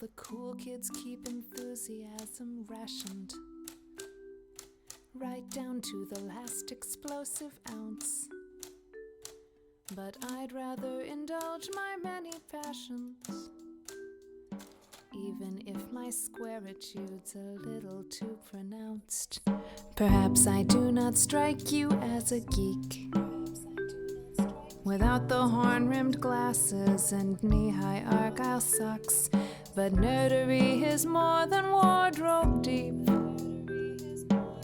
the cool kids keep enthusiasm rationed, right down to the last explosive ounce. But I'd rather indulge my many passions, even if my squaritude's a little too pronounced. Perhaps I do not strike you as a geek, without the horn-rimmed glasses and knee-high Argyle socks. But nerdery is more than wardrobe deep,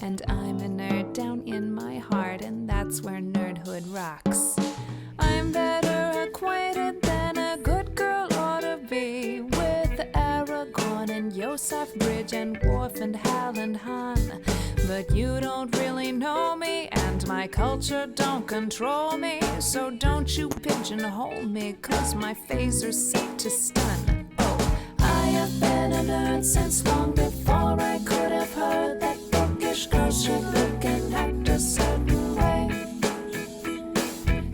and I'm a nerd down in my heart, and that's where nerdhood rocks. I'm better acquainted than a good girl ought to be with Aragorn and Yosef Bridge and Worf and Hal and Han. But you don't really know me, and my culture don't control me. So don't you pigeonhole me, 'cause my phaser's set to stun. Oh, I have been a nerd since long before I could have heard that bookish girls should look and act a certain way.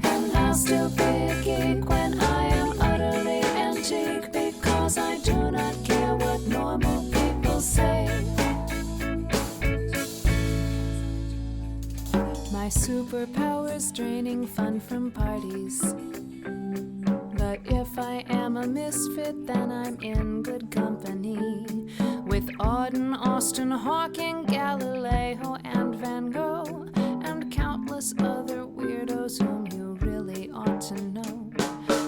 And I'll still be a geek when I am utterly antique, because I do not care what normal people say. My superpower's draining fun from parties, but if I am a misfit, then I'm in good company with Auden, Austin, Hawking, Galileo, and Van Gogh, and countless other weirdos whom you really ought to know.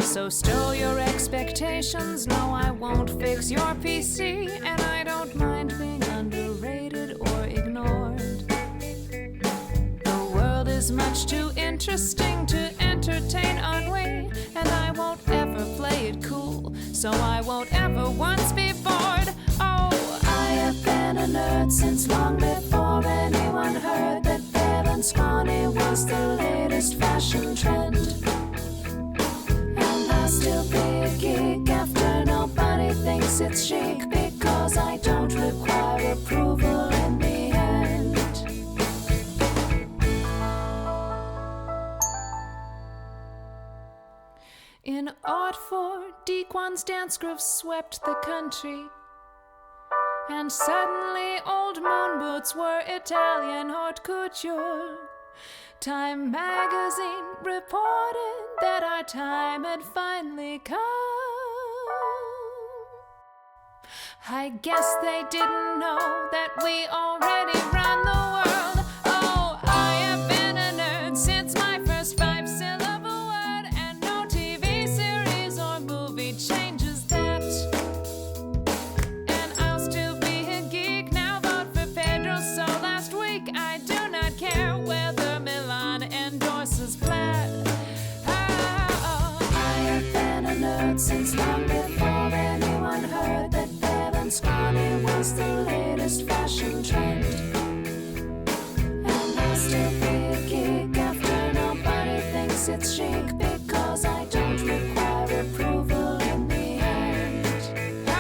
So stow your expectations, no, I won't fix your PC, and I don't mind being underrated or ignored. The world is much too interesting to entertain ennui, and I won't ever play it cool, so I won't ever once be bored. Oh, I have been a nerd since long before anyone heard that pale and scrawny was the latest fashion trend. And I'll still be a geek after nobody thinks it's chic, because I don't require approval in the end. In '04, Dequan's dance group swept the country, and suddenly old moon boots were Italian haute couture. Time magazine reported that our time had finally come. I guess they didn't know that we already run the world. Oh, I have been a nerd since my first 5-syllable word, and no TV series or movie changes that. And I'll still be a geek, now vote for Pedro. So last week I do not care whether Milan endorses Plaid. Oh, I have been a nerd since long before anyone heard that pale and scrawny was the latest fashion trend. And I'll still be a geek after nobody thinks it's chic, because I don't require approval in the end. I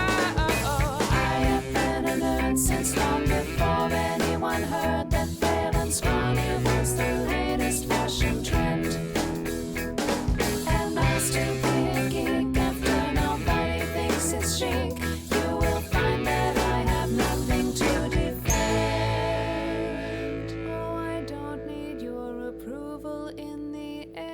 have been a nerd since long before anyone heard that pale and scrawny was the latest fashion trend. And I'll still be a geek after nobody thinks it's chic. You will find that I have nothing to defend. Oh, I don't need your approval in the end.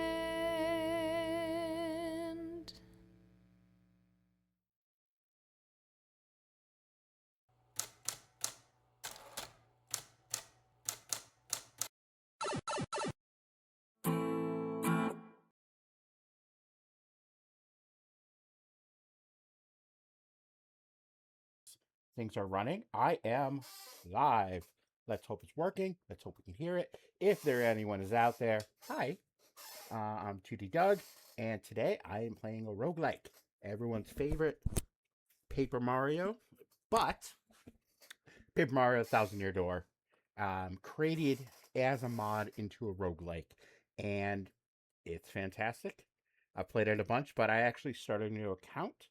Things are running. I am live. Let's hope it's working. Let's hope we can hear it. If there anyone is out there, hi. I'm 2D Doug, and today I am playing a roguelike. Everyone's favorite Paper Mario, but Paper Mario Thousand Year Door, created as a mod into a roguelike, and it's fantastic. I've played it a bunch, but I actually started a new account,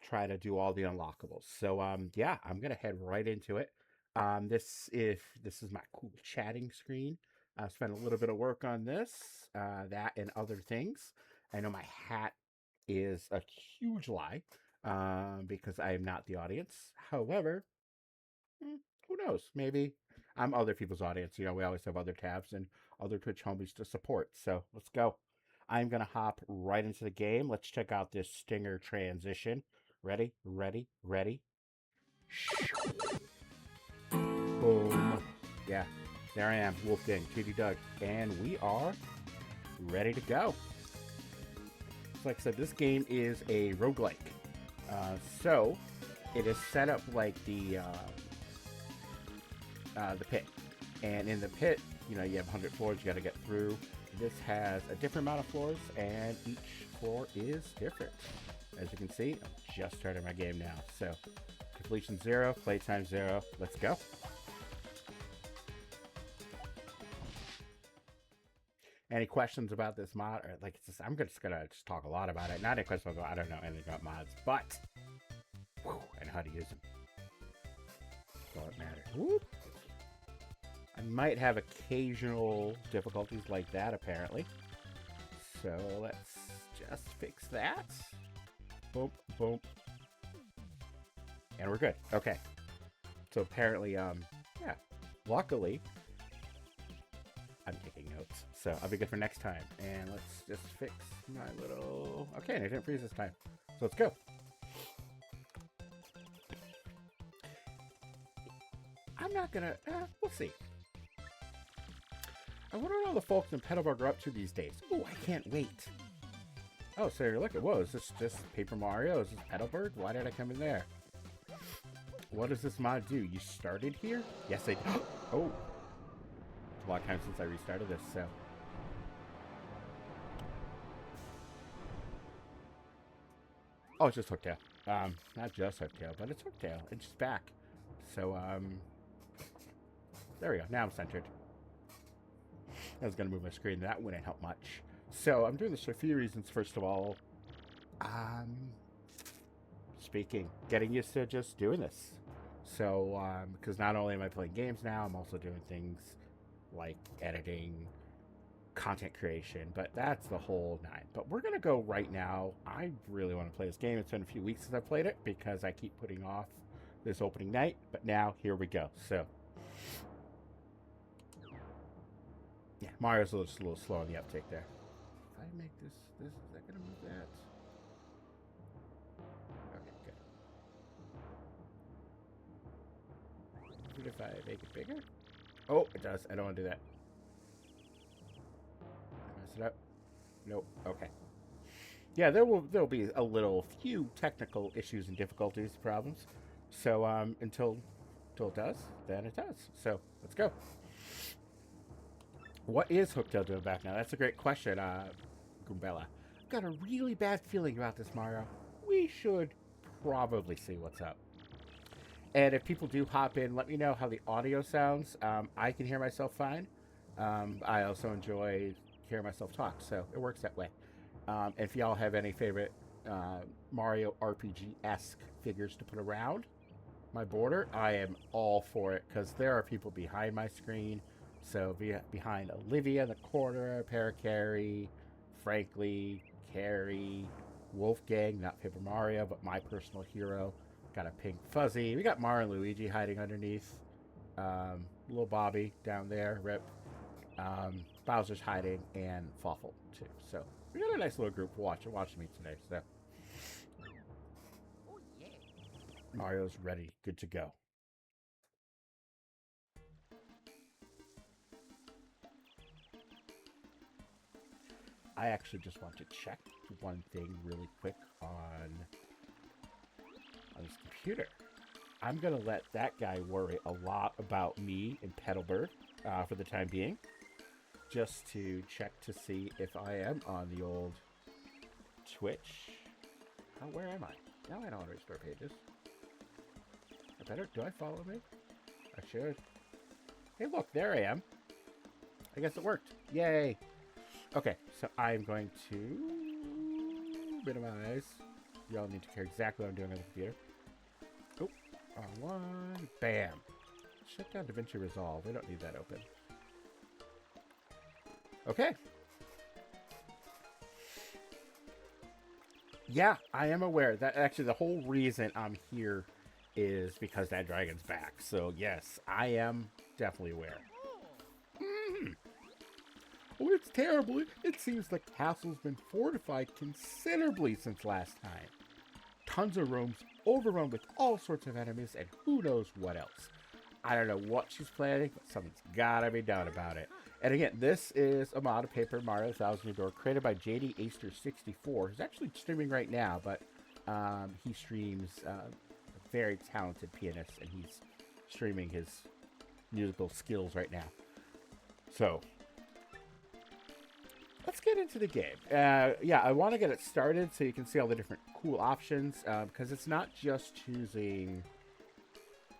try to do all the unlockables. So yeah, I'm gonna head right into it. This is my cool chatting screen. I spent a little bit of work on this, that and other things. I know my hat is a huge lie. because I am not the audience. However, who knows? Maybe I'm other people's audience. You know, we always have other tabs and other Twitch homies to support. So let's go. I'm going to hop right into the game. Let's check out this stinger transition. Ready, ready, ready. Boom. Yeah, there I am, Wolfgang, TTYD Doug, and we are ready to go. So like I said, this game is a roguelike. So it is set up like the pit. And in the pit, you know, you have 100 floors you got to get through. This has a different amount of floors, and each floor is different. As you can see, I'm just starting my game now. So completion 0, playtime 0. Let's go. Any questions about this mod? Or like, I'm just gonna talk a lot about it. Not any questions about. I don't know anything about mods, but I know how to use them. So it matters. Whoop. I might have occasional difficulties like that, apparently. So let's just fix that. Boom, boom, and we're good. Okay. So apparently, yeah. Luckily, I'm taking notes, so I'll be good for next time. And let's just fix my little... Okay, and it didn't freeze this time. So let's go. I'm not gonna... we'll see. I wonder what all the folks in Petalburg are up to these days. Oh, I can't wait. Oh, so you're looking... Whoa, is this just Paper Mario? Is this Petalburg? Why did I come in there? What does this mod do? You started here? Yes, I did. Oh. It's a long time since I restarted this, so... Oh, it's just Hooktail. Not just Hooktail, but it's Hooktail. It's just back. So, there we go. Now I'm centered. I was going to move my screen. That wouldn't help much. So, I'm doing this for a few reasons. First of all, getting used to just doing this. So, because not only am I playing games now, I'm also doing things like editing, content creation, but that's the whole nine. But we're going to go right now. I really want to play this game. It's been a few weeks since I played it because I keep putting off this opening night, but now here we go. So, yeah, Mario's just a little slow on the uptake there. If I make this, is that going to move that? Okay, good. What if I make it bigger? Oh, it does. I don't want to do that. Mess it up. Nope. Okay. Yeah, there'll be a few technical issues and difficulties, problems. So until it does, then it does. So let's go. What is Hooktail doing back now? That's a great question, Gumbella. I've got a really bad feeling about this, Mario. We should probably see what's up. And if people do hop in, let me know how the audio sounds. I can hear myself fine. I also enjoy hearing myself talk, so it works that way. If y'all have any favorite Mario RPG-esque figures to put around my border, I am all for it, because there are people behind my screen. So behind Olivia in the corner, Paracarry, Frankly, Carrie, Wolfgang, not Paper Mario, but my personal hero. Got a pink fuzzy. We got Mario and Luigi hiding underneath. Little Bobby down there, rip. Bowser's hiding, and Fawful too. So we got a nice little group watching me today. So Mario's ready, good to go. I actually just want to check one thing really quick on this computer. I'm going to let that guy worry a lot about me in Petalburg for the time being, just to check to see if I am on the old Twitch. Oh, where am I? Now I don't want to restore pages. I better, do I follow me? I should. Hey, look, there I am. I guess it worked. Yay. Okay, so I'm going to minimize. Y'all need to care exactly what I'm doing on the computer. Oh, wrong one. Bam. Shut down DaVinci Resolve. We don't need that open. Okay. Yeah, I am aware. That actually the whole reason I'm here is because that dragon's back. So yes, I am definitely aware. Mhm. Oh, it's terrible. It seems the castle's been fortified considerably since last time. Tons of rooms, overrun with all sorts of enemies, and who knows what else. I don't know what she's planning, but something's gotta be done about it. And again, this is a mod of Paper Mario Thousand Year Door created by JD Aster64, who's actually streaming right now, but he streams a very talented pianist, and he's streaming his musical skills right now. So, let's get into the game. Yeah, I want to get it started so you can see all the different cool options, because it's not just choosing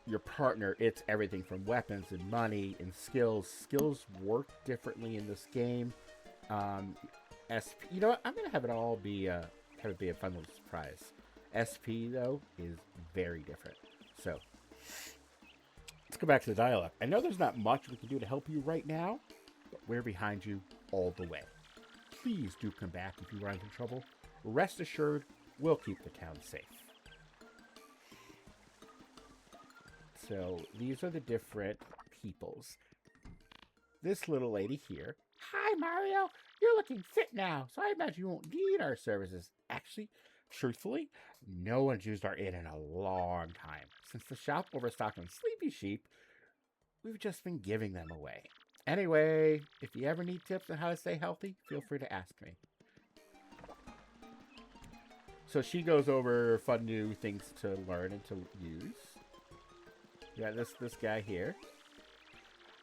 your partner, it's everything from weapons and money and skills. Skills work differently in this game. You know what? I'm gonna have it all be have it be a fun little surprise. SP though is very different. So let's go back to the dialogue. I know there's not much we can do to help you right now, but we're behind you all the way. Please do come back if you run into trouble. Rest assured, we'll keep the town safe. So these are the different peoples. This little lady here. Hi, Mario. You're looking fit now, so I imagine you won't need our services. Actually, truthfully, no one's used our inn in a long time. Since the shop overstocked on sleepy sheep, we've just been giving them away. Anyway, if you ever need tips on how to stay healthy, feel free to ask me. So she goes over fun new things to learn and to use. Yeah, this guy here.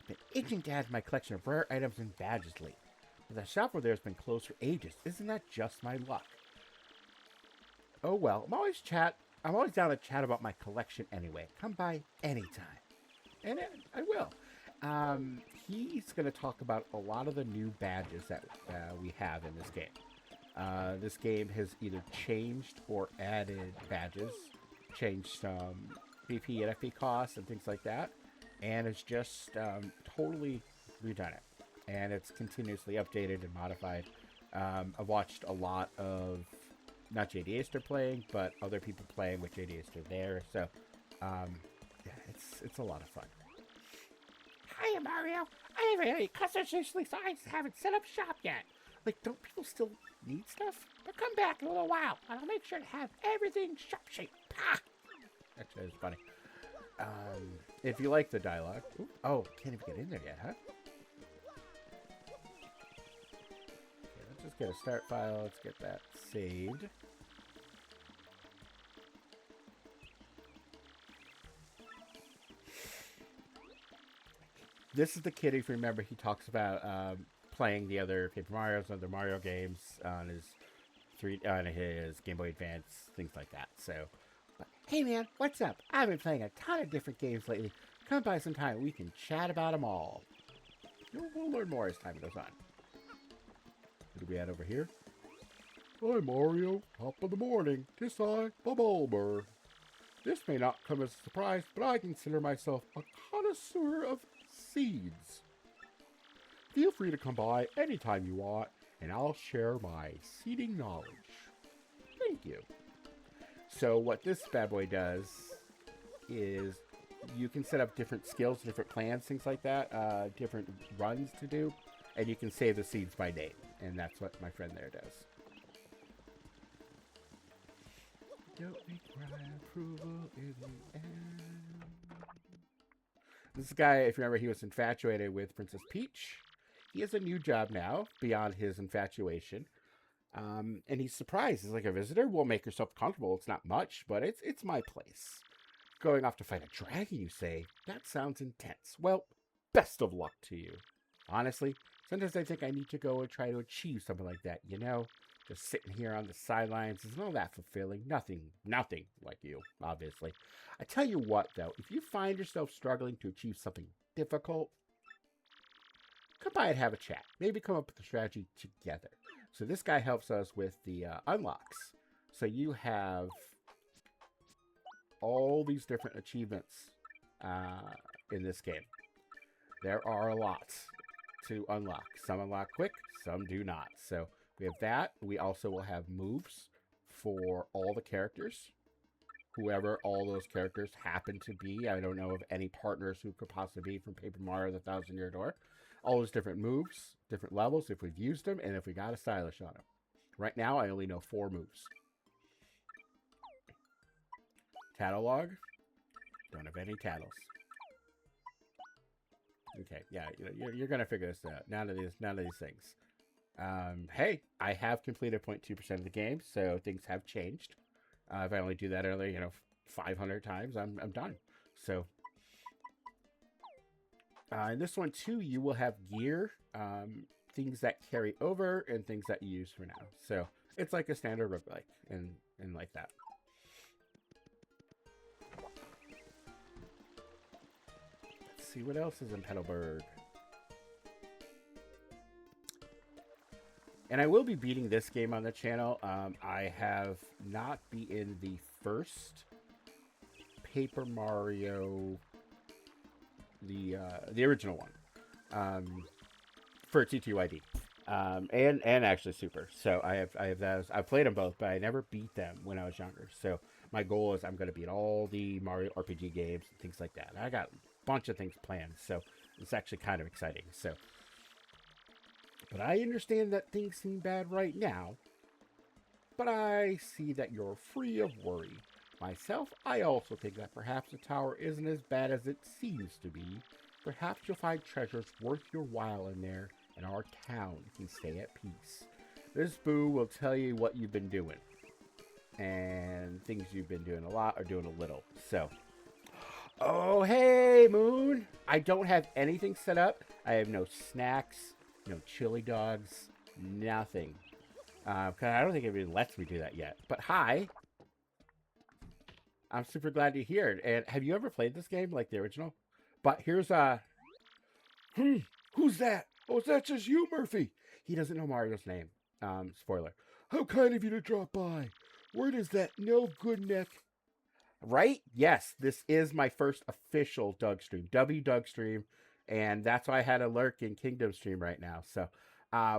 Been itching to add to my collection of rare items and badges lately. But the shop over there has been closed for ages. Isn't that just my luck? Oh well, I'm always down to chat about my collection anyway. Come by anytime. And I will. He's going to talk about a lot of the new badges that we have in this game. This game has either changed or added badges, changed some BP and FP costs and things like that, and it's just totally redone it. And it's continuously updated and modified. I've watched a lot of not JD Aster playing, but other people playing with JD Aster there. So, yeah, it's a lot of fun. Hiya, Mario. I haven't had any customers recently, so I haven't set up shop yet. Like, don't people still need stuff? But come back in a little while, and I'll make sure to have everything shop-shape. Ha! Actually, that was funny. If you like the dialogue... Ooh, oh, can't even get in there yet, huh? Okay, let's just get a start file. Let's get that saved. This is the kid, if you remember, he talks about playing the other Paper Mario's, other Mario games on his Game Boy Advance, things like that. So, but, hey man, what's up? I've been playing a ton of different games lately. Come by sometime, we can chat about them all. We'll learn more as time goes on. What do we add over here? Hi Mario, top of the morning. 'Tis I, the Bulber. This may not come as a surprise, but I consider myself a connoisseur of seeds. Feel free to come by anytime you want, and I'll share my seeding knowledge. Thank you. So what this bad boy does is you can set up different skills, different plans, things like that, different runs to do, and you can save the seeds by name, and that's what my friend there does. Don't require approval in the end. This guy, if you remember, he was infatuated with Princess Peach. He has a new job now, beyond his infatuation. And he's surprised. He's like, a visitor? Well, make yourself comfortable. It's not much, but it's my place. Going off to fight a dragon, you say? That sounds intense. Well, best of luck to you. Honestly, sometimes I think I need to go and try to achieve something like that, you know? Just sitting here on the sidelines isn't all that fulfilling. Nothing like you, obviously. I tell you what, though, if you find yourself struggling to achieve something difficult, come by and have a chat. Maybe come up with a strategy together. So this guy helps us with the unlocks. So you have all these different achievements in this game. There are a lot to unlock. Some unlock quick, some do not. So we have that. We also will have moves for all the characters, whoever all those characters happen to be. I don't know of any partners who could possibly be from Paper Mario: The Thousand Year Door. All those different moves, different levels, if we've used them, and if we got a stylish on them. Right now, I only know 4 moves. Tattlelog. Don't have any tattles. Okay, yeah, you're gonna figure this out. None of these things. Hey, I have completed 0.2% of the game, so things have changed. If I only do that earlier, 500 times, I'm done. So, in this one too, you will have gear, things that carry over, and things that you use for now. So it's like a standard roguelike, and like that. Let's see what else is in Petalburg. And I will be beating this game on the channel. I have not beaten the first Paper Mario, the original one, for TTYD, and actually Super. So I have those. I've played them both, but I never beat them when I was younger. So my goal is I'm going to beat all the Mario RPG games and things like that. I got a bunch of things planned, so it's actually kind of exciting. So. But I understand that things seem bad right now. But I see that you're free of worry. Myself, I also think that perhaps the tower isn't as bad as it seems to be. Perhaps you'll find treasures worth your while in there, and our town can stay at peace. This boo will tell you what you've been doing. And things you've been doing a lot or doing a little. So, oh, hey, Moon. I don't have anything set up. I have no snacks. No chili dogs, nothing. Because I don't think it really lets me do that yet. But hi. I'm super glad you're here. And have you ever played this game, like the original? But here's who's that? Oh, is that just you, Murphy? He doesn't know Mario's name. Spoiler. How kind of you to drop by. Word is that no good neck. Right? Yes, this is my first official Doug stream. Doug stream. And that's why I had a lurk in Kingdom stream right now. So,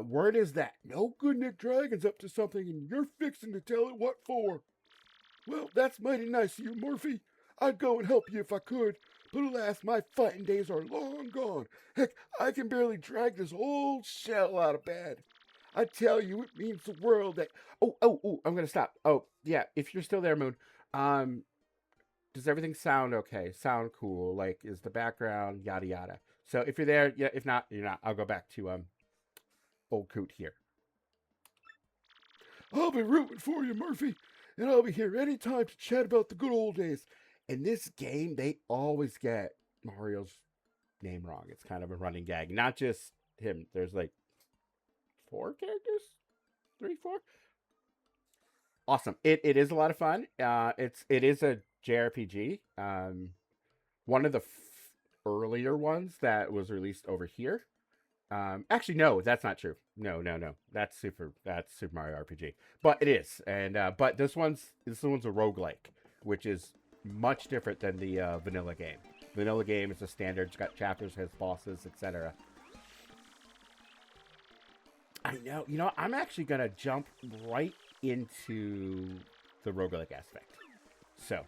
word is that no good Nick Dragon's up to something and you're fixing to tell it what for. Well, that's mighty nice of you, Murphy. I'd go and help you if I could, but alas, my fighting days are long gone. Heck, I can barely drag this old shell out of bed. I tell you, it means the world that... Oh, I'm gonna stop. Oh, yeah, if you're still there, Moon, does everything sound okay? Sound cool? Like, is the background yada yada? So if you're there, yeah. If not, you're not. I'll go back to old Coot here. I'll be rooting for you, Murphy, and I'll be here anytime to chat about the good old days. In this game, they always get Mario's name wrong. It's kind of a running gag. Not just him. There's like 4 characters, 3, 4. Awesome. It is a lot of fun. It is a JRPG. One of the earlier ones that was released over here. Actually, no, that's not true. No. That's Super Mario RPG. But it is, and but this one's a roguelike, which is much different than the vanilla game. Vanilla game is a standard. It's got chapters, has bosses, etc. I know. I'm actually gonna jump right into the roguelike aspect. So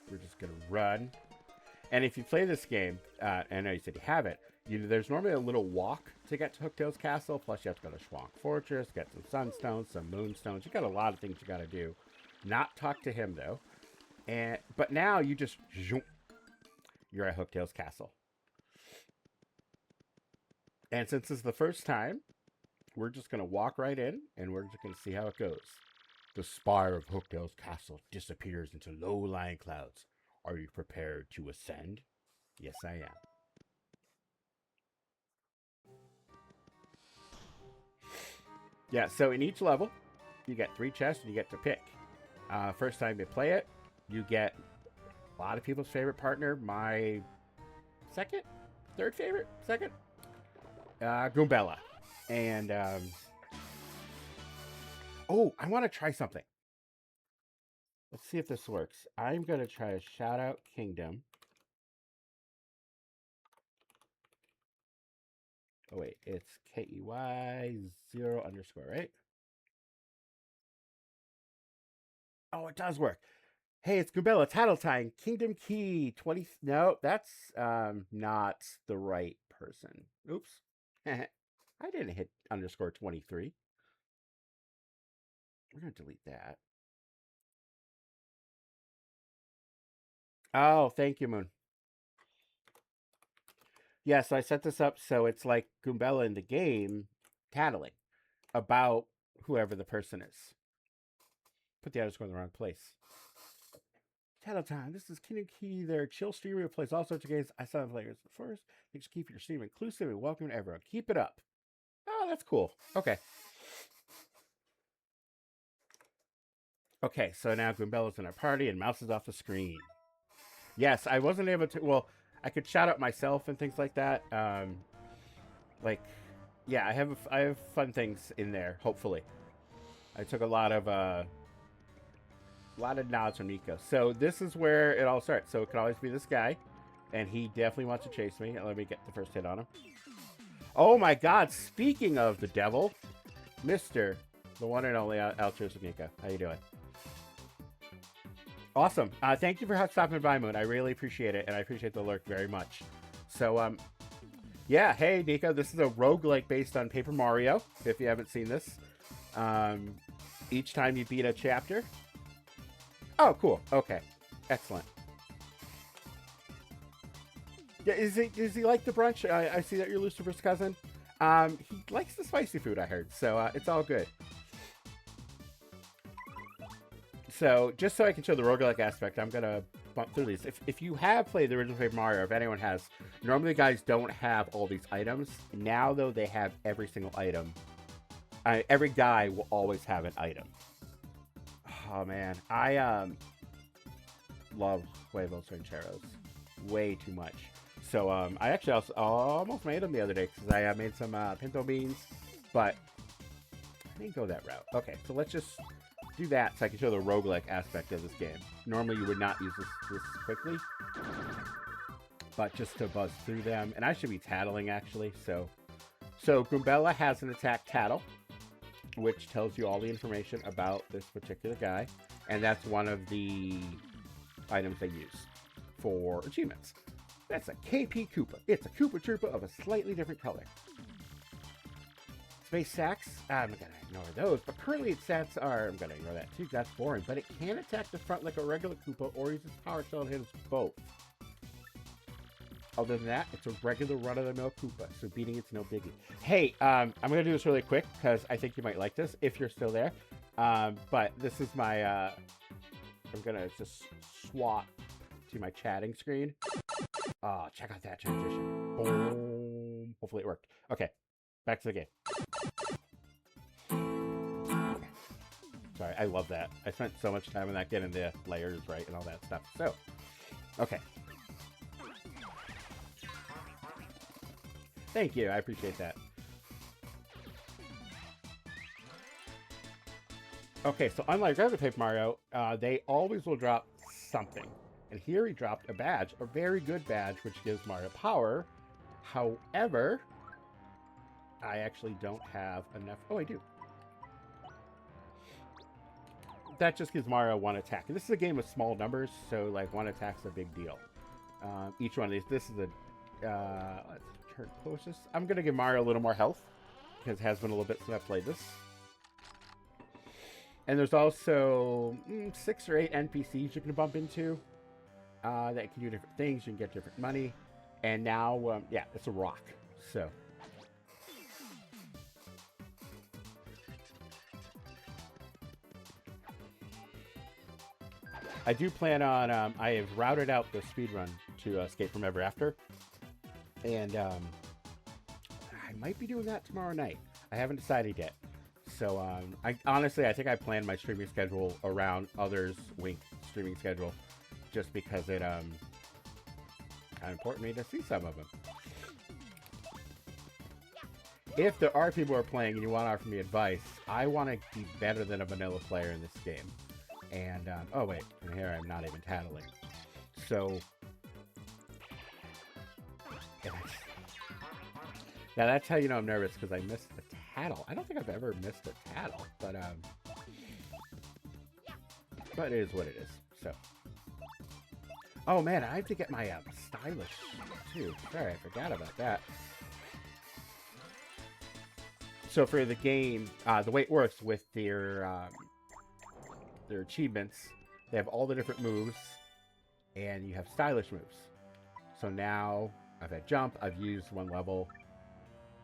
we're just gonna run. And if you play this game, I know you said you have it, there's normally a little walk to get to Hooktail's Castle, plus you have to go to Schwank Fortress, get some Sunstones, some Moonstones. You got a lot of things you got to do. Not talk to him, though. But now you just... You're at Hooktail's Castle. And since it's the first time, we're just going to walk right in, and we're just going to see how it goes. The spire of Hooktail's Castle disappears into low-lying clouds. Are you prepared to ascend? Yes, I am. Yeah, so in each level, you get 3 chests and you get to pick. First time you play it, you get a lot of people's favorite partner. My third favorite, Goombella. And, oh, I want to try something. Let's see if this works. I'm going to try a shout out Kingdom. Oh, wait, it's KEY0_, right? Oh, it does work. Hey, it's Gubella, Tattle Time, Kingdom Key, 20. No, that's not the right person. Oops. I didn't hit underscore 23. We're going to delete that. Oh, thank you, Moon. Yes, I set this up so it's like Goombella in the game tattling about whoever the person is. Put the underscore in the wrong place. Tattle Time. This is Kingdom Key, their chill streamer who plays all sorts of games. I saw them players first. Thanks for keeping your stream inclusive and welcome to everyone. Keep it up. Oh, that's cool. Okay. Okay, so now Goombella's in our party and Mouse is off the screen. Yes, I wasn't able to. Well, I could shout out myself and things like that. Like, yeah, I have fun things in there. Hopefully, I took a lot of nods from Nico. So this is where it all starts. So it could always be this guy, and he definitely wants to chase me. Let me get the first hit on him. Oh my God! Speaking of the devil, Mister, the one and only altruistic Nico. How you doing? Awesome. Thank you for stopping by, Moon. I really appreciate it, and I appreciate the lurk very much. So, yeah, hey, Nico, this is a roguelike based on Paper Mario, if you haven't seen this. Each time you beat a chapter. Oh, cool. Okay. Excellent. Yeah, is he like the brunch? I see that you're Lucifer's cousin. He likes the spicy food, I heard, so it's all good. So, just so I can show the roguelike aspect, I'm going to bump through these. If you have played the original Paper Mario, or if anyone has, normally guys don't have all these items. Now, though, they have every single item. Every guy will always have an item. Oh, man. I love huevos rancheros way too much. So, I actually also almost made them the other day because I made some pinto beans, but I didn't go that route. Okay, so let's just do that so I can show the roguelike aspect of this game. Normally you would not use this quickly, but just to buzz through them. And I should be tattling actually. So Goombella has an attack tattle, which tells you all the information about this particular guy. And that's one of the items they use for achievements. That's a KP Koopa. It's a Koopa Troopa of a slightly different color. Space Sacks, I'm going to ignore those, but currently its stats are, I'm going to ignore that too, that's boring, but it can attack the front like a regular Koopa or use its power shell and hit us both. Other than that, it's a regular run-of-the-mill Koopa, so beating it's no biggie. Hey, I'm going to do this really quick, because I think you might like this, if you're still there. But this is my, I'm going to just swap to my chatting screen. Oh, check out that transition. Boom. Hopefully it worked. Okay, back to the game. Sorry, I love that. I spent so much time on that, getting the layers right and all that stuff. So, okay. Thank you. I appreciate that. Okay, so unlike other Paper Mario, they always will drop something. And here he dropped a badge, a very good badge, which gives Mario power. However, I actually don't have enough. Oh, I do. That just gives Mario one attack. And this is a game with small numbers, so like one attack's a big deal. Each one of these. This is a let's turn closest. I'm gonna give Mario a little more health because it has been a little bit since I played this. And there's also 6 or 8 NPCs you can bump into that can do different things. You can get different money. And now, yeah, it's a rock. So. I do plan on, I have routed out the speedrun to Escape from Ever After. And I might be doing that tomorrow night. I haven't decided yet. So, honestly, I think I planned my streaming schedule around others' Wink streaming schedule. Just because it, kind of important to me to see some of them. If there are people who are playing and you want to offer me advice, I want to be better than a vanilla player in this game. And, oh wait, and here I'm not even tattling. So, now that's how you know I'm nervous, because I missed a tattle. I don't think I've ever missed a tattle, but, but it is what it is. So, oh man, I have to get my stylish too. Sorry, I forgot about that. So for the game, the way it works with their achievements, they have all the different moves, and you have stylish moves. So now I've had jump, I've used one level.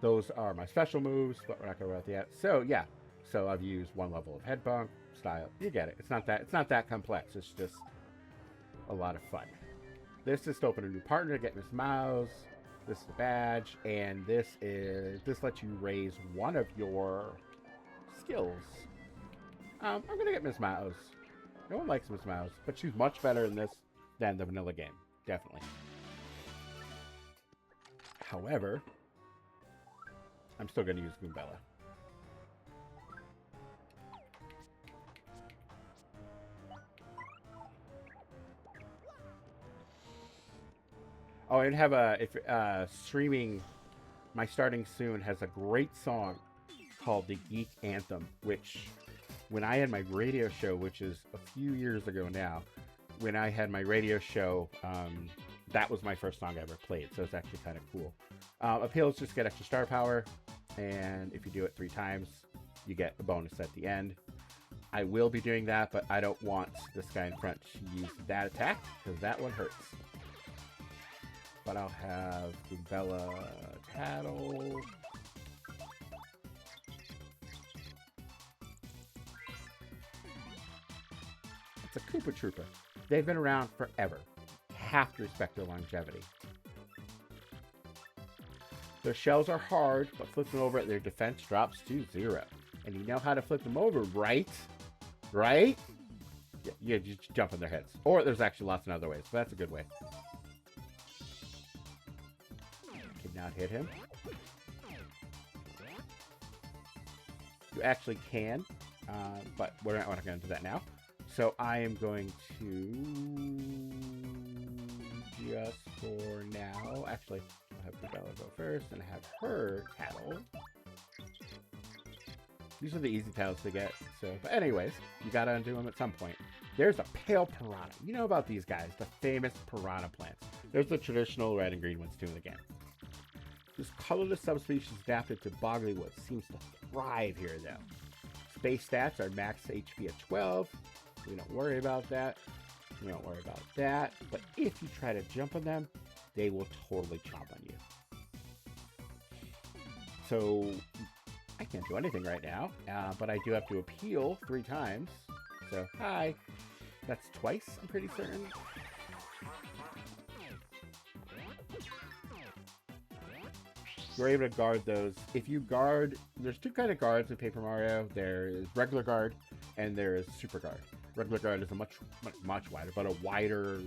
Those are my special moves, but we're not going to worry about that. So yeah, so I've used one level of head bump, style. You get it. It's not that complex. It's just a lot of fun. This is to open a new partner, get Miss Mouse. This is the badge, and this lets you raise one of your skills. I'm gonna get Miss Mouse. No one likes Miss Mouse, but she's much better in this than the vanilla game, definitely. However, I'm still gonna use Goombella. Oh, and have streaming. My starting soon has a great song called the Geek Anthem, which when I had my radio show, which is a few years ago now, when I had my radio show, that was my first song I ever played, so it's actually kind of cool. Appeals just get extra star power, and if you do it 3 times, you get a bonus at the end. I will be doing that, but I don't want this guy in front to use that attack, because that one hurts. But I'll have Goombella Tattle. It's a Koopa Troopa. They've been around forever. Have to respect their longevity. Their shells are hard, but flipping over, their defense drops to 0. And you know how to flip them over, right? Right? Yeah, you just jump on their heads. Or there's actually lots of other ways, so that's a good way. Not hit him. You actually can, but we're not going to do that now. So I am going to just for now. Actually, I'll have Bella go first and have her tattle. These are the easy tattles to get. So, but anyways, you gotta undo them at some point. There's a pale piranha. You know about these guys, the famous piranha plants. There's the traditional red and green ones too in the game. This colorless subspecies adapted to boggly woods seems to thrive here, though. Space stats are max HP at 12. We don't worry about that. We don't worry about that. But if you try to jump on them, they will totally chomp on you. So, I can't do anything right now. But I do have to appeal 3 times. So, hi. That's twice, I'm pretty certain. You're able to guard those. If you guard, there's 2 kinds of guards in Paper Mario. There is regular guard, and there is super guard. Regular guard is a much wider, but a wider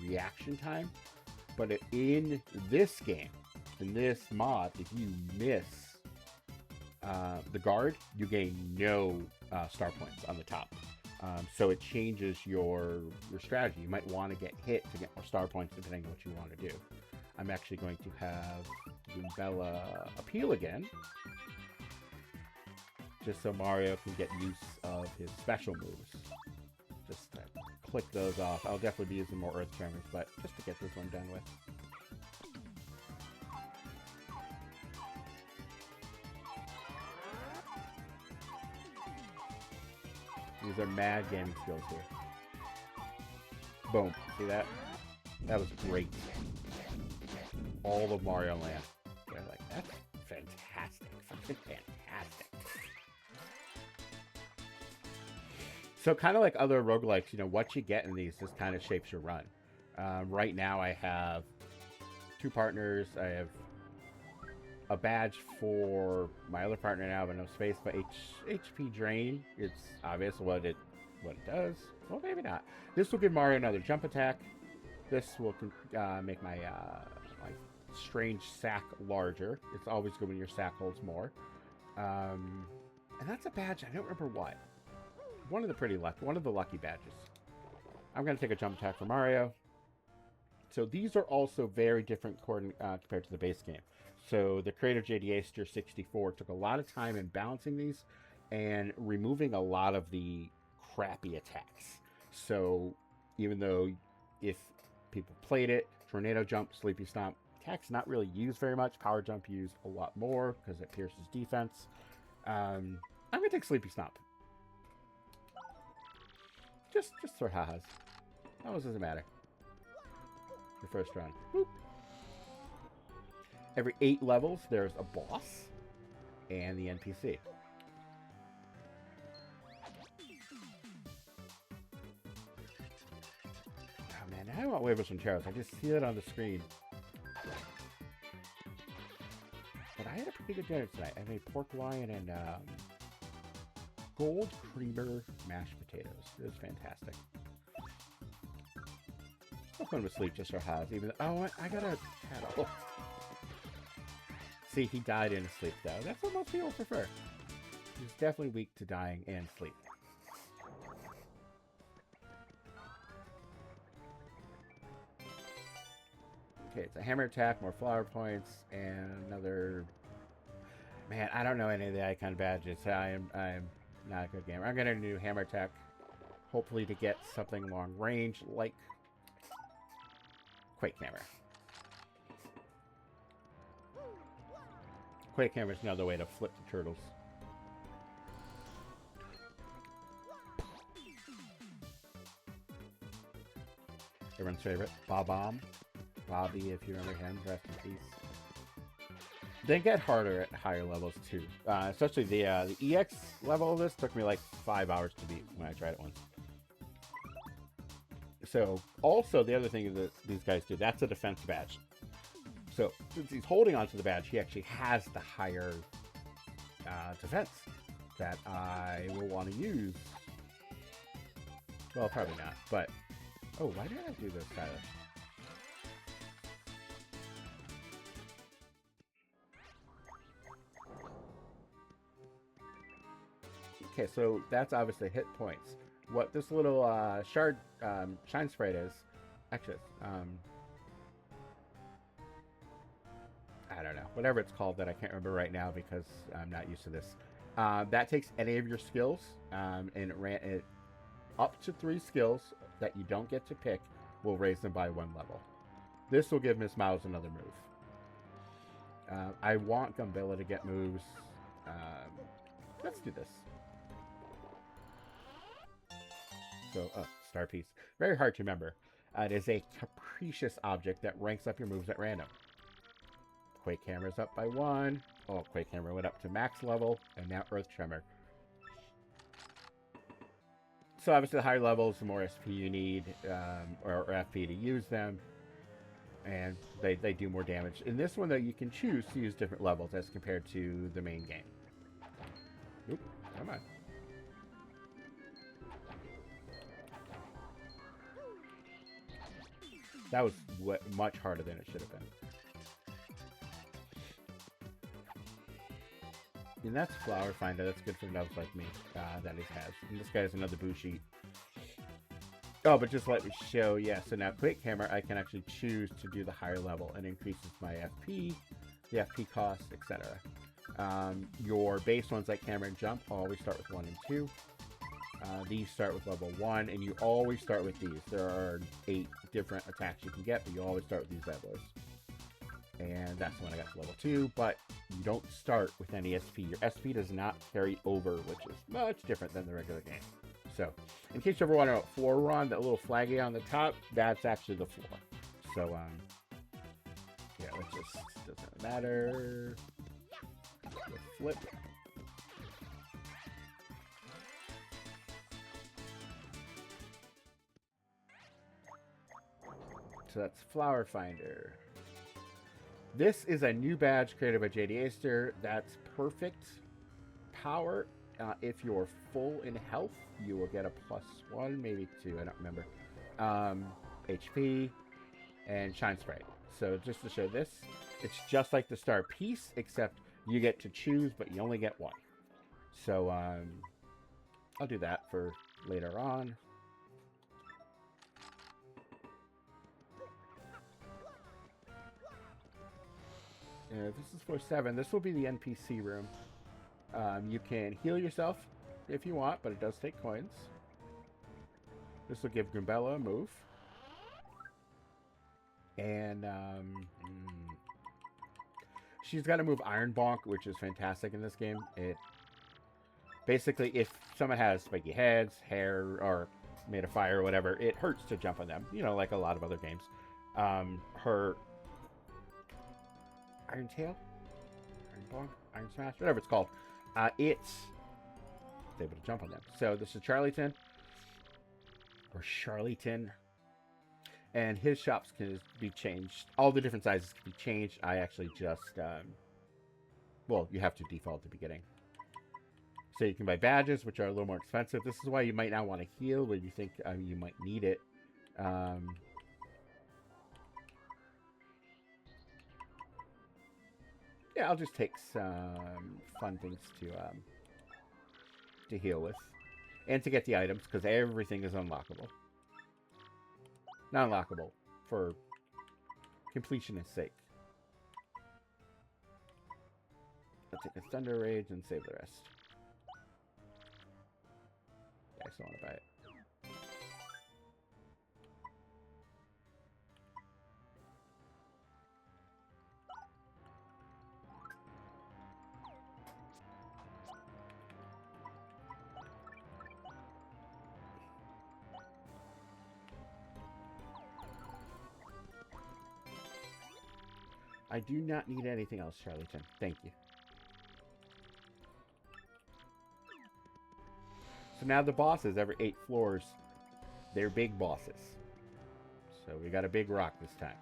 reaction time. But in this game, in this mod, if you miss the guard, you gain no star points on the top. So it changes your strategy. You might want to get hit to get more star points, depending on what you want to do. I'm actually going to have Goombella appeal again, just so Mario can get use of his special moves. Just to click those off. I'll definitely be using more Earth Tremors, but just to get this one done with. These are mad gaming skills here. Boom. See that? That was great. All of Mario Land. They're like, that's fantastic. Fucking fantastic. So kind of like other roguelikes, you know, what you get in these just kind of shapes your run. Right now I have 2 partners. I have a badge for my other partner now, but no space. But HP drain, it's obvious what it does. Well, maybe not. This will give Mario another jump attack. This will make my strange sack larger. It's always good when your sack holds more. And that's a badge. I don't remember what. One of the lucky badges. I'm going to take a jump attack for Mario. So these are also very different compared to the base game. So the creator JDA Steer 64 took a lot of time in balancing these and removing a lot of the crappy attacks. So even though if people played it, Tornado Jump, Sleepy Stomp, attacks not really used very much. Power Jump used a lot more because it pierces defense. I'm gonna take Sleepy Stomp. Just for ha-has. Almost doesn't matter. Your first run. Boop. Every 8 levels, there's a boss and the NPC. Oh man, I want Waivers from Taros. I just see it on the screen. But I had a pretty good dinner tonight. I made pork loin and gold creamer mashed potatoes. It was fantastic. I'm fun with sleep just for has. Even oh, I got a paddle. See, he died in his sleep though. That's what most people prefer. He's definitely weak to dying and sleep. Okay, it's a hammer attack, more flower points, and another. Man, I don't know any of the icon badges. I'm not a good gamer. I'm gonna do hammer attack, hopefully to get something long range like Quake Hammer. Quake Hammer is another way to flip the turtles. Everyone's favorite, Bob-omb. Bobby, if you remember him, rest in peace. They get harder at higher levels too. Especially the EX level of this took me like 5 hours to beat when I tried it once. So, also the other thing that these guys do, that's a defense badge. So, since he's holding onto the badge, he actually has the higher defense that I will want to use. Well, probably not, but... Oh, why did I do this, Tyler? Okay, so that's obviously hit points. What this little shard shine sprite is, actually, I don't know, whatever it's called that I can't remember right now because I'm not used to this. That takes any of your skills and it up to 3 skills that you don't get to pick will raise them by 1 level. This will give Miss Mouse another move. I want Gumbilla to get moves. Let's do this. So, star piece. Very hard to remember. It is a capricious object that ranks up your moves at random. Quake Hammer's up by 1. Oh, Quake Hammer went up to max level, and now Earth Tremor. So obviously the higher levels, the more SP you need, or FP to use them. And they do more damage. In this one, though, you can choose to use different levels as compared to the main game. Oop, come on. That was much harder than it should have been. And that's Flower Finder. That's good for nubs like me that he has. And this guy has another boo sheet. Oh, but just let me show. Yeah, so now Quake Hammer, I can actually choose to do the higher level and increases my FP, the FP cost, etc. Your base ones like Hammer and Jump always start with 1 and 2. These start with level 1, and you always start with these. There are 8 different attacks you can get, but you always start with these bad boys. And that's when I got to level 2, but you don't start with any SP. Your SP does not carry over, which is much different than the regular game. So, in case you ever want to floor run, that little flaggy on the top, that's actually the floor. So, yeah, let's just, doesn't matter. We'll flip. So that's Flower Finder. This is a new badge created by JD Aster. That's perfect power. If you're full in health, you will get a +1, maybe 2, I don't remember. HP and Shine Sprite. So just to show this, it's just like the star piece, except you get to choose, but you only get 1. So I'll do that for later on. This is for 7. This will be the NPC room. You can heal yourself if you want, but it does take coins. This will give Grumbella a move. And she's got to move Iron Bonk, which is fantastic in this game. It basically, if someone has spiky heads, hair, or made of fire or whatever, it hurts to jump on them. You know, like a lot of other games. Her Iron Tail, Iron Bonk, Iron Smash, whatever it's called, it's able to jump on them. So this is Charlieton, or Charlieton. And his shops can be changed. All the different sizes can be changed. I actually just, well, you have to default to beginning. So you can buy badges, which are a little more expensive. This is why you might not want to heal when you think you might need it. Yeah, I'll just take some fun things to heal with. And to get the items, because everything is unlockable. Not unlockable, for completionist's sake. I'll take a Thunder Rage and save the rest. Yeah, I still want to buy it. I do not need anything else, Charlieton. Thank you. So now the bosses, every 8 floors, they're big bosses. So we got a big rock this time.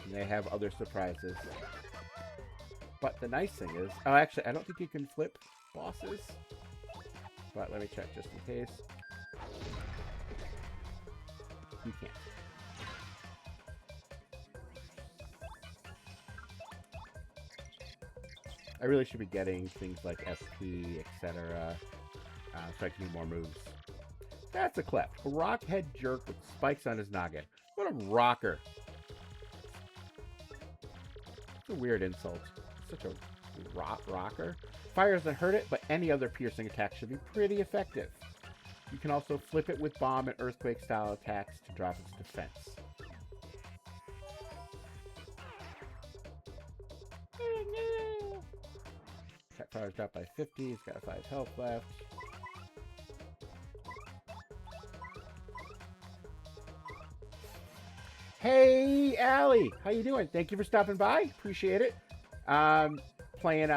And they have other surprises. But the nice thing is... Oh, actually, I don't think you can flip bosses. But let me check just in case. You can't. I really should be getting things like FP, etc. So I can do more moves. That's a cleft. A rockhead jerk with spikes on his noggin. What a rocker. It's a weird insult. Such a rocker. Fire doesn't hurt it, but any other piercing attack should be pretty effective. You can also flip it with bomb and earthquake style attacks to drop its defense. Attack power dropped by 50. He's got 5 health left. Hey, Allie! How you doing? Thank you for stopping by. Appreciate it. Playing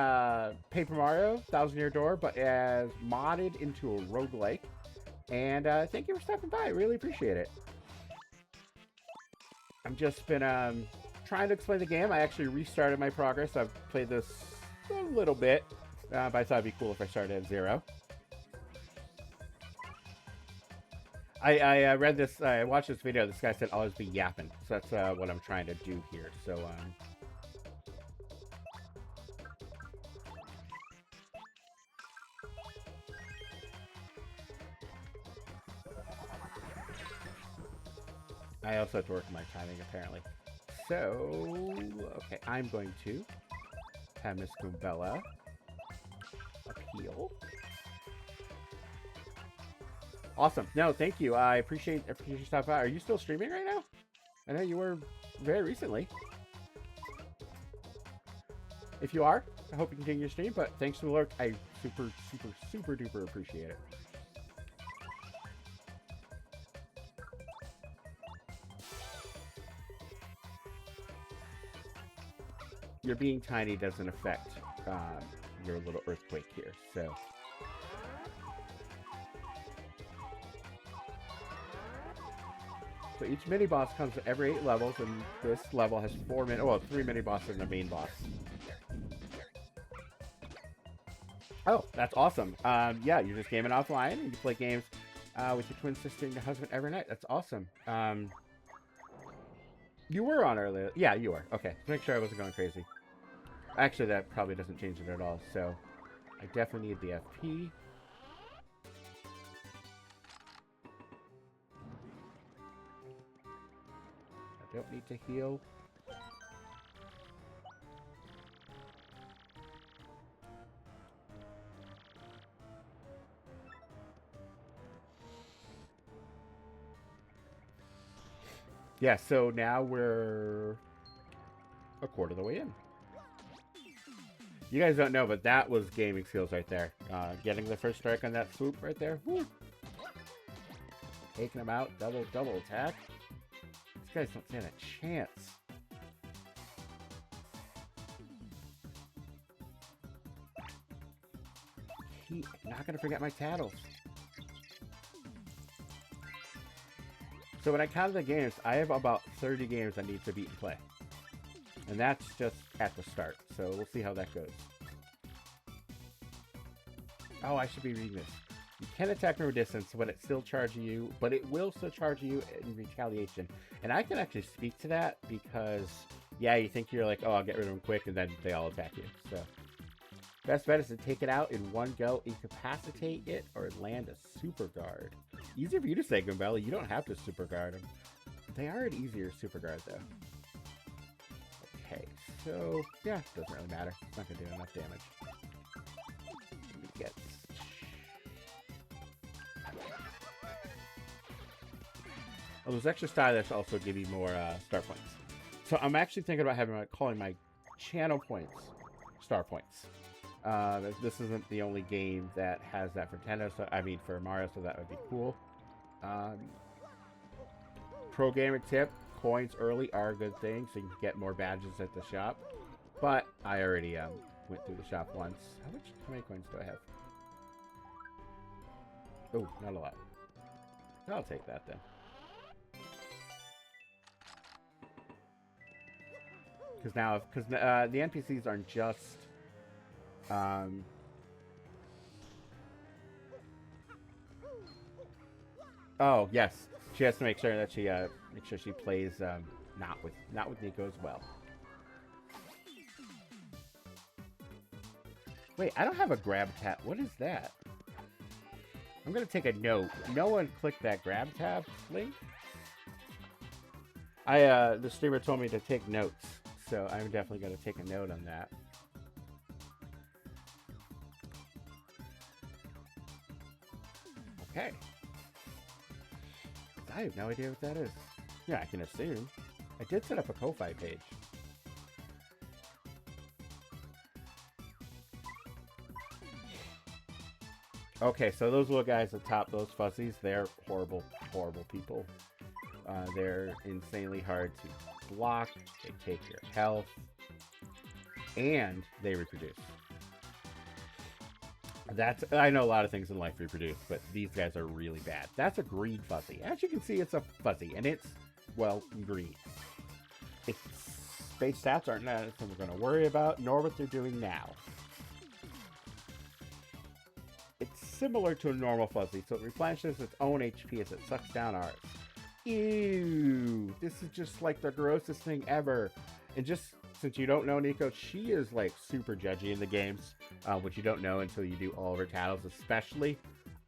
Paper Mario, Thousand Year Door, but as modded into a roguelike. And thank you for stopping by. I really appreciate it. I've just been trying to explain the game. I actually restarted my progress. I've played this a little bit, but I thought it'd be cool if I started at 0. I read this, I watched this video. This guy said always be yapping. So that's what I'm trying to do here. So, I also have to work on my timing, apparently. So, okay, I'm going to have Miss Grumbella appeal. Awesome. No, thank you. I appreciate your stop by. Are you still streaming right now? I know you were very recently. If you are, I hope you continue your stream, but thanks for the lurk. I super duper appreciate it. Your being tiny doesn't affect your little earthquake here, so... So each mini-boss comes with every 8 levels, and this level has 3 mini-bosses and a main boss. Oh, that's awesome. Yeah, you're just gaming offline, and you play games with your twin sister and your husband every night. That's awesome. You were on earlier. Yeah, you were. Okay, let's make sure I wasn't going crazy. Actually, that probably doesn't change it at all, so I definitely need the FP. I don't need to heal. Yeah, so now we're a quarter of the way in. You guys don't know, but that was gaming skills right there. Getting the first strike on that swoop right there. Woo. Taking him out. Double attack. These guys don't stand a chance. Not going to forget my tattles. So when I counted the games, I have about 30 games I need to beat and play. And that's just at the start. So we'll see how that goes. Oh, I should be reading this. You can attack from a distance when it still charges you, but it will still charge you in retaliation. And I can actually speak to that because, yeah, you think you're like, oh, I'll get rid of them quick, and then they all attack you. So best bet is to take it out in one go, incapacitate it, or land a super guard. Easier for you to say, Gumbella. You don't have to super guard them. They are an easier super guard, though. Okay, so, yeah, doesn't really matter. It's not going to do enough damage. Let me get... Oh, those extra stylish also give you more star points. So I'm actually thinking about having calling my channel points star points. This isn't the only game that has that for Nintendo, so I mean for Mario, so that would be cool. Pro gamer tip: coins early are a good thing, so you can get more badges at the shop. But I already went through the shop once. How many coins do I have? Oh, not a lot. I'll take that then. Because the NPCs aren't just oh yes, she has to make sure that she plays not with Nico as well. Wait, I don't have a grab tab. What is that? I'm gonna take a note. No one click that grab tab link. The streamer told me to take notes. So I'm definitely going to take a note on that. Okay. I have no idea what that is. Yeah, I can assume. I did set up a Ko-Fi page. Okay, so those little guys at the top, those fuzzies, they're horrible, horrible people. They're insanely hard to block, they take your health, and they reproduce. I know a lot of things in life reproduce, but these guys are really bad. That's a green fuzzy. As you can see, it's a fuzzy, and it's, well, green. Its base stats aren't something we're going to worry about, nor what they're doing now. It's similar to a normal fuzzy, so it replenishes its own HP as it sucks down ours. Ew, this is just like the grossest thing ever. And just since you don't know Nico, she is like super judgy in the games, which you don't know until you do all of her titles, especially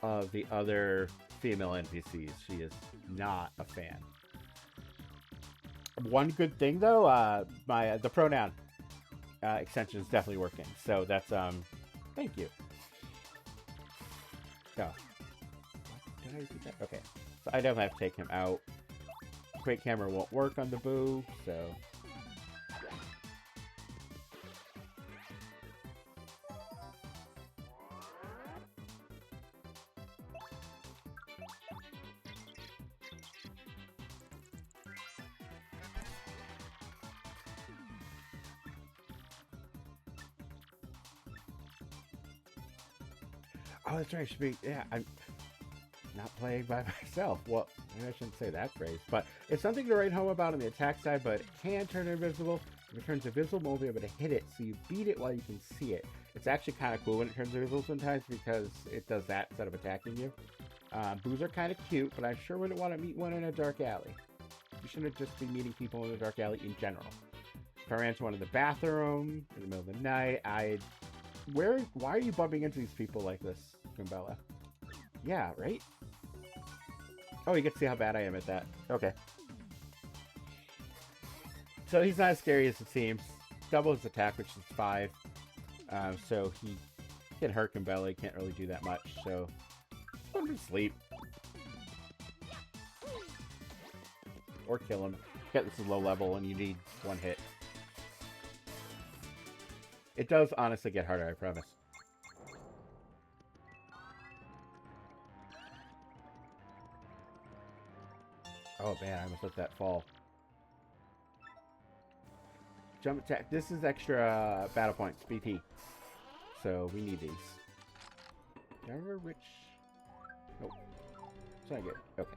of the other female NPCs. She is not a fan. One good thing though, the pronoun extension is definitely working. So that's thank you. Oh, did I repeat that? Okay. So I definitely have to take him out. Quick camera won't work on the Boo, so... Oh, that's right. I should be... Yeah, I'm not playing by myself. Well, maybe I shouldn't say that phrase, but it's something to write home about on the attack side, but it can turn invisible. If it turns invisible, won't be able to hit it, so you beat it while you can see it. It's actually kind of cool when it turns invisible sometimes because it does that instead of attacking you. Boos are kind of cute, but I sure wouldn't want to meet one in a dark alley. You shouldn't just be meeting people in a dark alley in general. If I ran into one in the bathroom in the middle of the night, why are you bumping into these people like this, Gumbella? Yeah, right? Oh, you get to see how bad I am at that. Okay. So he's not as scary as it seems. Double his attack, which is 5. So he can hurt Gumbella. He can't really do that much. So put him to sleep. or kill him. Yeah, this is low level and you need one hit. It does honestly get harder, I promise. Oh man, I almost let that fall. Jump attack. This is extra battle points, BP. So we need these. Do I remember which? Nope. It's not good. Okay.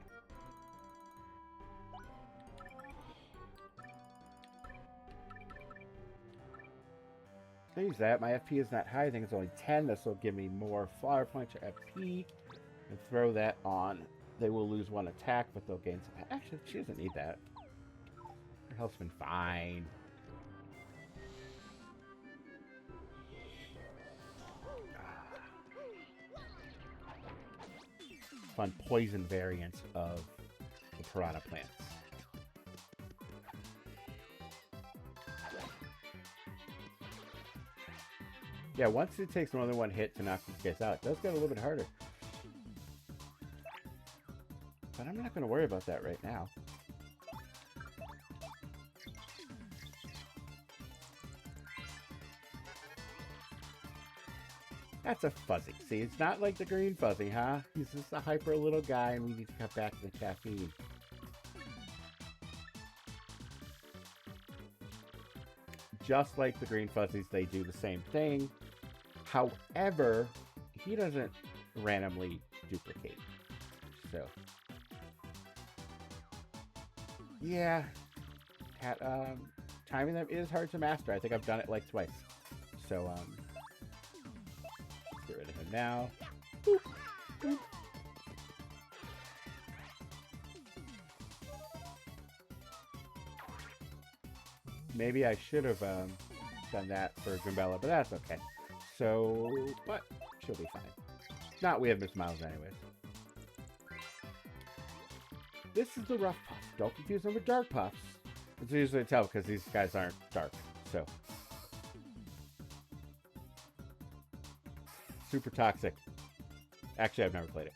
I'll use that. My FP is not high. I think it's only 10. This will give me more flower points or FP. And throw that on. They will lose one attack, but they'll gain some. Actually, she doesn't need that. Her health's been fine. Fun poison variants of the piranha plants. Yeah, once it takes more than one hit to knock these guys out, it does get a little bit harder. But I'm not going to worry about that right now. That's a fuzzy. See, it's not like the green fuzzy, huh? He's just a hyper little guy and we need to cut back the caffeine. Just like the green fuzzies, they do the same thing. However, he doesn't randomly duplicate. So, yeah, timing them is hard to master. I think I've done it like twice. So, get rid of him now. Boop, boop. Maybe I should have done that for Grimbella, but that's okay. So, but she'll be fine. Not, we have Miss Miles anyways. This is the rough puff. Don't confuse them with dark puffs. It's usually a tell because these guys aren't dark. So, super toxic. Actually, I've never played it.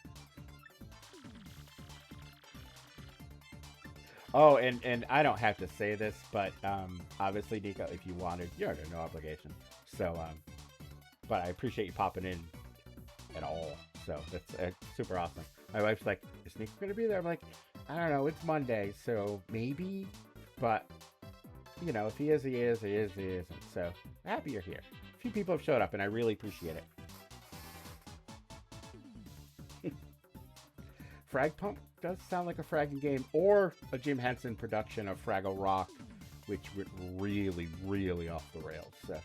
Oh, and I don't have to say this, but obviously, Nico, if you wanted, you're under no obligation. So, but I appreciate you popping in at all. So that's super awesome. My wife's like, "Is Nico gonna be there?" I'm like, "I don't know. It's Monday, so maybe." But you know, if he is, he is. He is, he isn't. So happy you're here. A few people have showed up, and I really appreciate it. Frag Pump does sound like a fragging game, or a Jim Henson production of Fraggle Rock, which went really, really off the rails. So.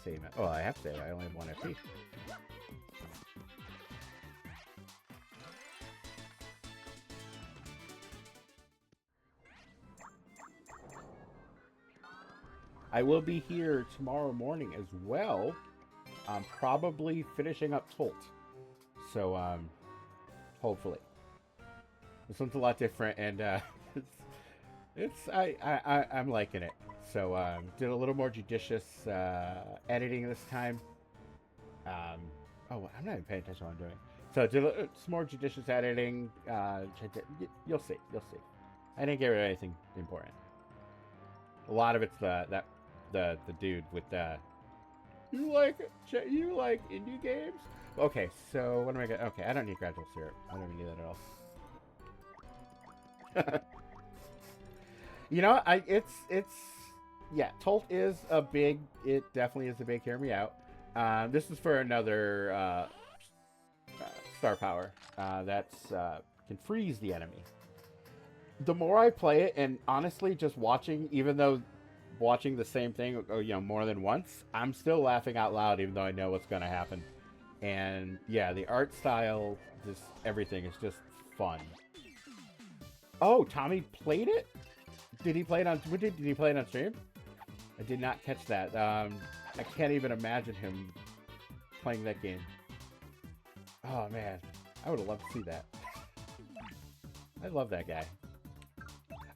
Save it. Oh, I have to save. I only have one FP. I will be here tomorrow morning as well. I'm probably finishing up Tolt. So, hopefully. This one's a lot different, and I'm liking it. So, did a little more judicious editing this time. Oh, I'm not even paying attention to what I'm doing. So, did some more judicious editing. You'll see. You'll see. I didn't get rid of anything important. A lot of it's the dude with you like indie games? Okay, so what am I gonna? Okay, I don't need gradual syrup. I don't even need that at all. You know, yeah, Tolt is a big. It definitely is a big. Hear me out. This is for another star power that's can freeze the enemy. The more I play it, and honestly, just watching, even though watching the same thing, more than once, I'm still laughing out loud, even though I know what's going to happen. And yeah, the art style, just everything is just fun. Oh, Tommy played it? Did he play it on? Did he play it on stream? I did not catch that. I can't even imagine him playing that game. Oh man, I would have loved to see that. I love that guy.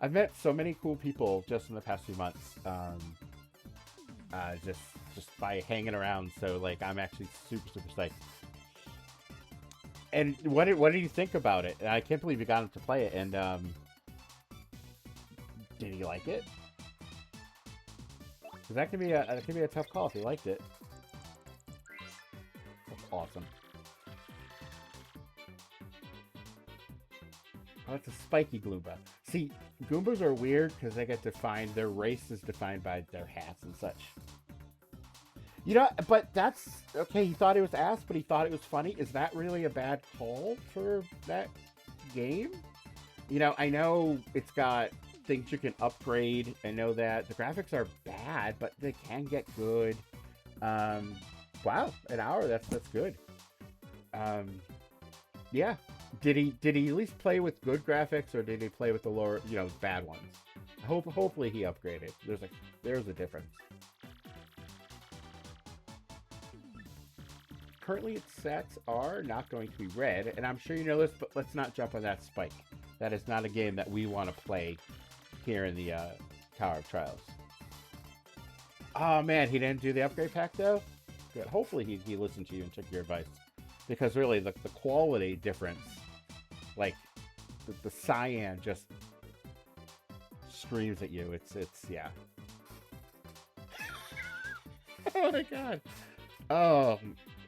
I've met so many cool people just in the past few months. Just by hanging around. So like, I'm actually super psyched. And what did you think about it? I can't believe you got him to play it. And did he like it? Because that can be a tough call if he liked it. That's awesome. Oh, it's a spiky Goomba. See, Goombas are weird because they get defined. Their race is defined by their hats and such. You know, but that's okay. He thought it was ass, but he thought it was funny. Is that really a bad call for that game? You know, I know it's got things you can upgrade. I know that the graphics are bad, but they can get good. Wow, an hour. That's good. Yeah. Did he at least play with good graphics, or did he play with the lower, bad ones? Hopefully he upgraded. There's a difference. Currently, its sets are not going to be red, and I'm sure you know this, but let's not jump on that spike. That is not a game that we want to play here in the Tower of Trials. Oh man, he didn't do the upgrade pack though? Good. Hopefully he listened to you and took your advice. Because really, the quality difference, like, the cyan just screams at you. It's yeah. Oh my god. Oh,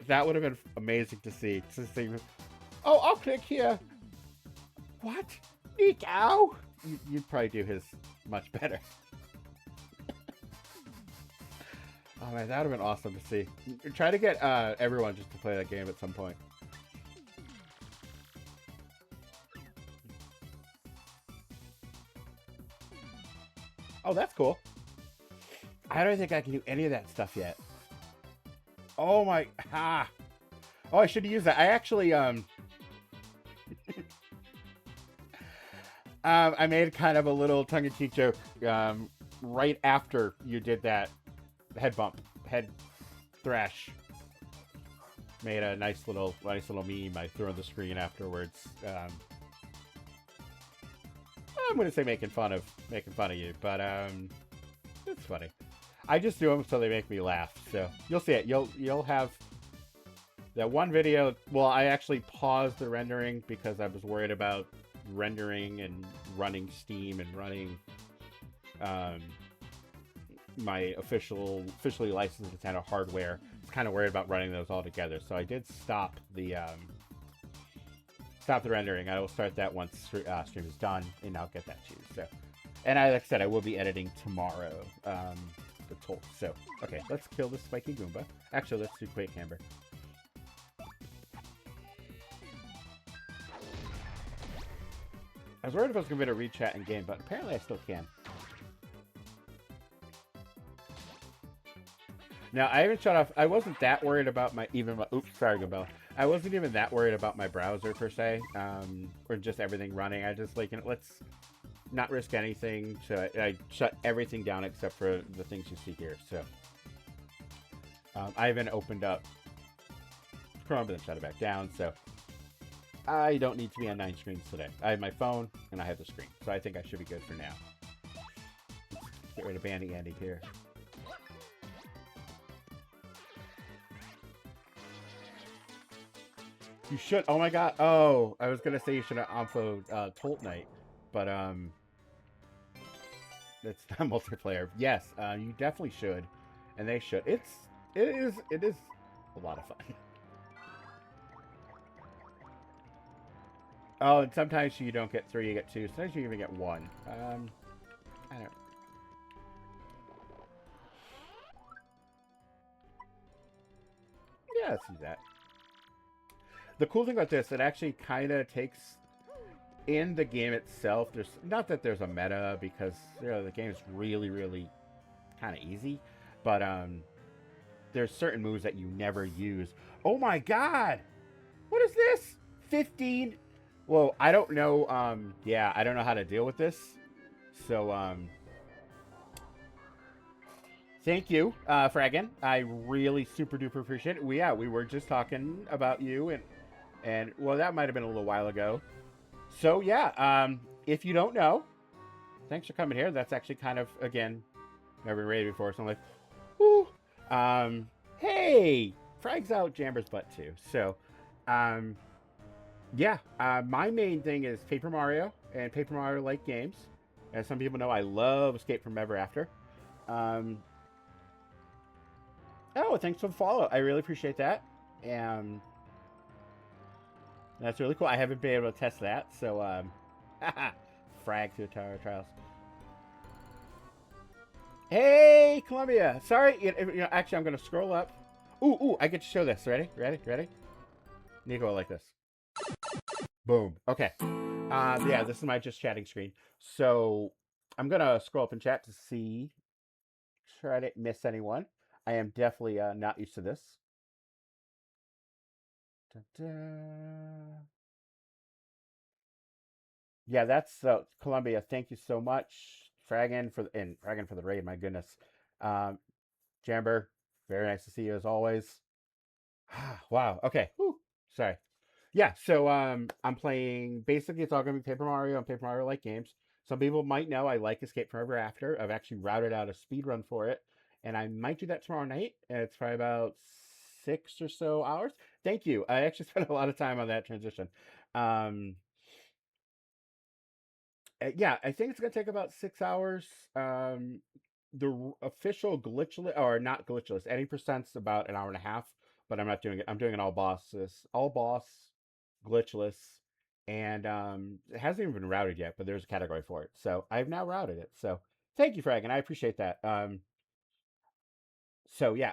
that would have been amazing to see. Oh, I'll click here. What? Nico? You'd probably do his much better. Oh man, that would have been awesome to see. Try to get everyone just to play that game at some point. Oh, that's cool. I don't think I can do any of that stuff yet. Oh my, Oh, I should have used that. I actually, I made kind of a little tongue-in-cheek joke, right after you did that head bump, head thrash. Made a nice little meme I threw on the screen afterwards. I'm gonna say making fun of you, but it's funny. I just do them so they make me laugh. So you'll see it. You'll have that one video. Well, I actually paused the rendering because I was worried about rendering and running Steam and running my officially licensed Nintendo hardware. I was kind of worried about running those all together, so I did stop the rendering. I will start that once stream is done, and I'll get that to you. So, and like I said, I will be editing tomorrow. The toll. So, okay, let's kill this spiky Goomba. Actually, let's do Quake Hammer. I was worried if I was going to be able to read chat in game, but apparently I still can. Now, I haven't shut off. I wasn't that worried about oops, sorry, Goomba. I wasn't even that worried about my browser per se, or just everything running. I just let's not risk anything. So I shut everything down except for the things you see here. So I haven't opened up Chrome, but then shut it back down. So I don't need to be on 9 screens today. I have my phone and I have the screen, so I think I should be good for now. Get rid of Bandy Andy here. You should. Oh my god. Oh, I was gonna say you should have infoed Tolt Night, but it's not multiplayer. Yes, you definitely should, and they should. It is a lot of fun. Oh, and sometimes you don't get 3, you get 2. Sometimes you even get 1. I don't. Yeah, let's do that. The cool thing about this, it actually kind of takes in the game itself. There's not that there's a meta, because the game is really, really kind of easy, but there's certain moves that you never use. Oh my god, what is this? 15. Well, I don't know. Yeah, I don't know how to deal with this. So thank you, Fragan. I really super duper appreciate it. We were just talking about you and well, that might have been a little while ago. So yeah, if you don't know, thanks for coming here. That's actually kind of, again, never been raided before, so I'm like, whoo. Hey, Frag's out Jamber's butt too. So, yeah, my main thing is Paper Mario and Paper Mario-like games. As some people know, I love Escape from Ever After. Um, oh, thanks for the follow. I really appreciate that. That's really cool. I haven't been able to test that, so Frag through the Tower of Trials. Hey, Columbia. Sorry, actually, I'm gonna scroll up. Ooh, I get to show this. Ready? Need to go like this. Boom. Okay. Yeah, this is my just chatting screen. So I'm gonna scroll up in chat to see. Sure, I didn't miss anyone. I am definitely not used to this. Da-da. Yeah, that's Columbia. Thank you so much, Fraggin for the raid. My goodness, Jamber, very nice to see you as always. Wow. Okay. Whew. Sorry. Yeah. So I'm playing. Basically, it's all gonna be Paper Mario and Paper Mario like games. Some people might know I like Escape from Ever After. I've actually routed out a speed run for it, and I might do that tomorrow night. It's probably about 6 or so hours. Thank you. I actually spent a lot of time on that transition. Um, yeah, I think it's gonna take about 6 hours. The official glitchless or not glitchless, any percent's about an hour and a half, but I'm not doing it. I'm doing it all bosses, all boss, glitchless, and it hasn't even been routed yet, but there's a category for it. So I've now routed it. So thank you, Frag, and I appreciate that. So yeah,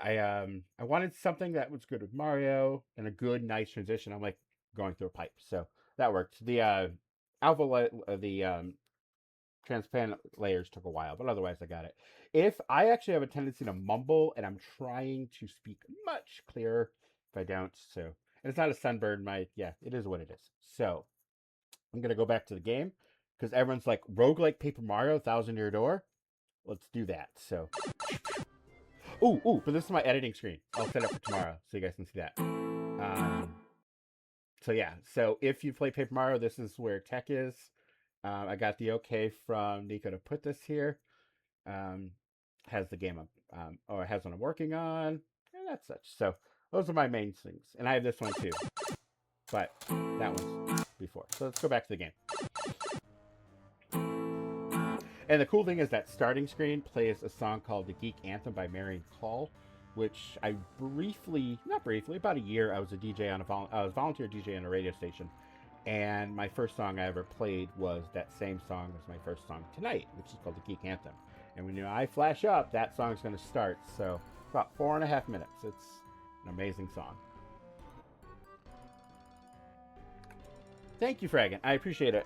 I wanted something that was good with Mario and a good, nice transition. I'm like going through a pipe, so that worked. The the transparent layers took a while, but otherwise I got it. If I actually have a tendency to mumble and I'm trying to speak much clearer, if I don't, so and it's not a sunburn, yeah, it is what it is. So I'm gonna go back to the game because everyone's like roguelike Paper Mario, Thousand Year Door. Let's do that. So but this is my editing screen. I'll set it for tomorrow so you guys can see that. So yeah, so if you play Paper Mario, this is where tech is. I got the okay from Nico to put this here. Has the game up, or has one I'm working on, and that's such. So those are my main things, and I have this one too, but that one's before. So let's go back to the game. And the cool thing is that starting screen plays a song called "The Geek Anthem" by Marion Call, which I about a year, I was a DJ on I was volunteer DJ on a radio station. And my first song I ever played was that same song as my first song tonight, which is called The Geek Anthem. And when I flash up, that song's going to start. So about 4.5 minutes. It's an amazing song. Thank you, Fragan. I appreciate it.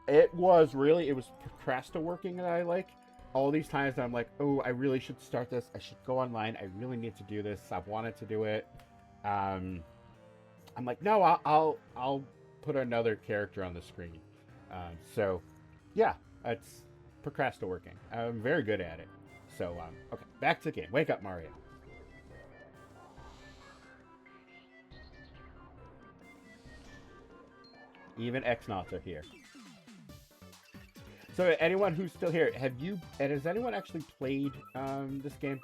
It was Procrasta working that I like. All these times that I'm like, oh, I really should start this. I should go online. I really need to do this. I've wanted to do it. I'm like, no, I'll put another character on the screen. So, yeah, it's Procrasta working. I'm very good at it. So, okay, back to the game. Wake up, Mario. Even X-Nauts are here. So, anyone who's still here, has anyone actually played this game?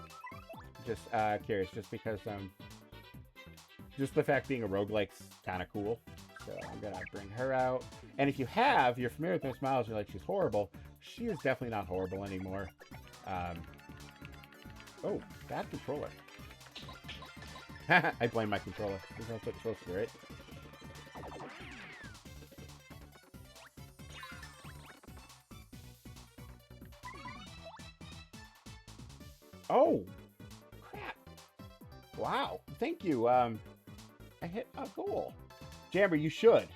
Just curious, just because just the fact being a roguelike's kind of cool. So I'm gonna bring her out. And if you have, you're familiar with Miss Miles, you're like, she's horrible. She is definitely not horrible anymore. Oh, bad controller. I blame my controller. That's what it's supposed to be, right? Oh, crap. Wow. Thank you. I hit a goal. Jamber, you should.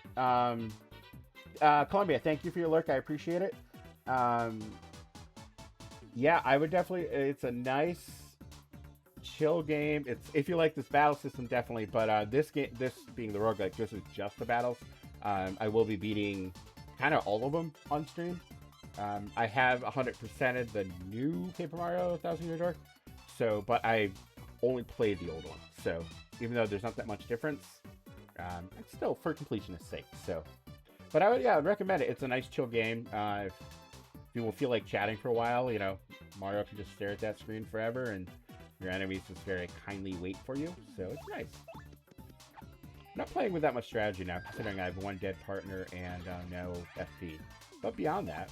Columbia, thank you for your lurk. I appreciate it. Yeah, I would definitely. It's a nice, chill game. If you like this battle system, definitely. But this being the roguelike, this is just the battles. I will be beating kind of all of them on stream. I have 100%ed the new Paper Mario Thousand Year Door. So, but I only played the old one. So, even though there's not that much difference, it's still for completionist's sake. So, but I'd recommend it. It's a nice chill game. If people feel like chatting for a while, you know, Mario can just stare at that screen forever, and your enemies just very kindly wait for you, so it's nice. I'm not playing with that much strategy now, considering I have one dead partner and no FP. But beyond that...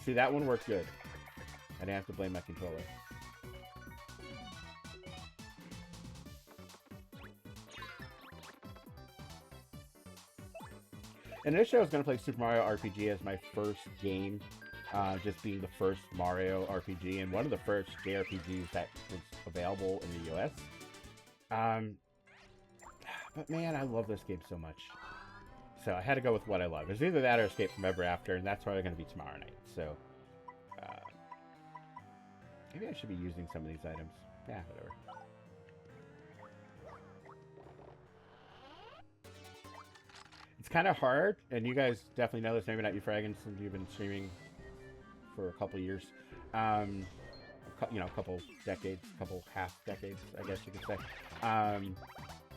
See, that one worked good. I didn't have to blame my controller. Initially, I was going to play Super Mario RPG as my first game, just being the first Mario RPG and one of the first JRPGs that was available in the US. But man, I love this game so much. So I had to go with what I love. It's either that or Escape from Ever After, and that's probably going to be tomorrow night. So maybe I should be using some of these items. Yeah, whatever. It's kind of hard, and you guys definitely know this. Maybe not you, Fraggins, since you've been streaming for a couple years. You know, a couple decades, couple half decades, I guess you could say.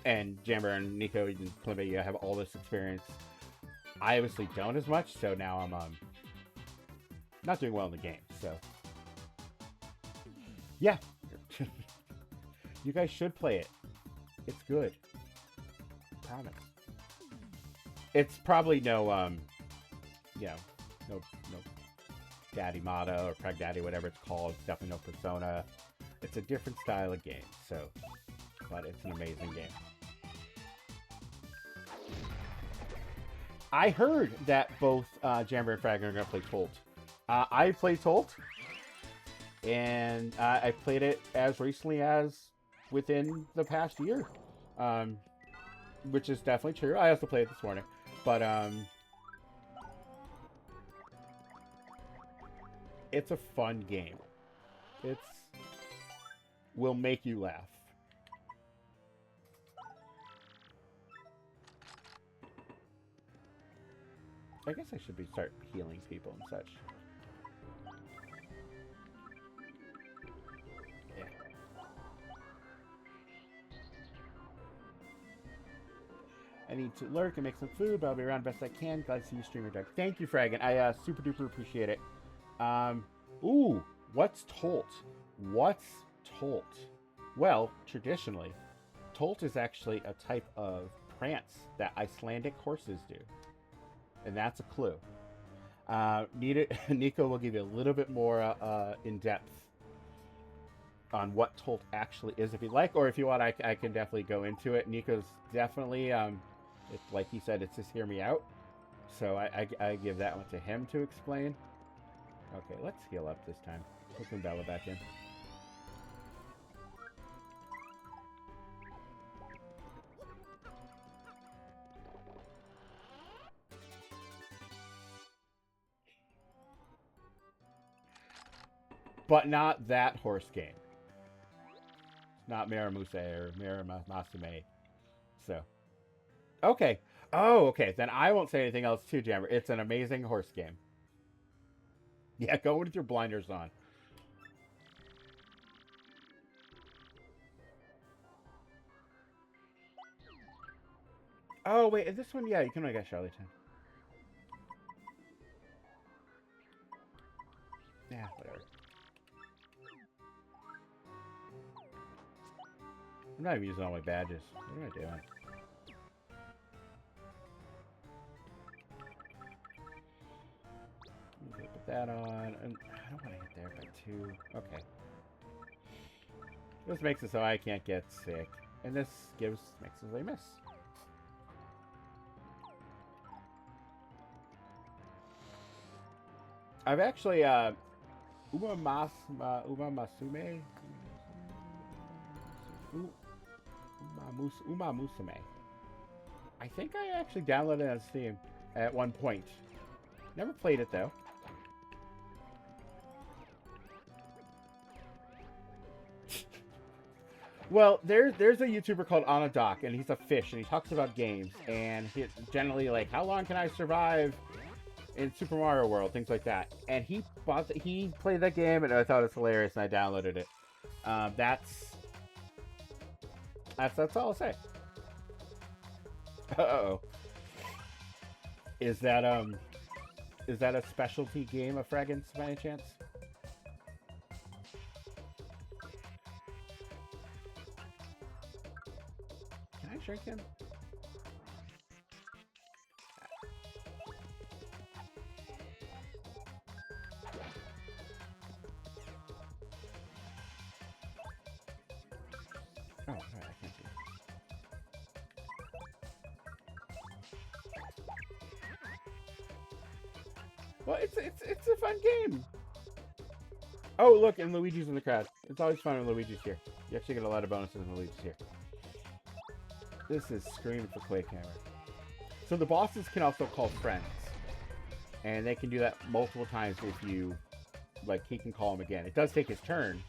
And Jammer and Nico and Klimbit, you have all this experience. I obviously don't as much, so now I'm not doing well in the game. So yeah, you guys should play it. It's good. I promise. It's probably no, you know, no Daddy Mata or Preg Daddy, whatever it's called. It's definitely no Persona. It's a different style of game, so, but it's an amazing game. I heard that both Jammer and Frag are going to play Tolt. I played Tolt, and I played it as recently as within the past year, which is definitely true. I also played it this morning, but it's a fun game. Will make you laugh. I guess I should start healing people and such. Yeah. I need to lurk and make some food, but I'll be around best I can. Glad to see you streamer, Doug. Thank you, Fraggin. I super duper appreciate it. Ooh, what's Tolt? What's Tolt? Well, traditionally, Tolt is actually a type of prance that Icelandic horses do. And that's a clue. Nico will give you a little bit more in-depth on what Tolt actually is if you'd like, or if you want, I can definitely go into it. Nico's definitely, it's like he said, it's just hear me out. So I give that one to him to explain. Okay, let's heal up this time. Put some Bella back in. But not that horse game. Not Miramuse or Miramasume. So. Okay. Oh, okay. Then I won't say anything else too, Jammer. It's an amazing horse game. Yeah, go with your blinders on. Oh, wait. Is this one? Yeah, you can only get Charlatan. Yeah, whatever. I'm not even using all my badges. What am I doing? Put that on. And I don't want to hit there by 2. Okay. This makes it so I can't get sick. And this makes it so I miss. I've actually, Umamusume? Umamusume. I think I actually downloaded it on Steam at one point. Never played it, though. Well, there's a YouTuber called Anadoc, and he's a fish, and he talks about games, and he's generally like, how long can I survive in Super Mario World, things like that. And he played that game, and I thought it was hilarious, and I downloaded it. That's all I'll say. Uh-oh. Is that a specialty game of Fraggins by any chance? Can I shrink him? Oh, right, I can't see. Well, it's a fun game. Oh, look, and Luigi's in the crowd. It's always fun when Luigi's here. You actually get a lot of bonuses when Luigi's here. This is screaming for Quake Hammer. So the bosses can also call friends. And they can do that multiple times if you, like, he can call him again. It does take his turn,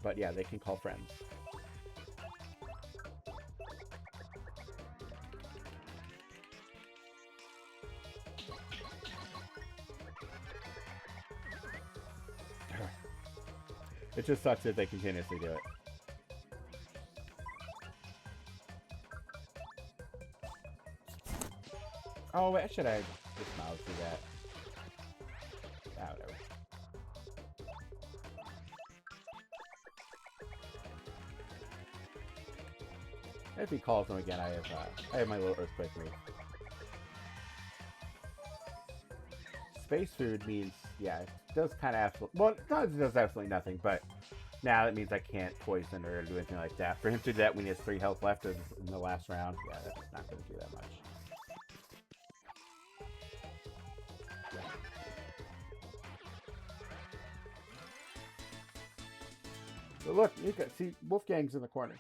but yeah, they can call friends. It just sucks if they continuously do it. Oh, wait, should I just mouse do that? Ah, whatever. If he calls them again, I have my little earthquake move. Space food means, yeah, it does kind of absolutely, well, it does absolutely nothing, but now that means I can't poison or do anything like that. For him to do that when he has 3 health left in the last round, yeah, that's not going to do that much. But look, you can see Wolfgang's in the corner.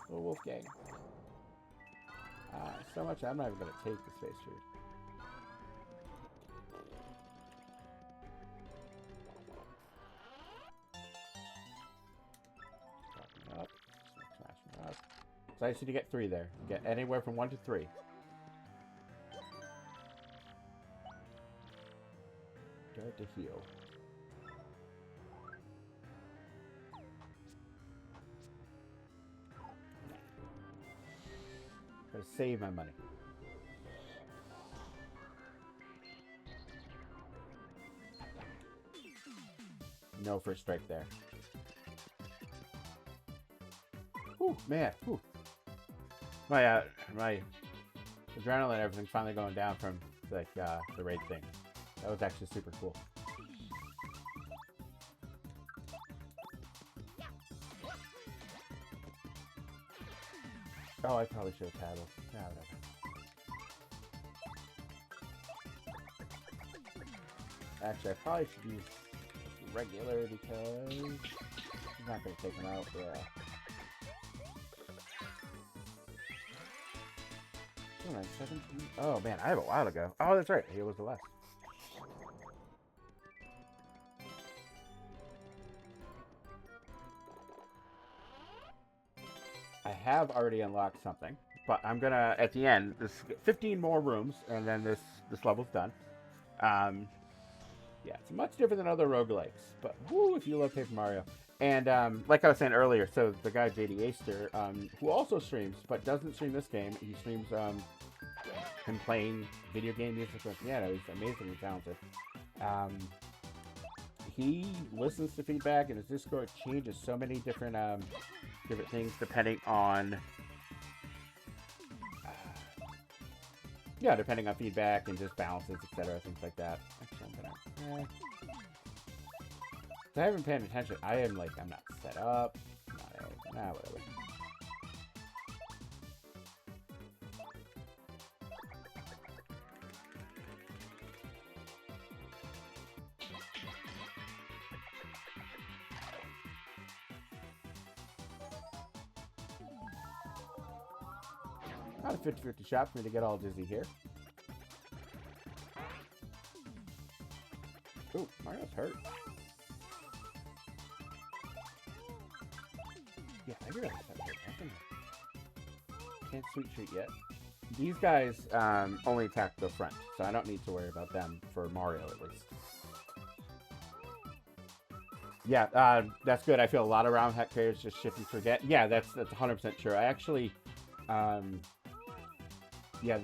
Little Wolfgang. So much, I'm not even going to take the space food. Up. Up. So I just need to get 3 there. Get anywhere from 1 to 3. Start to heal. Gotta save my money. No first strike there. Whew, man. Whew. My adrenaline and everything finally going down from like the raid thing. That was actually super cool. Oh, I probably should have paddled. Yeah, whatever. Actually, I probably should use regular because he's not going to take him out. Yeah. Oh, 17. Oh man, I have a while ago. Oh, that's right. Here was the last. I have already unlocked something, but I'm gonna at the end. This 15 more rooms, and then this level's done. Yeah, it's much different than other roguelikes, but whoo, if you love Paper Mario. And like I was saying earlier, so the guy JD Aster, who also streams, but doesn't stream this game, he streams him playing video game music with piano. He's amazingly talented. He listens to feedback, and his Discord changes so many different different things depending on depending on feedback and just balances, etc., things like that. Actually, I'm gonna. I haven't paid attention. I'm not set up. Whatever. Not a 50-50 shot for me to get all dizzy here. Ooh, Mario's hurt. Yeah, I realize that hurt. Can't sweet treat yet. These guys only attack the front, so I don't need to worry about them for Mario at least. Yeah, that's good. I feel a lot of round hack players just shift and forget. Yeah, that's 100% true. I actually, Yeah,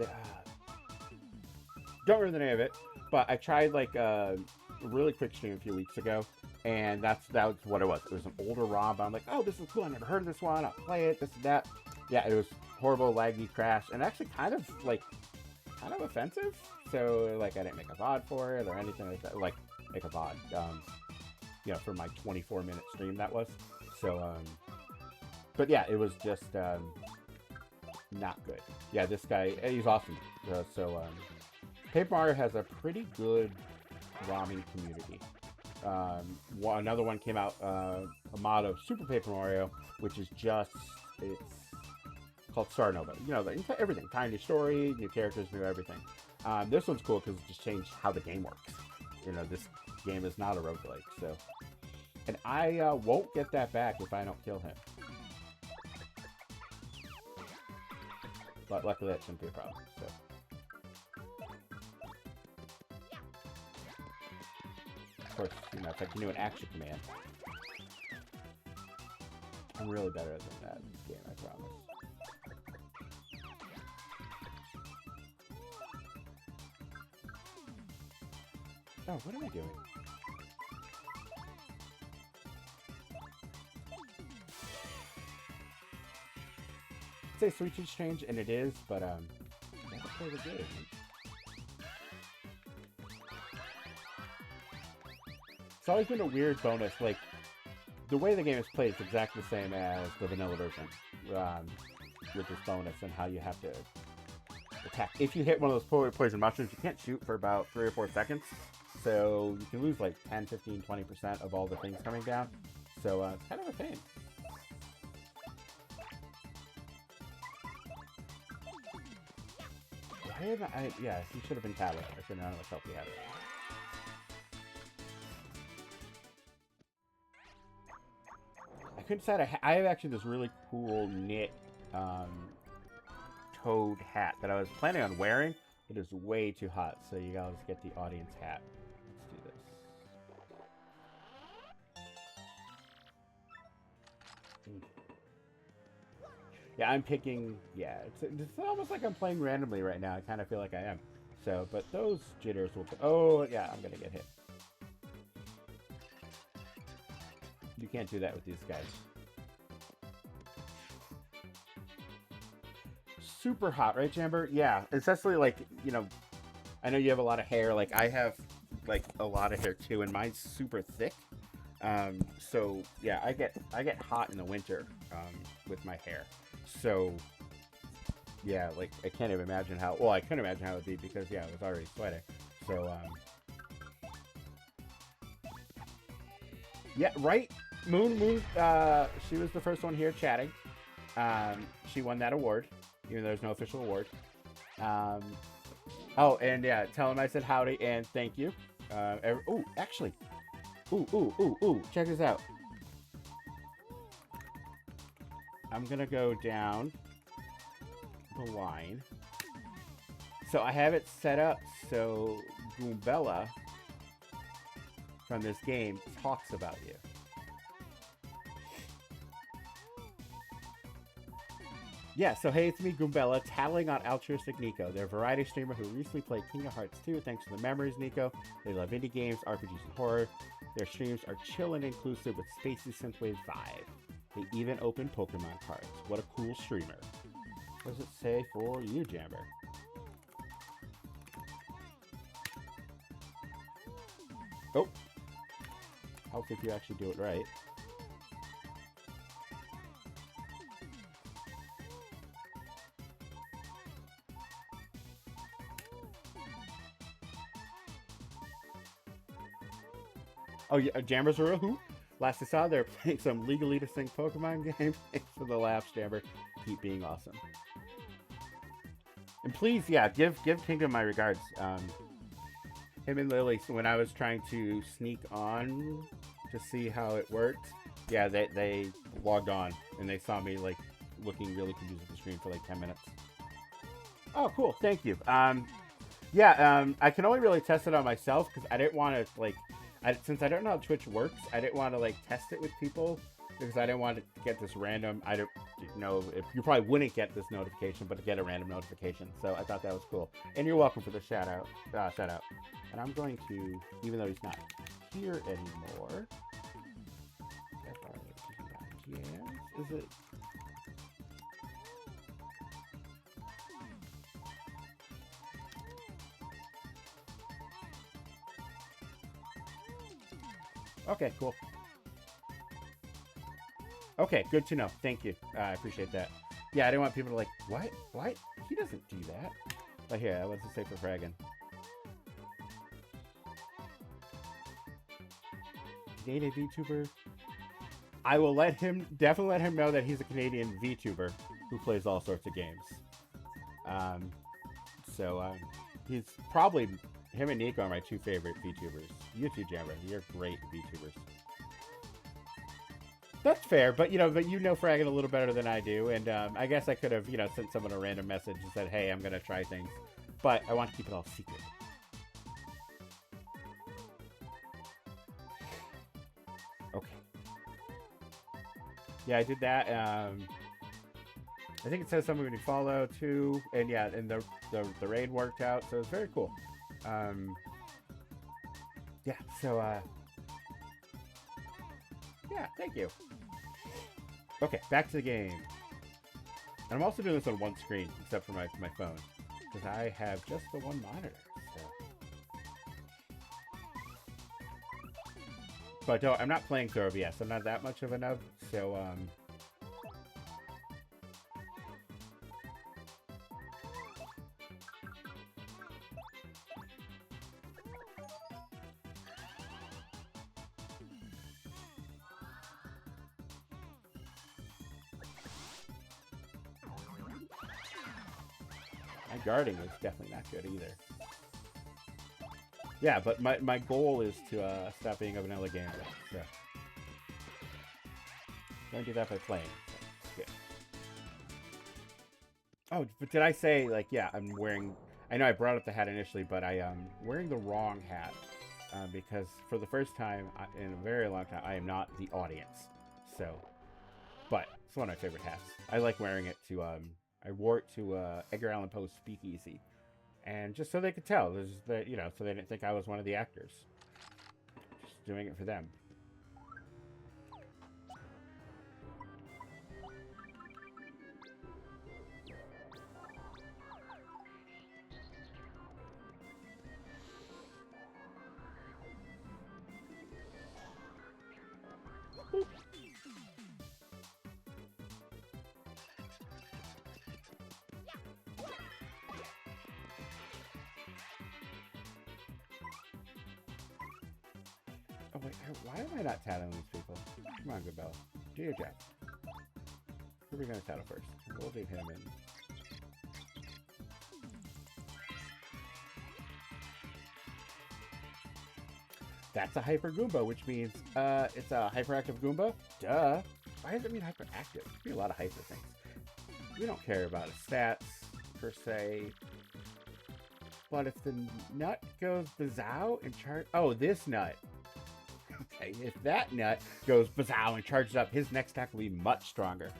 don't remember the name of it, but I tried like a really quick stream a few weeks ago, and that was what it was. It was an older ROM, but I'm like, oh, this is cool. I never heard of this one. I'll play it. This and that. Yeah, it was horrible, laggy, crash, and actually kind of offensive. So like, I didn't make a VOD for it or anything like that. Like make a VOD, for my 24-minute stream that was. So, but yeah, it was just not good. Yeah, this guy, he's awesome. Paper Mario has a pretty good ROMing community. Another one came out, a mod of Super Paper Mario, which is it's called Star Nova. Everything. Tiny story, new characters, new everything. This one's cool because it just changed how the game works. This game is not a roguelike, so. And I won't get that back if I don't kill him. But luckily that shouldn't be a problem, so. Of course, if I can do an action command. I'm really better than that in this game, I promise. Oh, what am I doing? Say Sweet Tooth Strange, and it is, but never play the game. It's always been a weird bonus. Like the way the game is played is exactly the same as the vanilla version, with this bonus and how you have to attack. If you hit one of those poison mushrooms, you can't shoot for about 3 or 4 seconds, so you can lose like 10, 15, 20% of all the things coming down. So it's kind of a pain. Yeah, he should have been tablet. I couldn't have myself he had it. I couldn't decide. I have actually this really cool knit toad hat that I was planning on wearing. It is way too hot, so you guys get the audience hat. Let's do this. Yeah, I'm picking. Yeah, it's almost like I'm playing randomly right now. I kind of feel like I am. So, but those jitters will. Oh, yeah, I'm gonna get hit. You can't do that with these guys. Super hot, right, Jamber? Yeah, especially like I know you have a lot of hair. Like I have like a lot of hair too, and mine's super thick. So yeah, I get hot in the winter with my hair. So, yeah, like, I can't even imagine how, well, I couldn't imagine how it would be because, yeah, I was already sweating. So, yeah, right? Moon, she was the first one here chatting. She won that award, even though there's no official award. Oh, and yeah, tell him I said howdy and thank you. Actually, check this out. I'm gonna go down the line. So I have it set up so Goombella from this game talks about you. Yeah, so hey, it's me, Goombella, tattling on altruistic Nico. They're a variety streamer who recently played King of Hearts 2 thanks to the memories, Nico. They love indie games, RPGs, and horror. Their streams are chill and inclusive with spacey synthwave vibe. They even open Pokemon cards. What a cool streamer. What does it say for you, Jamber? Oh. I'll think you actually do it right. Oh, yeah, Jamber's a real hoot. Last I saw, they're playing some legally distinct Pokemon game. Thanks for the laughs, Jamber. Keep being awesome. And please, yeah, give Kingdom my regards. Him and Lily, so when I was trying to sneak on to see how it worked, yeah, they logged on and they saw me like looking really confused at the screen for like 10 minutes. Oh, cool. Thank you. I can only really test it on myself because I didn't want to like. Since I don't know how Twitch works, I didn't want to like test it with people because I didn't want to get this random. I don't know if you probably wouldn't get this notification, but to get a random notification. So I thought that was cool. And you're welcome for the shout out. And I'm going to, even though he's not here anymore. Yes, is it? Okay, cool. Okay, good to know. Thank you. I appreciate that. Yeah, I didn't want people to like, what? What? He doesn't do that. But here, I was to say for fragging. Canadian VTuber. I will definitely let him know that he's a Canadian VTuber who plays all sorts of games. He's probably, him and Nico are my two favorite VTubers. You too, Jammer. You're great VTubers. That's fair, but you know Fraggin a little better than I do, and I guess I could have, sent someone a random message and said, hey, I'm gonna try things, but I want to keep it all secret. Okay. Yeah, I did that. I think it says something when you follow too, and yeah, and the raid worked out, so it's very cool. Yeah, so yeah, thank you. Okay, back to the game. And I'm also doing this on one screen, except for my phone, because I have just the one monitor. So. But no, I'm not playing through OBS. I'm not that much of a nub, so my guarding is definitely not good either. Yeah, but my goal is to stop being a vanilla gamer. So don't do that by playing. So good. Oh, but did I say, like, yeah, I'm wearing... I know I brought up the hat initially, but I am wearing the wrong hat. Because for the first time in a very long time, I am not the audience. So, but it's one of my favorite hats. I like wearing it to... I wore it to Edgar Allan Poe's Speakeasy. And just so they could tell, so they didn't think I was one of the actors. Just doing it for them. Oh wait, why am I not tattling these people? Come on, good Bell. Do your job. Who are we gonna tattle first? We'll leave him in. That's a Hyper Goomba, which means it's a hyperactive Goomba? Duh. Why does it mean hyperactive? It could be a lot of hyper things. We don't care about his stats, per se. But if the nut goes bazow and charge... Oh, this nut. Okay, if that nut goes bazow and charges up, his next attack will be much stronger.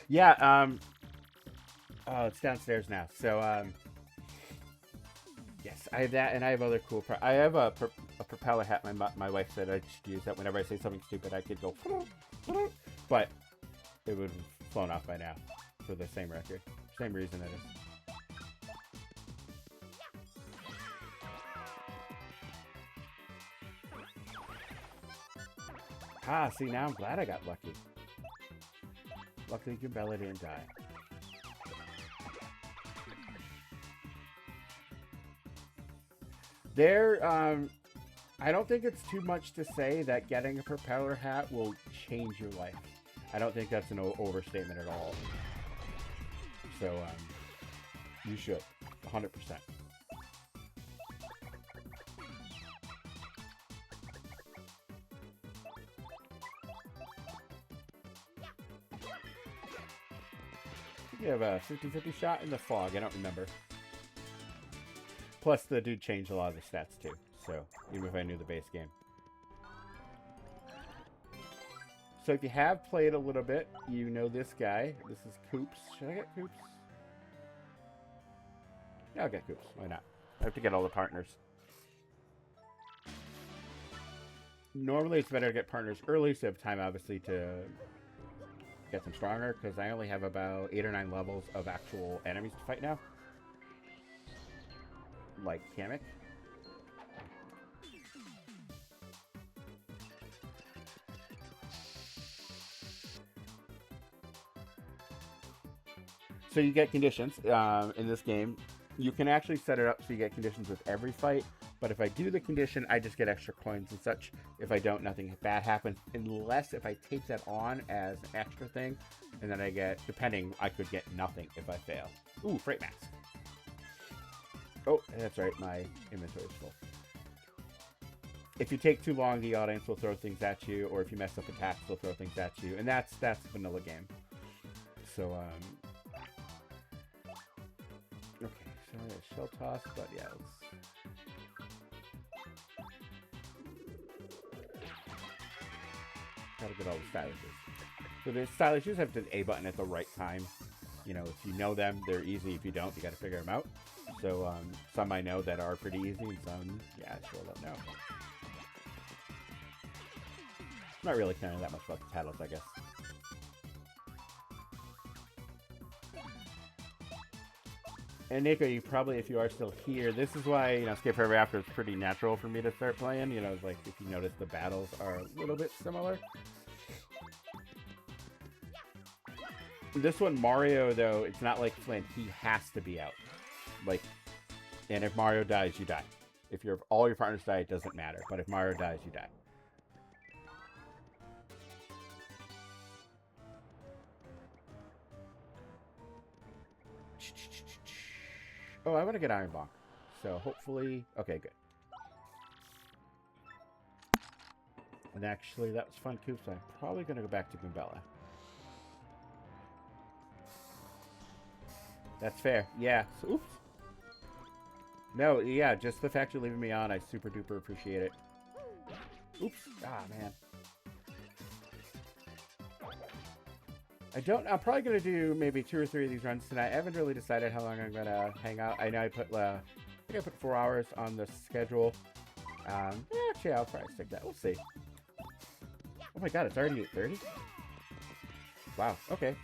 Yeah, oh, it's downstairs now. So, yes, I have that, and I have other cool... I have a propeller hat. My wife said I should use that whenever I say something stupid. I could go... But it would have flown off by now for the same record. Same reason it is. Ah, see, now I'm glad I got lucky. Luckily, Goombella didn't die. I don't think it's too much to say that getting a propeller hat will change your life. I don't think that's an overstatement at all. So, you should. 100%. You have a 50-50 shot in the fog. I don't remember. Plus, the dude changed a lot of the stats, too. So, even if I knew the base game. So if you have played a little bit, you know this guy. This is Coops. Should I get Coops? Yeah, I'll get Coops. Why not? I have to get all the partners. Normally, it's better to get partners early, so you have time, obviously, to get them stronger, because I only have about 8 or 9 levels of actual enemies to fight now. Like Kamek. So you get conditions in this game. You can actually set it up so you get conditions with every fight, but if I do the condition, I just get extra coins and such. If I don't, nothing bad happens, unless if I take that on as an extra thing, and then I get, depending, I could get nothing if I fail. Ooh, freight mask. Oh, that's right, my inventory is full. If you take too long, the audience will throw things at you, or if you mess up attacks, they'll throw things at you, and that's a vanilla game. So, okay, so shell toss, but yeah, let's... Gotta get all the stylishes. So the stylishes have the A button at the right time. You know, if you know them, they're easy. If you don't, you gotta figure them out. So, some I know that are pretty easy, and some, yeah, I sure don't know. Not really caring that much about the titles, I guess. And Nico, you probably, if you are still here, this is why, you know, Escape Forever After is pretty natural for me to start playing. You know, like, if you notice, the battles are a little bit similar. This one, Mario, though, it's not like Flint. He has to be out. Like, and if Mario dies, you die. If all your partners die, it doesn't matter. But if Mario dies, you die. Oh, I want to get Iron Bonk. So hopefully... Okay, good. And actually, that was fun, Coops. I'm probably going to go back to Goombella. That's fair. Yeah. So, oops. No, yeah, just the fact you're leaving me on, I super duper appreciate it. Oops. Ah, man. I'm probably going to do maybe 2 or 3 of these runs tonight. I haven't really decided how long I'm going to hang out. I know I think I put 4 hours on the schedule. Actually, I'll probably stick that. We'll see. Oh my god, it's already 8:30? Wow, okay.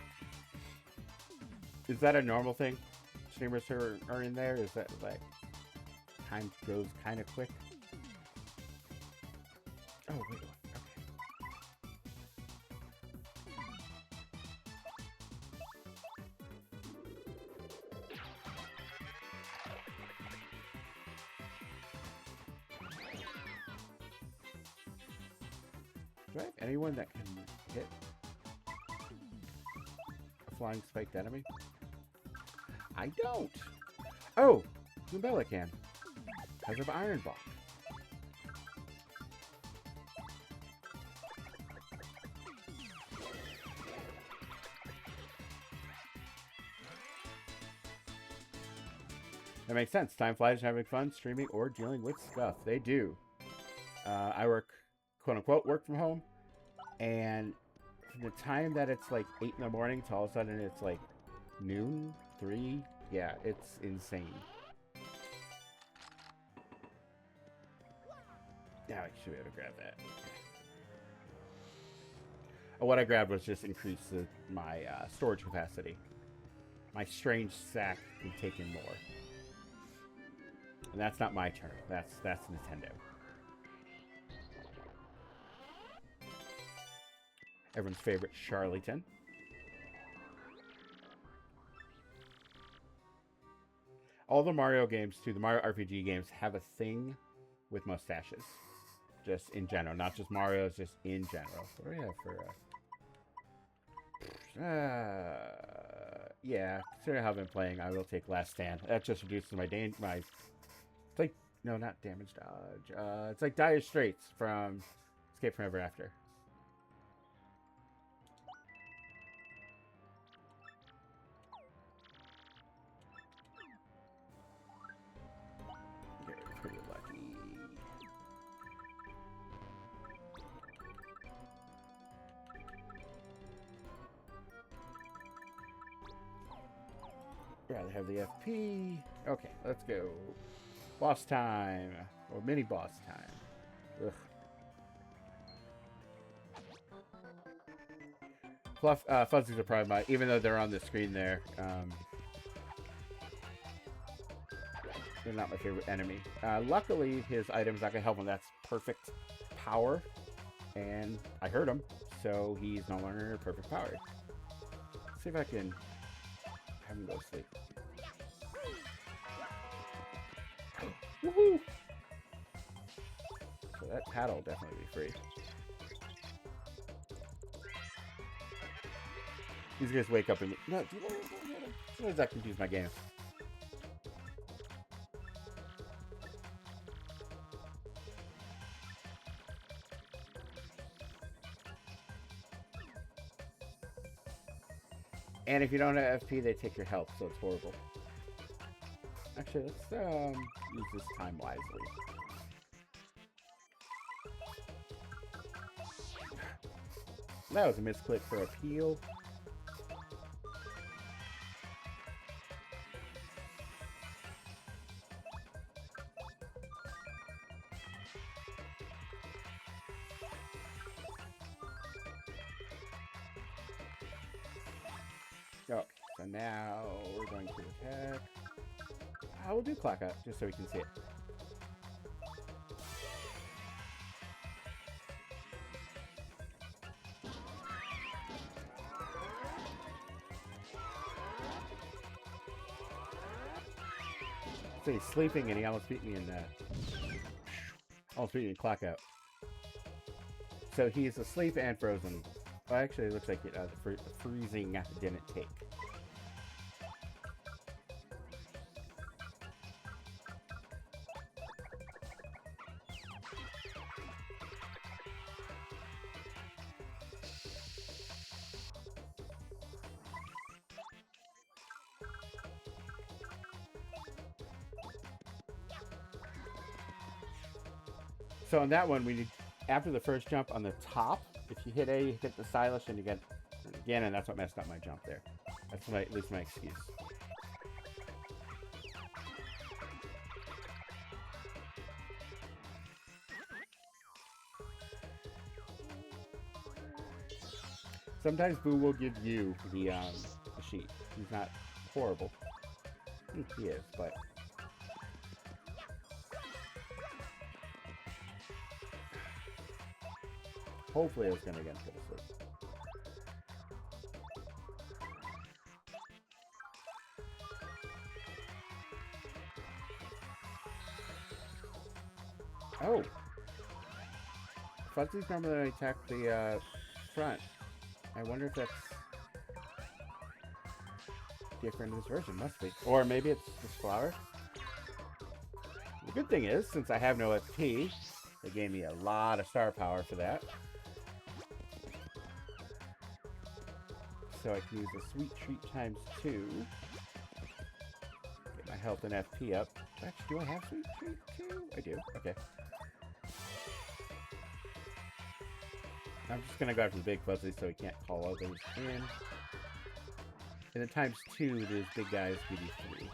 Is that a normal thing? Streamers are in there? Is that, like, time goes kind of quick? Oh, wait, okay. Do I have anyone that can hit a flying spiked enemy? I don't! Oh! Goombella can. Because of Iron Ball. That makes sense. Time flies, having fun, streaming, or dealing with stuff. They do. I work, quote-unquote, work from home. And from the time that it's like 8 in the morning to all of a sudden it's like noon, 3. Yeah, it's insane. Now I should be able to grab that. What I grabbed was just increase my storage capacity. My strange sack can take in more. And that's not my turn. That's Nintendo. Everyone's favorite Charlatan. All the Mario games, too, the Mario RPG games, have a thing with mustaches. Just in general. Not just Mario's, just in general. What do we have for... yeah, considering how I've been playing, I will take Last Stand. That just reduces my... It's like... No, not Damage Dodge. It's like Dire Straits from Escape from Ever After. Pretty lucky. Rather have the FP. Okay, let's go. Boss time. Or mini boss time. Ugh. Fuzzies are probably my, even though they're on the screen there, they're not my favorite enemy. Luckily, his item's not gonna help him. That's perfect power, and I hurt him, so he's no longer perfect power. Let's see if I can have him go to sleep. Woohoo! So that paddle will definitely be free. These guys wake up and no, sometimes I confuse my game. And if you don't have FP, they take your health, so it's horrible. Actually, let's use this time wisely. That was a misclick for appeal. Oh, so now we're going to attack. I will do clock up just so we can see it. So he's sleeping and he almost beat me in almost beat me in clock out. So he's asleep and frozen. Well, actually, it looks like the freezing didn't take. So on that one, we need, after the first jump on the top, if you hit A, you hit the stylish, and you get it again, and that's what messed up my jump there. That's at least my excuse. Sometimes Boo will give you the sheet. He's not horrible. He is, but hopefully I was gonna get him to sleep. Oh! Fuzzies normally attack the front. I wonder if that's different in this version. Must be. Or maybe it's this flower. The good thing is, since I have no FP, they gave me a lot of star power for that. So I can use the sweet treat times 2. Get my health and FP up. Actually, do I have sweet treat 2? I do. Okay. I'm just gonna go after the big fuzzy so he can't call others in. And then times 2, those big guys give you 3.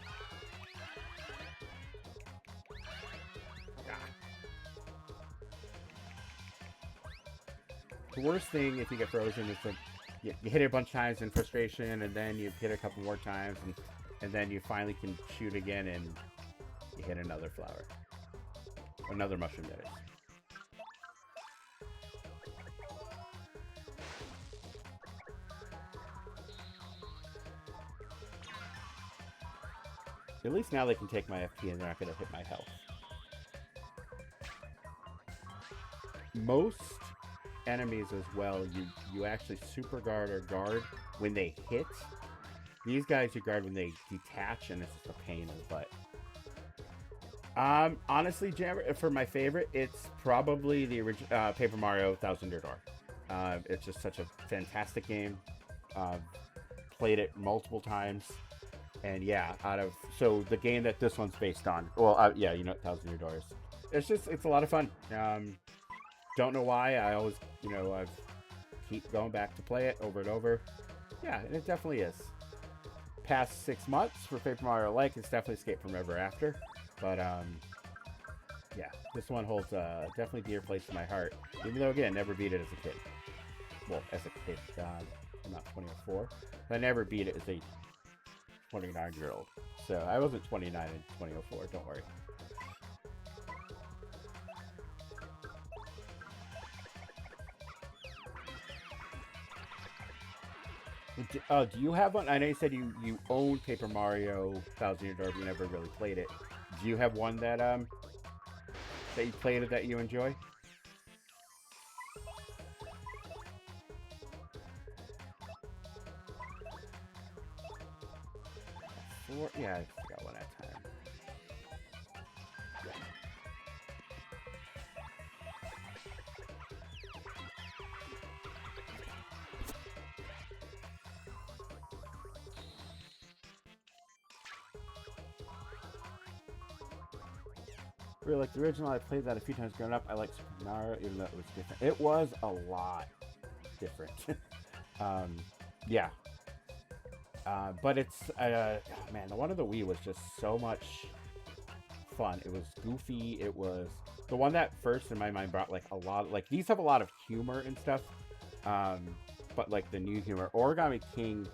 The worst thing if you get frozen is like you hit it a bunch of times in frustration, and then you hit it a couple more times, and then you finally can shoot again, and you hit another flower. Another mushroom, that is. At least now they can take my FP and they're not going to hit my health. Most enemies as well, you actually super guard or guard when they hit. These guys you guard when they detach, and it's just a pain in the butt. Honestly, Jammer, for my favorite, it's probably the original Paper Mario Thousand Year Door. It's just such a fantastic game. Played it multiple times. And yeah, so the game that this one's based on, well, yeah, you know, Thousand Year Doors. It's a lot of fun. Don't know why. I always, I've keep going back to play it over and over. Yeah, it definitely is. past 6 months for Paper Mario Like, it's definitely Escape from Ever After. But yeah, this one holds a definitely dear place in my heart. Even though, again, never beat it as a kid. Well, as a kid, I'm not 24. But I never beat it as a 29-year-old. So I wasn't 29 in 2004, don't worry. Do you have one? I know you said you own Paper Mario Thousand Year Door, but you never really played it. Do you have one that that you played that you enjoy? Yeah, I got one at a time. Really like the original. I played that a few times growing up. I like Super Mario, even though it was different. It was a lot different. Yeah. But it's, oh man, the one of the Wii was just so much fun. It was goofy. It was the one that first in my mind brought like a lot, like these have a lot of humor and stuff. But like the new humor, Origami King.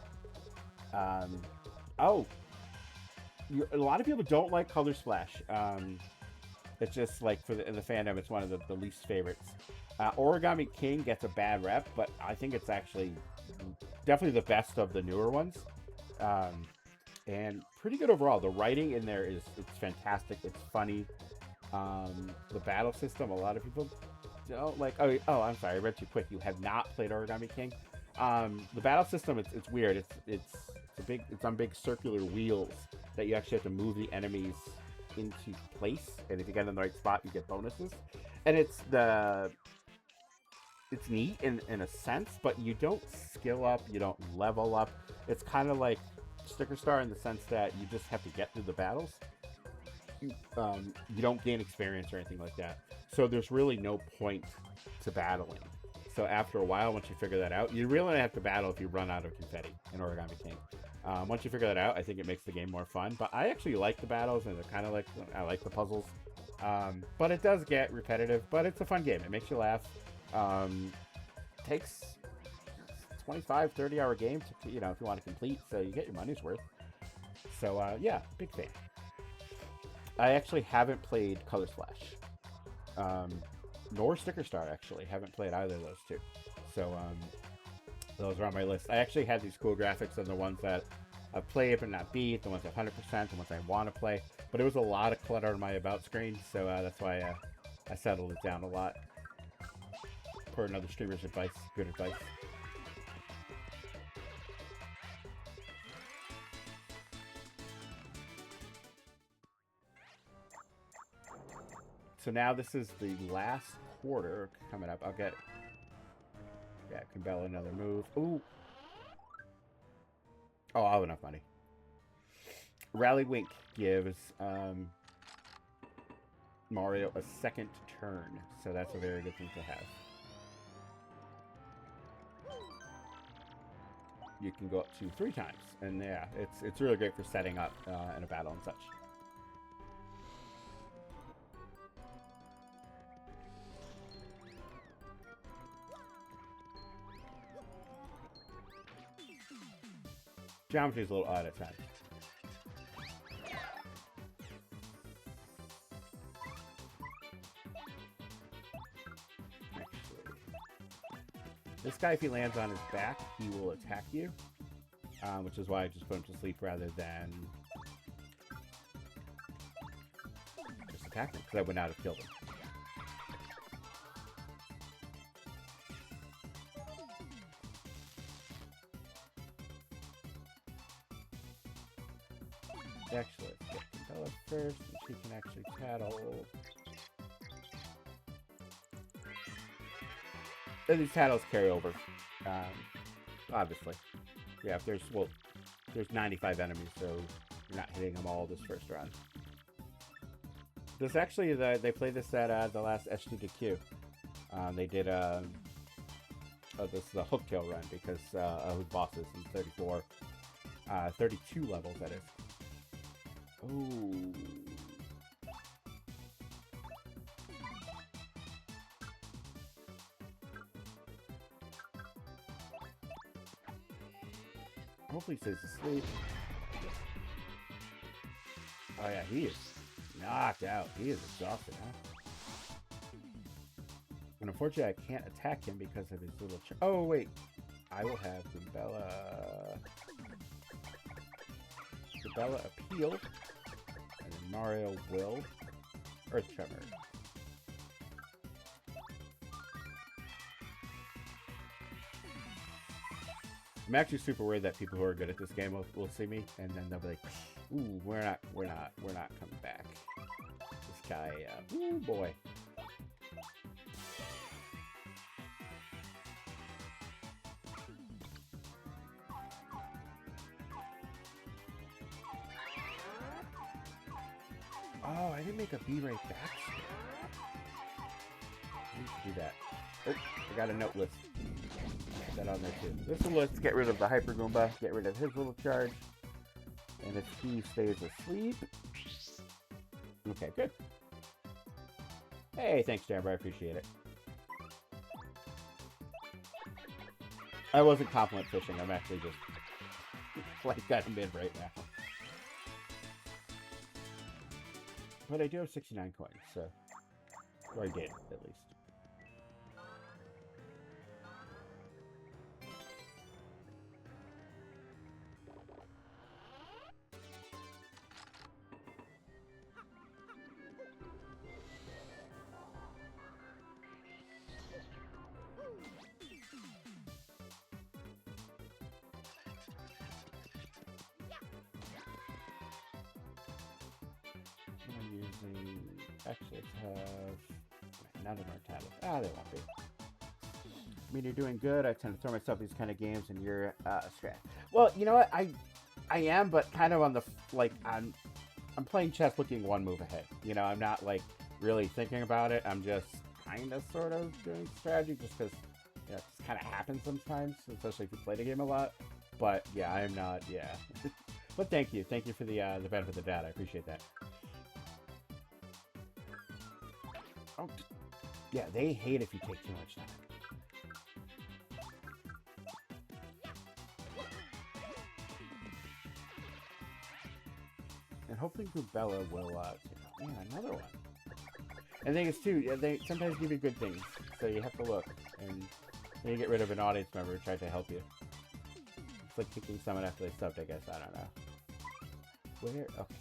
Oh, a lot of people don't like Color Splash. It's just like in the fandom, it's one of the least favorites. Origami King gets a bad rep, but I think it's actually definitely the best of the newer ones, and pretty good overall. The writing in there it's fantastic. It's funny. The battle system, a lot of people don't like. Oh, I'm sorry, I read too quick. You have not played Origami King. The battle system, it's weird. It's on big circular wheels that you actually have to move the enemies into place, and if you get in the right spot, you get bonuses. And it's neat in a sense, but you don't skill up, you don't level up. It's kind of like Sticker Star in the sense that you just have to get through the battles. You don't gain experience or anything like that. So there's really no point to battling. So after a while, once you figure that out, you really have to battle if you run out of confetti in Origami King. Once you figure that out, I think it makes the game more fun. But I actually like the battles, and I like the puzzles. But it does get repetitive, but it's a fun game. It makes you laugh. Takes 25, 30-hour game to, if you want to complete, so you get your money's worth. So, yeah, big fan. I actually haven't played Color Splash. Nor Sticker Star, actually. Haven't played either of those two. So, those are on my list. I actually had these cool graphics on the ones that I've played but not beat, the ones at 100%, the ones I want to play. But it was a lot of clutter on my About screen, so that's why I settled it down a lot. For another streamer's advice, good advice. So now this is the last quarter coming up. Yeah, can bail another move. Ooh. Oh, I'll have enough money. Rally Wink gives Mario a second turn, so that's a very good thing to have. You can go up to 3 times, and yeah, it's really great for setting up in a battle and such. Geometry is a little odd at times. This guy, if he lands on his back, he will attack you, which is why I just put him to sleep rather than just attack him, because I would not have killed him. Actually, let's get Bella first, and she can actually tattle. And these tattles carry over, obviously. Yeah, if there's 95 enemies, so you're not hitting them all this first round. This actually, they played this at the last S2DQ. They did this is a hooktail run because of bosses in 34. 32 levels, that is. Oh. Hopefully he stays asleep. Oh yeah, he is knocked out. He is exhausted, huh? And unfortunately, I can't attack him because of his little... Oh, wait. I will have Gabella appeal. And then Mario will Earth Tremor. I'm actually super worried that people who are good at this game will see me, and then they'll be like, "Ooh, we're not coming back." This guy, ooh boy. Oh, I didn't make a B right back. I need to do that. Oh, I got a note list. Put that on there too. This will let's get rid of the Hyper Goomba, get rid of his little charge. And if he stays asleep... Okay, good. Hey, thanks, Jamber. I appreciate it. I wasn't compliment fishing. I'm actually just like got him in right now. But I do have 69 coins, so... Or I did, at least. I'm using... Actually, let's have... None of our titles. Ah, they won't be. I mean, you're doing good. I tend to throw myself these kind of games, and you're strat. Well, you know what? I am, but kind of on the like I'm playing chess, looking one move ahead. You know, I'm not like really thinking about it. I'm just kind of sort of doing strategy, just because you know, it just kind of happens sometimes, especially if you play the game a lot. But yeah, I'm not. Yeah, but thank you for the benefit of the doubt. I appreciate that. Oh, yeah, they hate if you take too much time. And hopefully Gubella will, yeah, another one. And the thing is, too, they sometimes give you good things, so you have to look. And then you get rid of an audience member who tried to help you. It's like kicking someone after they subbed, I guess. I don't know. Where? Okay.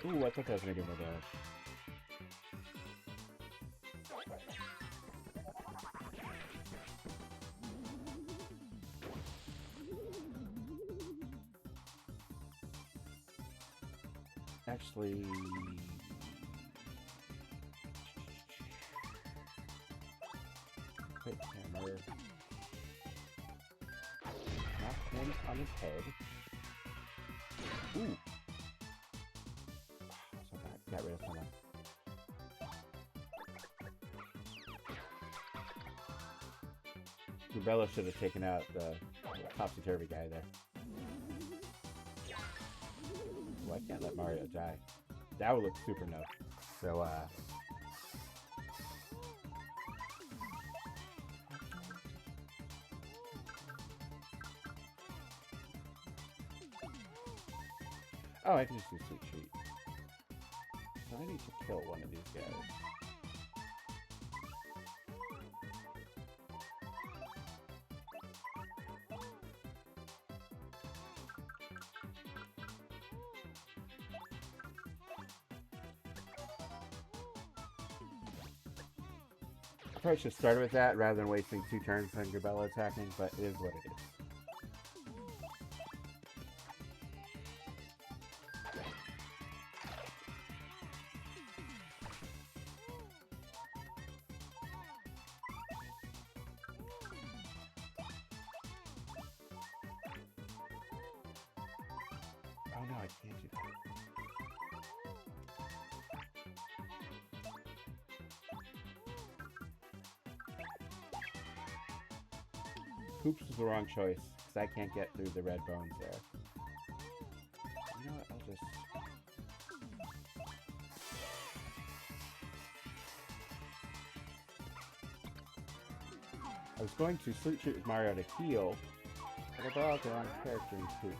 Ooh, I thought that was going to do more damage. Actually... Quick hammer. Knock him on his head. Ooh! So bad. Got rid of someone. Gubella should have taken out the topsy-turvy guy there. Well, I can't let Mario die. That would look super nuts. So, oh, I can just do Sweet Treat. So I need to kill one of these guys. I probably should start with that rather than wasting 2 turns on Gabella attacking, but it is what it is. Oh no, I can't do that. Hoops was the wrong choice, because I can't get through the red bones there. You know what, I'll just... I was going to Sleep Shoot with Mario to heal, but I brought out the wrong character in Hoops.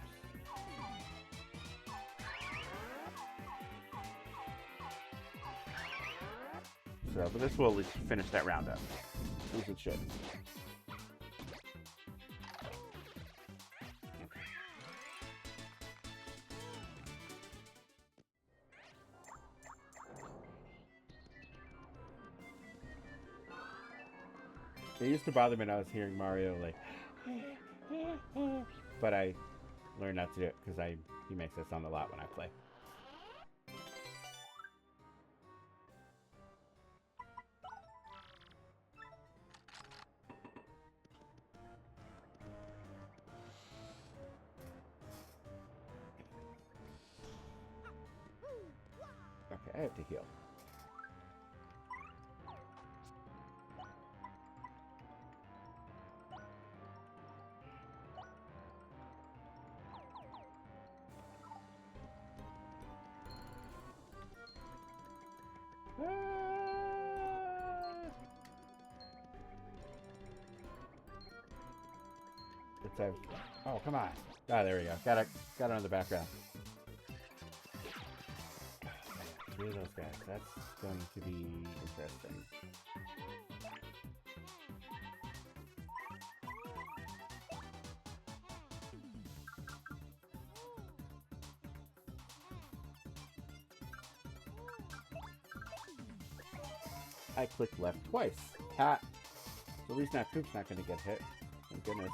So, but this will at least finish that round up. At least it should. It used to bother me when I was hearing Mario like, but I learned not to do it because he makes that sound a lot when I play. Okay, I have to heal. Let's have... Oh, come on. Ah, there we go. Got it on the background. Three of those guys. That's going to be interesting. I clicked left twice. Ha! So at least now Coop's not going to get hit. Thank goodness.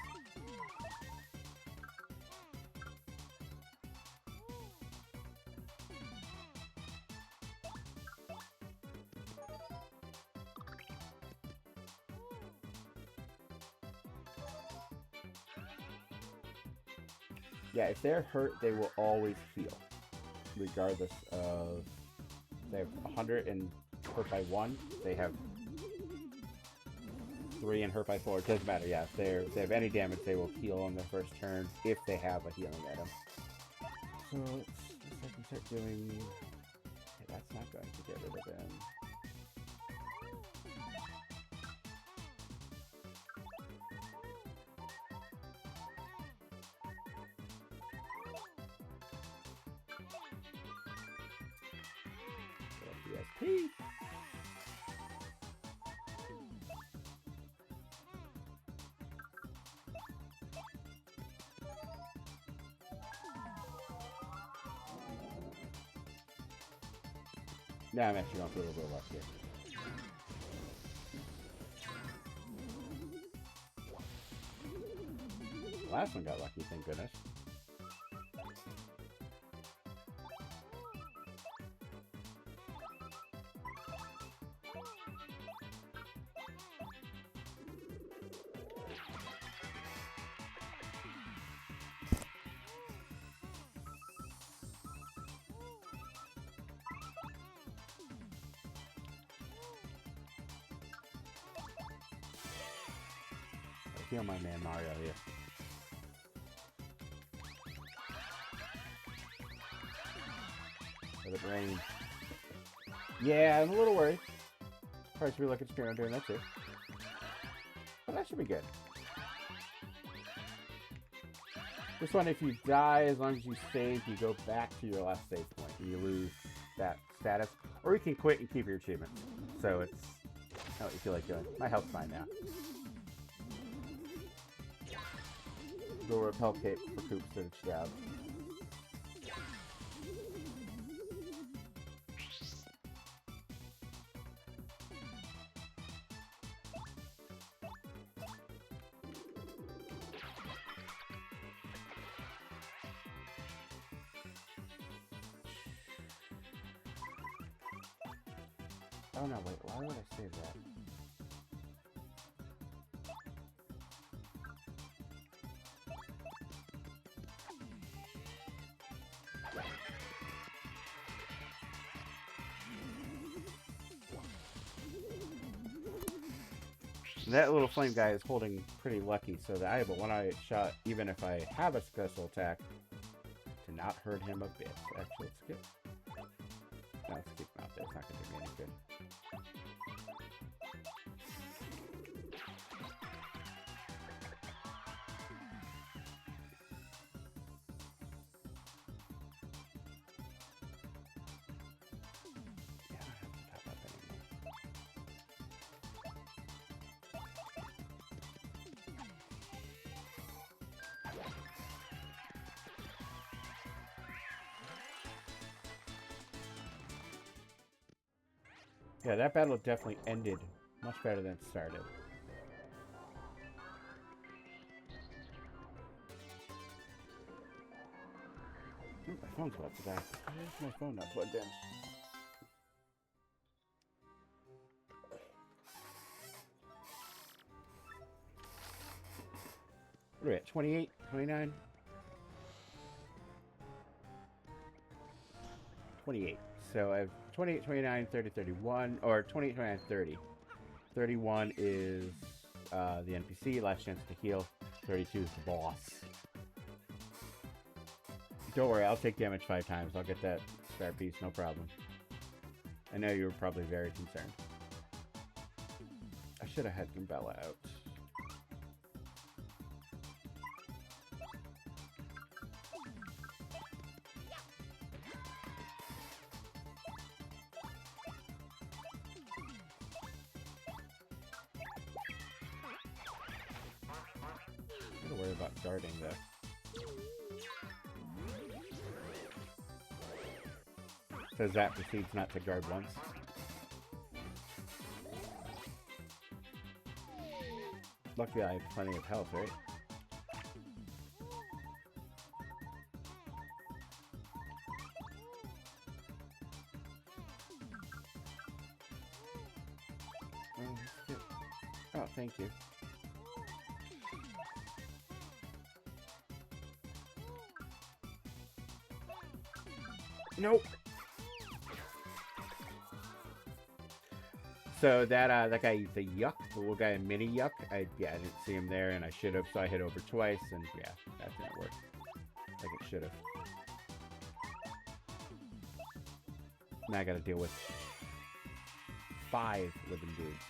Yeah, if they're hurt, they will always heal. Regardless of... They have 100 and hurt by 1. They have 3 and hurt by 4. It doesn't matter, yeah. If they have any damage, they will heal on their first turn if they have a healing item. So let's I can start doing... Okay, that's not going to get rid of them. PSP! Now I'm actually going for a little bit of luck here. The last one got lucky, thank goodness. Heal my man Mario here. Let it rain. Yeah, I'm a little worried. Probably should be looking straight on doing that too. But that should be good. This one, if you die, as long as you save, you go back to your last save point and you lose that status. Or you can quit and keep your achievement. So it's what you feel like doing. My health's fine now. Go repel cape for Koops to its job. Oh no, wait, why would I save that? That little flame guy is holding pretty lucky, so that I have a one-eye shot, even if I have a special attack, to not hurt him a bit. Actually, let's skip. No, let's keep him out there. It's not going to do me any good. Yeah, I don't have to top up anymore. Yeah, that battle definitely ended much better than it started. Ooh, my phone's about to die. Why is my phone not plugged in? What are we at? 28? 29? 28. So I have 28, 29, 30, 31, or 28, 29, 30. 31 is the NPC, last chance to heal. 32 is the boss. Don't worry, I'll take damage 5 times. I'll get that spare piece, no problem. I know you were probably very concerned. I should have had Gambella out. I'm gonna worry about guarding though. Says that proceeds not to guard once. Luckily I have plenty of health, right? Oh, that's good. Oh, thank you. Nope. So that guy, the Yuck, the little guy in Mini Yuck, I didn't see him there, and I should have, so I hit over twice, and yeah, that didn't work like it should have. Now I gotta deal with 5 living dudes.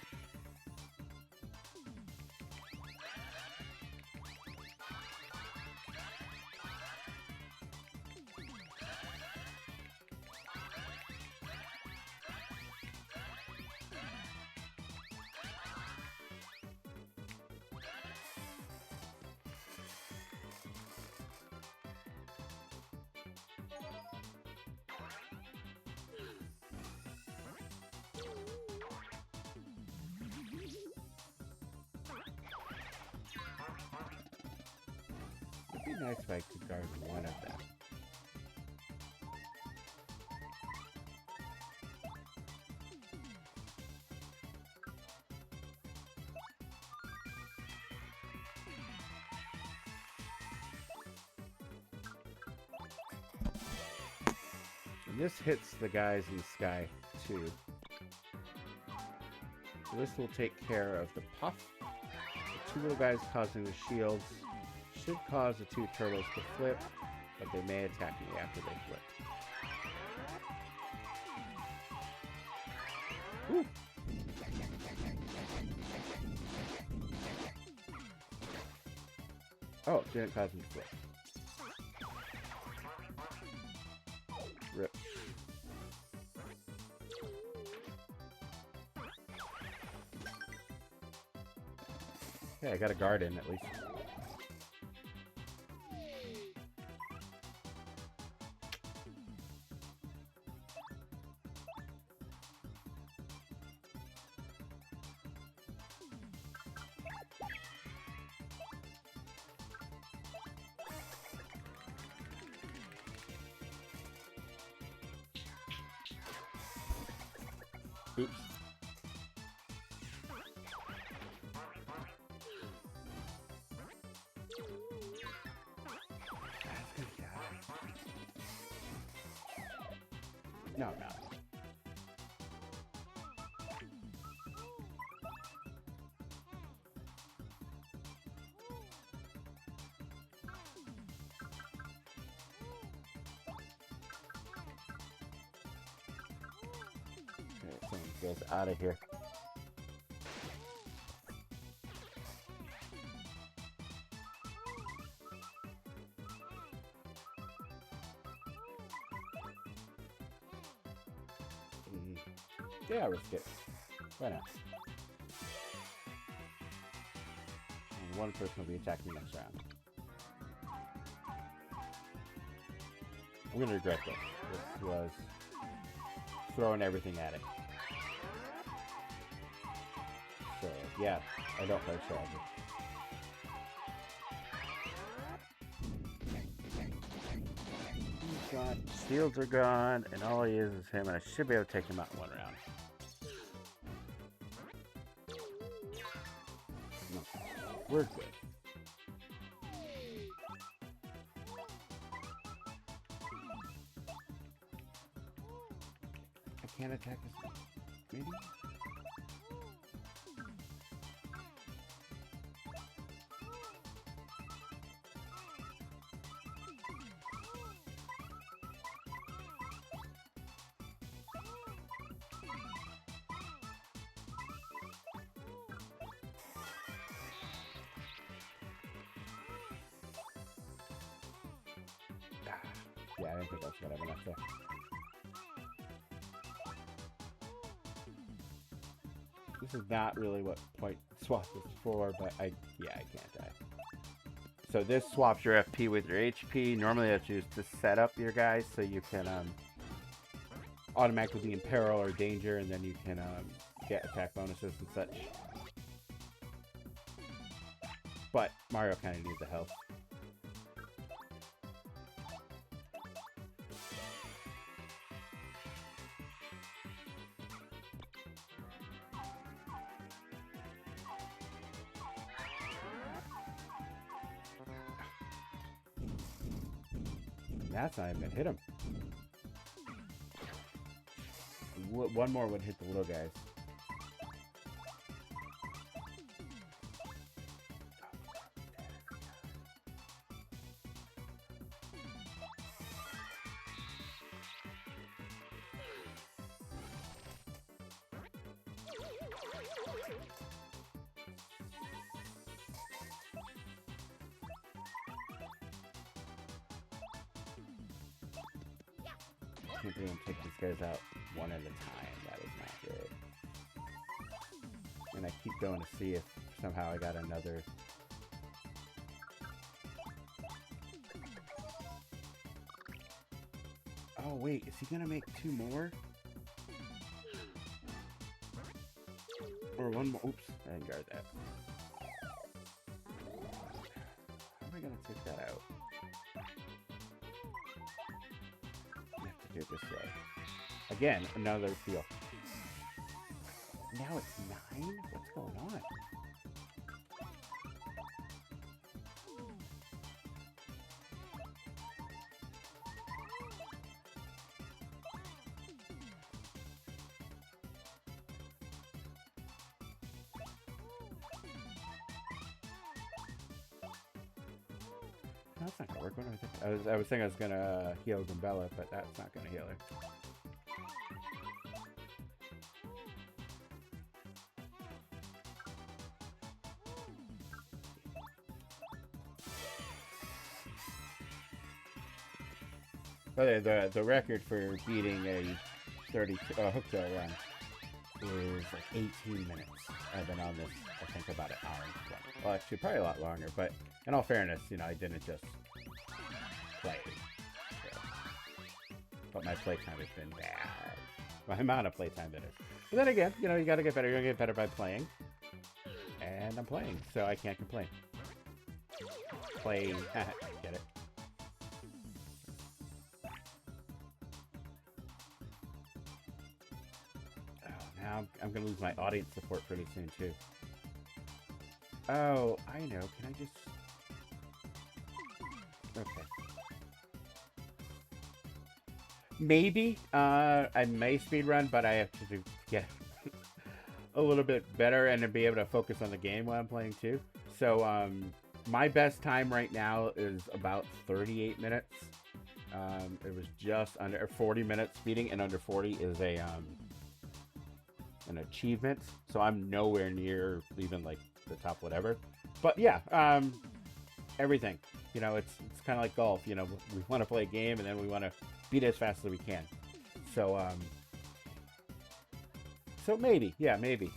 It'd be nice if I could guard one of them. And this hits the guys in the sky too. So this will take care of the puff. The 2 little guys causing the shields should cause the 2 turtles to flip, but they may attack me after they flip. Woo. Oh, didn't cause them to flip. Rip. Okay, I got a guard in at least. Oops. No, no. You guys out of here. Yeah, risk it. Why not? And one person will be attacking next round. I'm gonna regret this. This was throwing everything at it. So, yeah, I don't play strategy. He's gone. Shields are gone, and all he is him, and I should be able to take him out in one round. No, we're good. I can't attack this. Maybe? Yeah, I didn't think that's gonna have enough there. This is not really what point swap is for, but I can't die. So this swaps your FP with your HP. Normally that's used to set up your guys so you can automatically be in peril or danger, and then you can get attack bonuses and such. But Mario kind of needs the health. That's not even gonna hit him. One more would hit the little guys. I can't believe I'm taking these guys out one at a time. That is not good. And I keep going to see if somehow I got another. Oh wait, is he gonna make two more? Or one more? Oops, I didn't guard that. How am I gonna take that out? This way. Again, another feel. Now it's 9? What's going on? That's not gonna work. What do I think? I was thinking I was gonna heal Gumbella, but that's not gonna heal her. But the record for beating a 30 hooktail run is like 18 minutes. I've been on this, I think, about an hour and 20. Well, actually, probably a lot longer, but in all fairness, you know, I didn't just play. So. But my playtime has been bad. My amount of playtime that is. But then again, you know, you gotta get better. You're gonna get better by playing. And I'm playing, so I can't complain. Play, get it. Now I'm gonna lose my audience support pretty soon too. Oh, I know. Can I just? Okay. Maybe I may speedrun, but I have to get a little bit better and to be able to focus on the game while I'm playing too. So my best time right now is about 38 minutes. It was just under 40 minutes speeding, and under 40 is a an achievement, so I'm nowhere near even like the top whatever. But yeah, everything. You know, it's kind of like golf. You know, we want to play a game and then we want to beat it as fast as we can. So so maybe, yeah, maybe.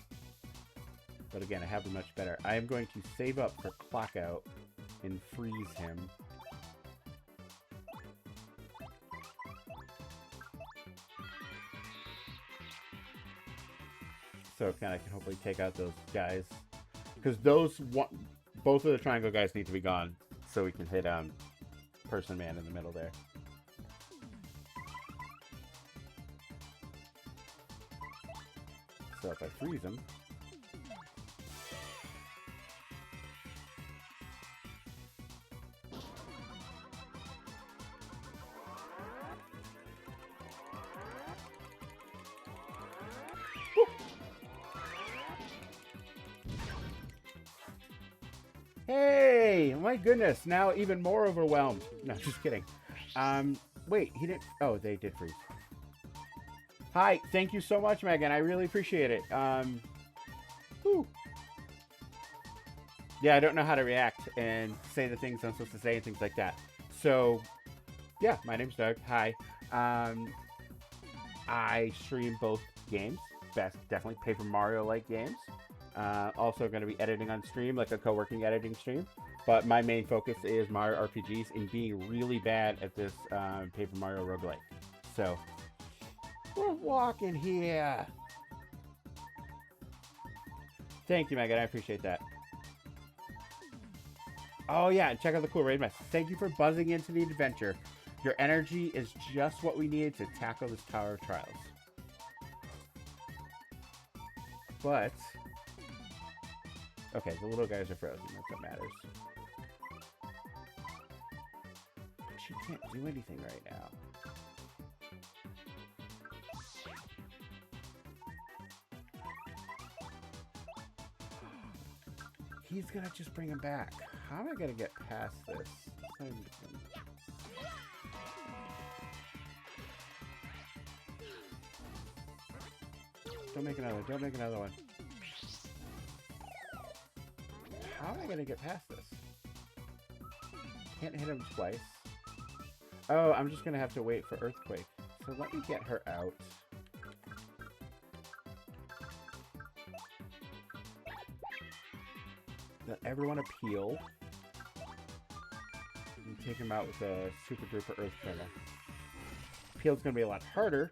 But again, I have been much better. I am going to save up for clock out and freeze him. So kind of can hopefully take out those guys, because both of the triangle guys need to be gone, so we can hit person man in the middle there. So if I freeze him, hey, my goodness, now even more overwhelmed. No, just kidding. Wait, he didn't. Oh, they did freeze. Hi, thank you so much, Megan. I really appreciate it. Whew. Yeah, I don't know how to react and say the things I'm supposed to say and things like that. So, yeah, my name's Doug. Hi. I stream both games. Definitely Paper Mario-like games. Also going to be editing on stream, like a co-working editing stream. But my main focus is Mario RPGs and being really bad at this Paper Mario roguelike. So, we're walking here. Thank you, Megan. I appreciate that. Oh, yeah. And check out the cool raid mess. Thank you for buzzing into the adventure. Your energy is just what we need to tackle this Tower of Trials. But... okay, the little guys are frozen. That's what matters. But she can't do anything right now. He's gonna just bring him back. How am I gonna get past this? Don't make another one. Don't make another one. How am I gonna get past this? Can't hit him twice. Oh, I'm just gonna have to wait for Earthquake. So let me get her out. Let everyone appeal. And take him out with a super duper Earth Primer. Appeal's gonna be a lot harder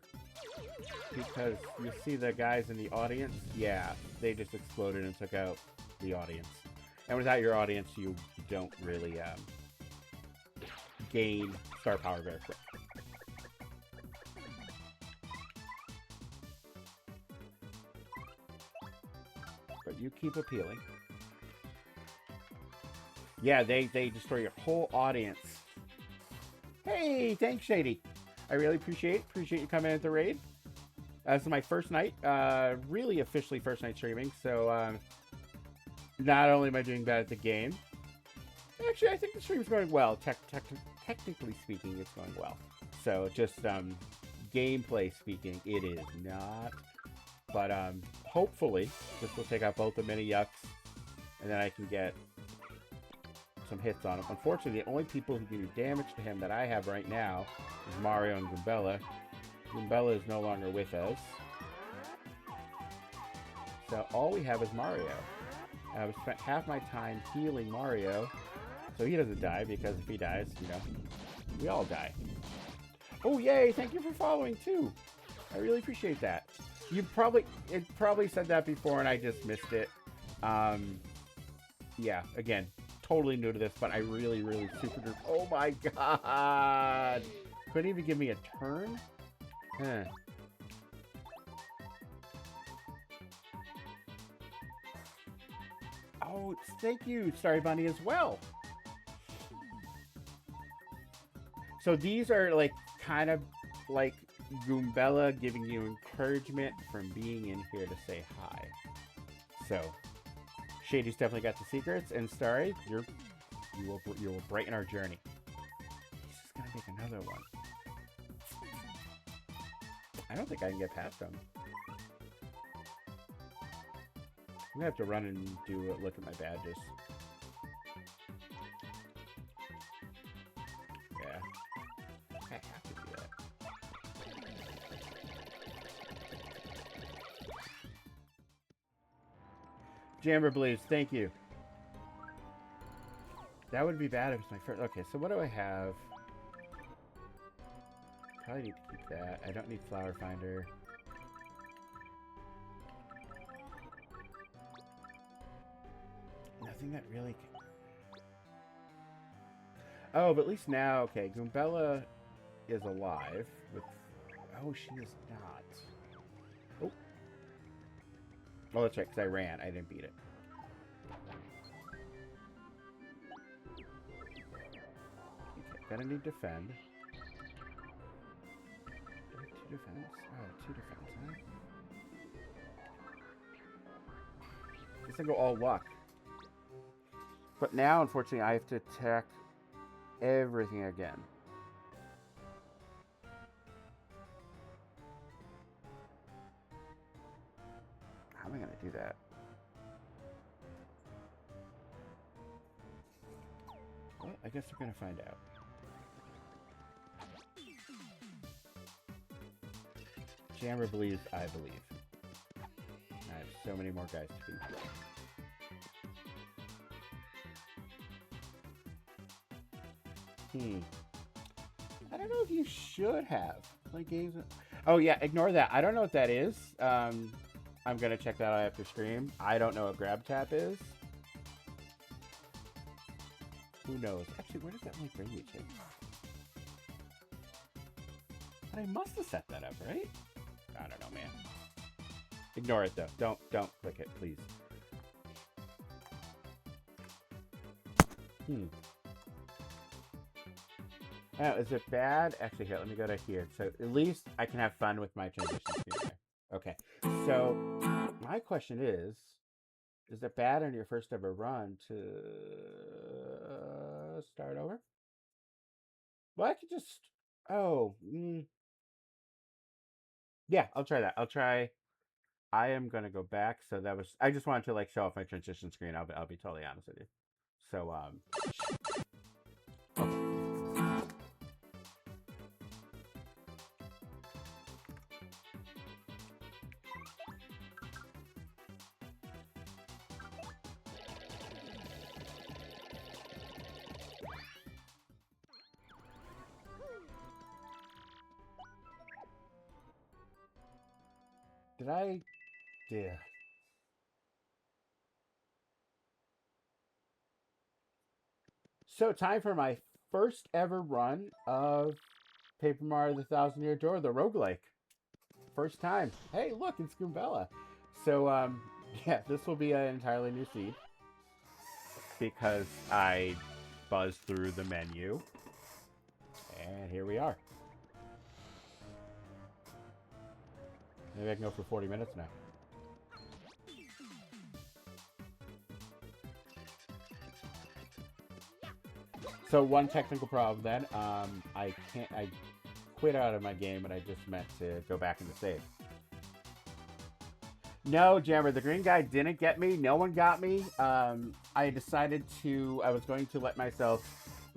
because you see the guys in the audience. Yeah, they just exploded and took out the audience. And without your audience, you don't really gain star power very quick. But you keep appealing. Yeah, they destroy your whole audience. Hey, thanks, Shady. I really appreciate you coming into the raid. This is my first night, really officially first night streaming. So not only am I doing bad at the game, actually I think the stream's going well. Technically speaking, it's going well. So just gameplay speaking, it is not. But hopefully this will take out both the mini yucks, and then I can get some hits on him. Unfortunately, the only people who can do damage to him that I have right now is Mario and Goombella. Goombella is no longer with us. So all we have is Mario. I've spent half my time healing Mario, so he doesn't die, because if he dies, you know, we all die. Oh, yay! Thank you for following, too! I really appreciate that. It probably said that before and I just missed it. Yeah, again, totally new to this, but I really super duper. Oh my god! Couldn't even give me a turn? Huh. Oh, thank you, Starry Bunny, as well. So these are like kind of like Goombella giving you encouragement from being in here to say hi. So Shady's definitely got the secrets, and Starry, you will brighten our journey. He's just gonna make another one. I don't think I can get past him. gonna have to run and do a look at my badges. Yeah. I have to do that. Jammer Believes, thank you. That would be bad if it's my first. Okay, so what do I have? Probably need to keep that. I don't need Flower Finder. Nothing that really... Oh, but at least now, okay, Goombella is alive. With... Oh, she is not. Oh. Oh, that's right, because I ran. I didn't beat it. Okay, gonna need defend. Do I have 2 defense? Oh, 2 defense, huh? Guess I go all luck. But now, unfortunately, I have to attack everything again. How am I going to do that? Well, I guess we're going to find out. Jammer believes I believe. I have so many more guys to beat. I don't know if you should have. Play games. Oh, yeah, ignore that. I don't know what that is. I'm going to check that out after stream. I don't know what grab tap is. Who knows? Actually, where does that link bring me to? But I must have set that up, right? I don't know, man. Ignore it, though. Don't click it, please. Oh, is it bad? Actually, here, let me go to here. So at least I can have fun with my transition screen there. Okay. So my question is it bad on your first ever run to start over? Well, I could just... Oh. Yeah, I'll try that. I am going to go back. So that was... I just wanted to, like, show off my transition screen. I'll be totally honest with you. So, did I... Yeah. So, time for my first ever run of Paper Mario the Thousand Year Door, the roguelike. First time. Hey, look, it's Goombella. So, yeah, this will be an entirely new seed. Because I buzzed through the menu. And here we are. Maybe I can go for 40 minutes now. So one technical problem then. I quit out of my game, and I just meant to go back into save. No, Jammer, the green guy didn't get me. No one got me. I decided I was going to let myself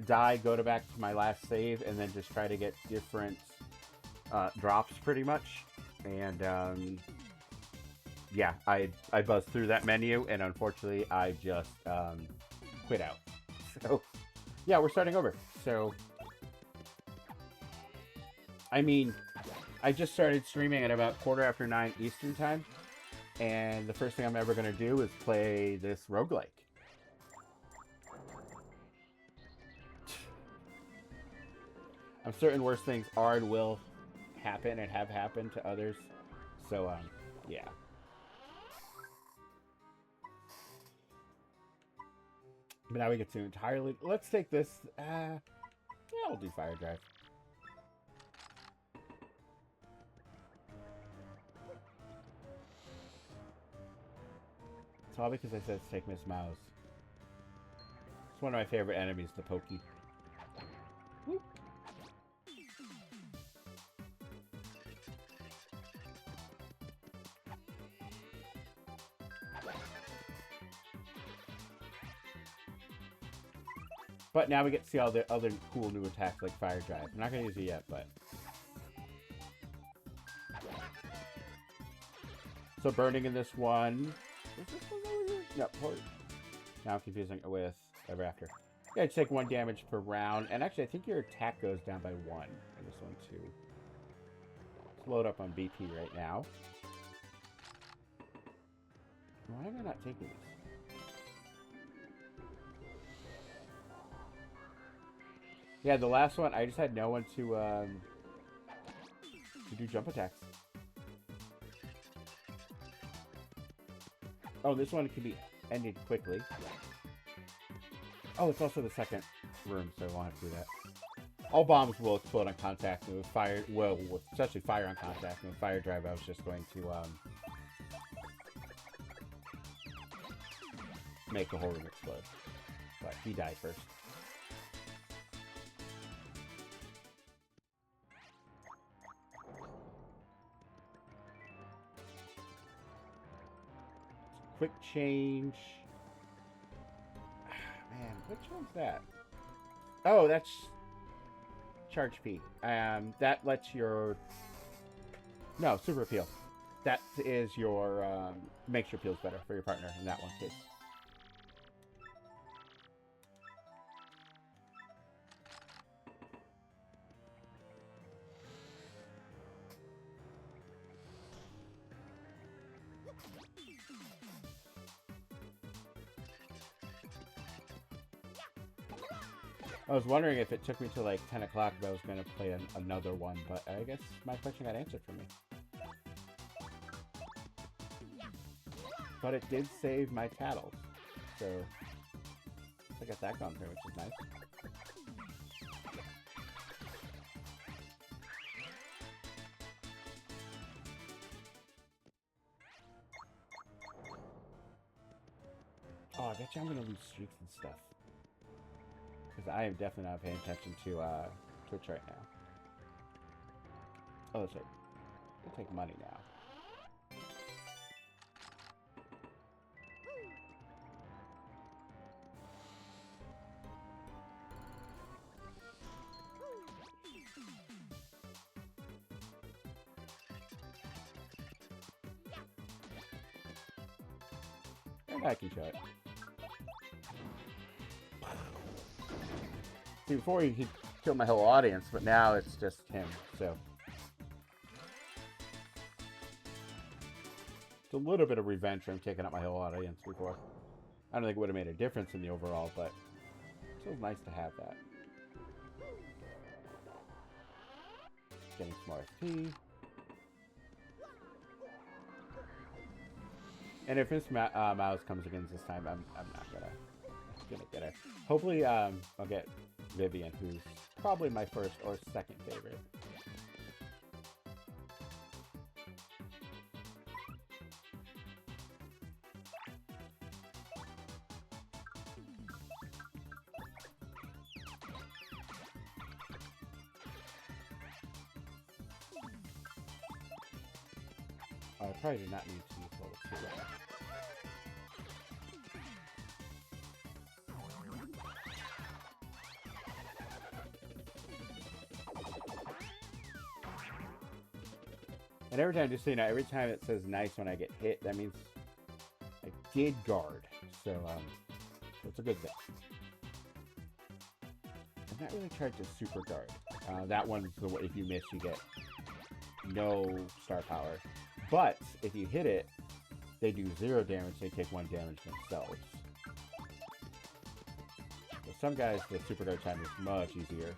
die, go back to my last save, and then just try to get different drops pretty much. And yeah, I buzzed through that menu, and unfortunately, I just quit out. So yeah, we're starting over. So I mean, I just started streaming at about 9:15 Eastern time, and the first thing I'm ever going to do is play this roguelike. I'm certain worse things are and will happen and have happened to others. So, yeah. But now we get to entirely... Let's take this... yeah, we'll do Fire Drive. It's all because I said let's take Miss Mouse. It's one of my favorite enemies, the Pokey. Whoop. But now we get to see all the other cool new attacks like Fire Drive. I'm not going to use it yet, but... So burning in this one... Is this one over here? No, now I'm confusing it with Ever After. Yeah, you take 1 damage per round. And actually, I think your attack goes down by 1 in this one, too. Let's load up on BP right now. Why am I not taking these? Yeah, the last one, I just had no one to do jump attacks. Oh, this one can be ended quickly. Oh, it's also the second room, so I won't have to do that. All bombs will explode on contact, and with fire, well, especially fire on contact, and with Fire Drive, I was just going to make the whole room explode. But he died first. Quick change. Man, which one's that? Oh, that's Charge P. That lets your... No, Super Appeal. That is your... makes your peels better for your partner in that one case. I was wondering if it took me to like 10 o'clock if I was going to play another one, but I guess my question got answered for me. But it did save my paddles, so I got that going through, which is nice. Oh, I bet you I'm going to lose streaks and stuff. Because I am definitely not paying attention to Twitch right now. Oh, that's right. I'll take money now. And I can show it. See, before he killed my whole audience, but now it's just him, so. It's a little bit of revenge for him taking out my whole audience before. I don't think it would have made a difference in the overall, but it's still nice to have that. Getting some more XP. And if Miss Mouse comes against this time, I'm not gonna get her. Hopefully, I'll get Vivian, who's probably my first or second favorite. I probably did not need to use level 2. And every time, just so you know, every time it says nice when I get hit, that means I did guard. So, it's a good thing. I'm not really charged to super guard. That one's the way, if you miss, you get no star power. But if you hit it, they do 0 damage, they take 1 damage themselves. So some guys, the super guard time is much easier.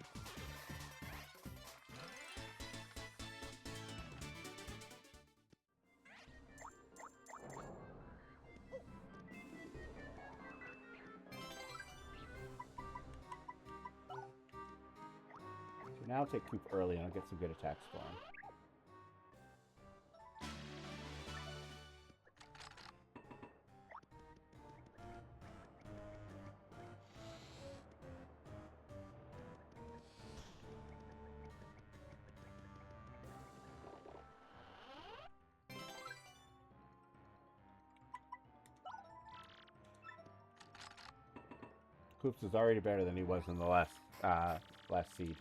So now I'll take Coop early and I'll get some good attacks for him. Poops is already better than he was in the last seed.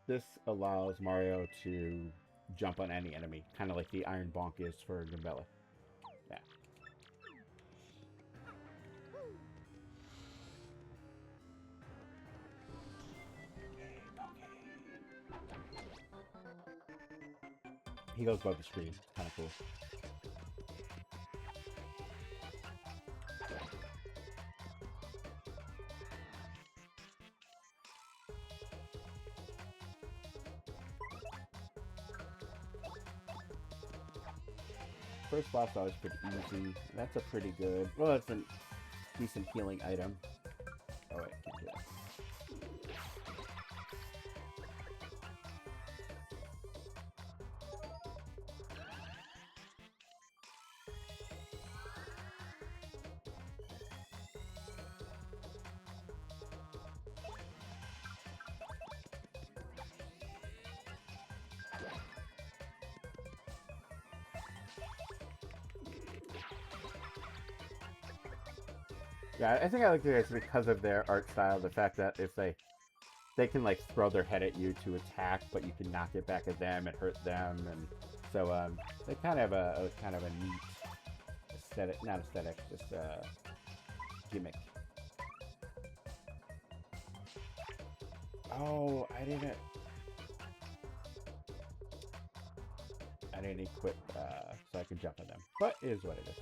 This allows Mario to jump on any enemy, kind of like the Iron Bonk is for Goombella. Yeah. He goes above the screen. Kind of cool. First boss is always pretty easy. That's a pretty good... Well, that's a decent healing item. Oh, wait, can't do that. Yeah, I think I like this because of their art style. The fact that if they can like throw their head at you to attack, but you can knock it back at them and hurt them, and so they kind of have a kind of a neat aesthetic, not aesthetic, just gimmick. Oh, I didn't equip so I could jump on them, but it is what it is.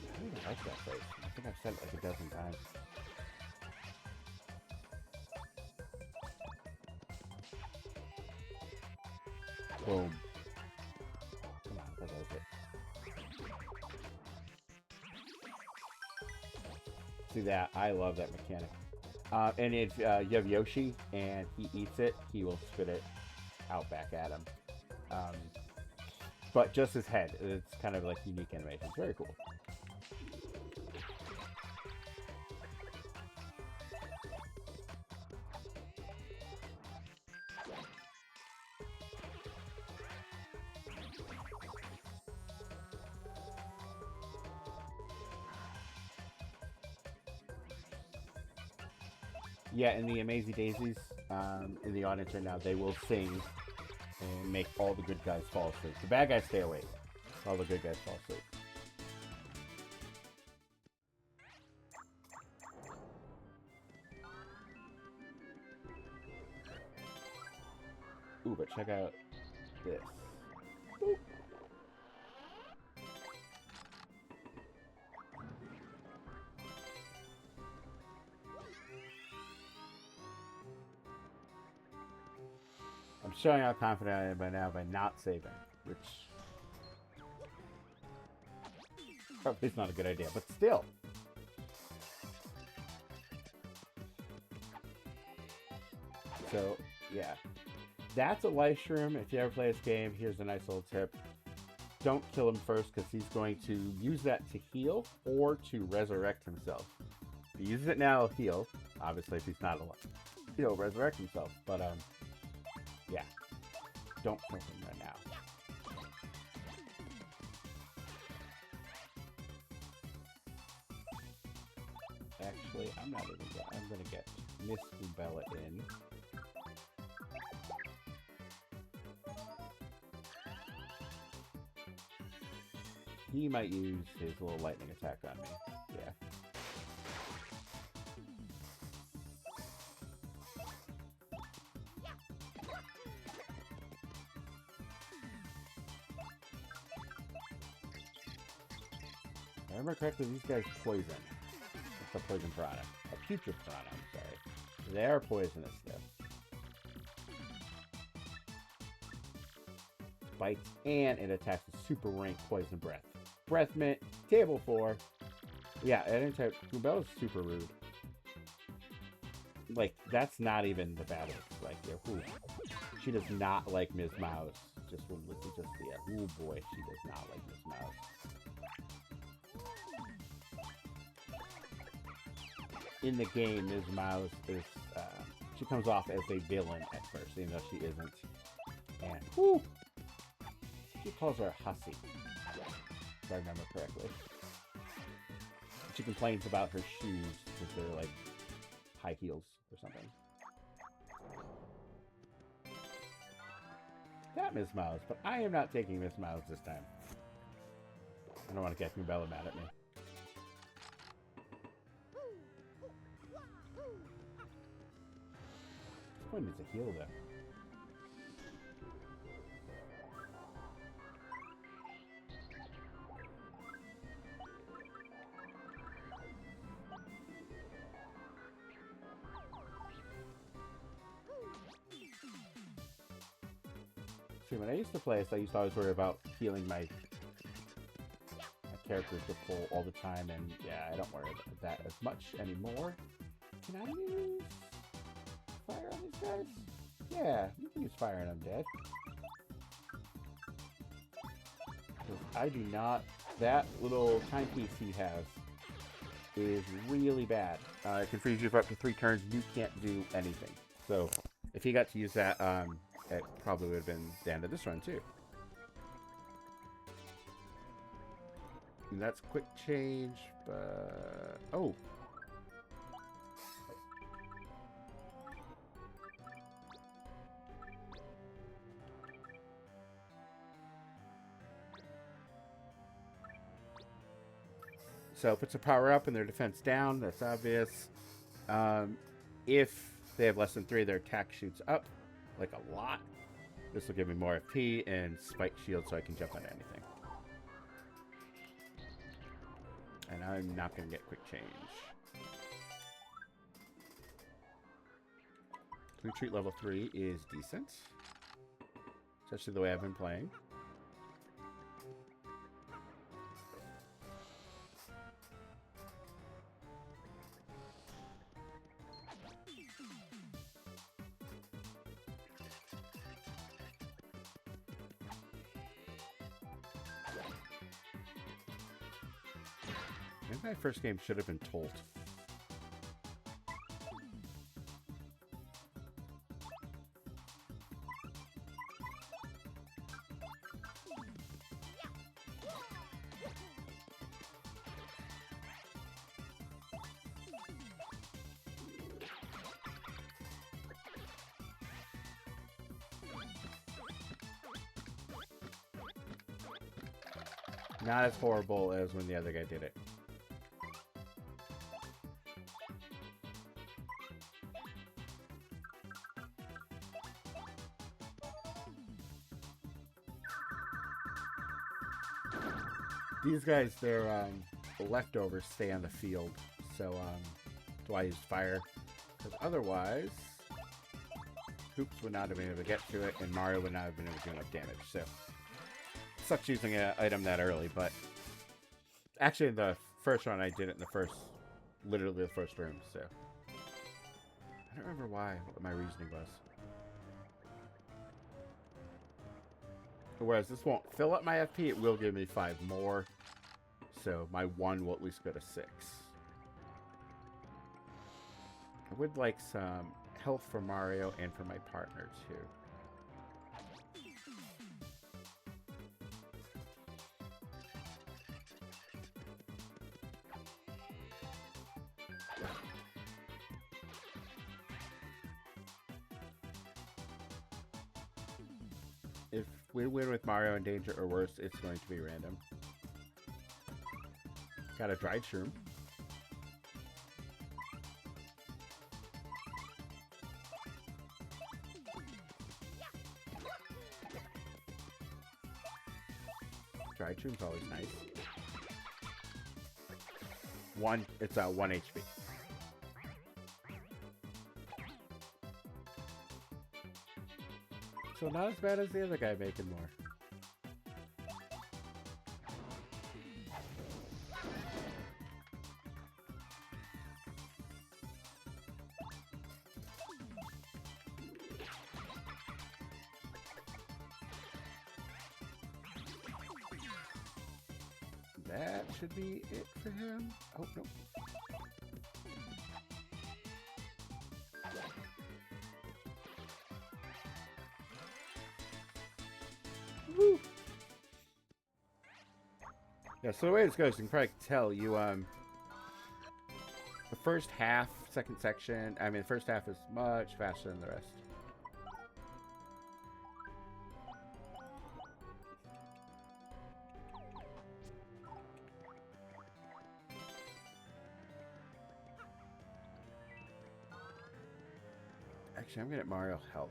I don't even like that place. I think I've said it like a dozen times. Boom. Come on, that was it. See that? I love that mechanic. And if you have Yoshi and he eats it, he will spit it out back at him. But just his head. It's kind of like unique animation. It's very cool. Yeah, in the Amazing Daisies, in the audience right now, they will sing and make all the good guys fall asleep. The bad guys stay awake. All the good guys fall asleep. Ooh, but check out this. Boop. I'm showing how confident I am by now by not saving, which probably is not a good idea, but still. So, yeah. That's a life shroom. If you ever play this game, here's a nice little tip. Don't kill him first, because he's going to use that to heal or to resurrect himself. If he uses it now, he'll heal. Obviously, if he's not alive, he'll resurrect himself. But, yeah. Don't kill him right now. Actually, I'm not even gonna... I'm gonna get Miss Goombella in. He might use his little lightning attack on me. Yeah. If I remember correctly, these guys poison. It's a poison piranha. A putrid piranha, I'm sorry. They are poisonous, though. Bites, and it attacks with super rank poison breath. Breath mint, table 4. Yeah, Goombella's super rude. Like, that's not even the bad. Like, ooh, she does not like Ms. Mouse. just will just yeah. Oh boy, she does not like Miss Mouse. In the game, Ms. Mouse is she comes off as a villain at first, even though she isn't. And whoo, she calls her a hussy, if I remember correctly. She complains about her shoes because they're like high heels or something. That Miss Mouse, but I am not taking Miss Mouse this time. I don't want to get Bella mad at me. This one needs a heal though. See, when I used to play this, I used to always worry about healing my characters to full all the time, and yeah, I don't worry about that as much anymore. Can I use fire on these guys? Yeah, you can use fire on undead. I do not... That little timepiece he has is really bad. It can freeze you for up to 3 turns. You can't do anything. So, if he got to use that, it probably would have been the end of this run, too. And that's quick change, but... Oh! So it puts a power up and their defense down. That's obvious. If they have less than 3, their attack shoots up, like a lot. This will give me more FP and spike shield so I can jump on anything. And I'm not going to get quick change. Retreat level 3 is decent. Especially the way I've been playing. Maybe my first game should have been Tolt. Not as horrible as when the other guy did it. These guys, their leftovers stay on the field, so that's why I used fire. Because otherwise, Hoops would not have been able to get to it, and Mario would not have been able to do enough damage. So, sucks using an item that early, but actually, the first run I did it in the first, literally the first room. So, I don't remember what my reasoning was. Whereas this won't fill up my FP, it will give me 5 more. So my 1 will at least go to 6. I would like some health for Mario and for my partner too. If we win with Mario in danger or worse, it's going to be random. Got a dried shroom. Dried shroom's always nice. It's 1 HP. So not as bad as the other guy making more. that should be it for him. Oh, no. Woo! Yeah, so the way this goes, you can probably tell you, the first half, second section, the first half is much faster than the rest. Actually, I'm gonna get Mario Health.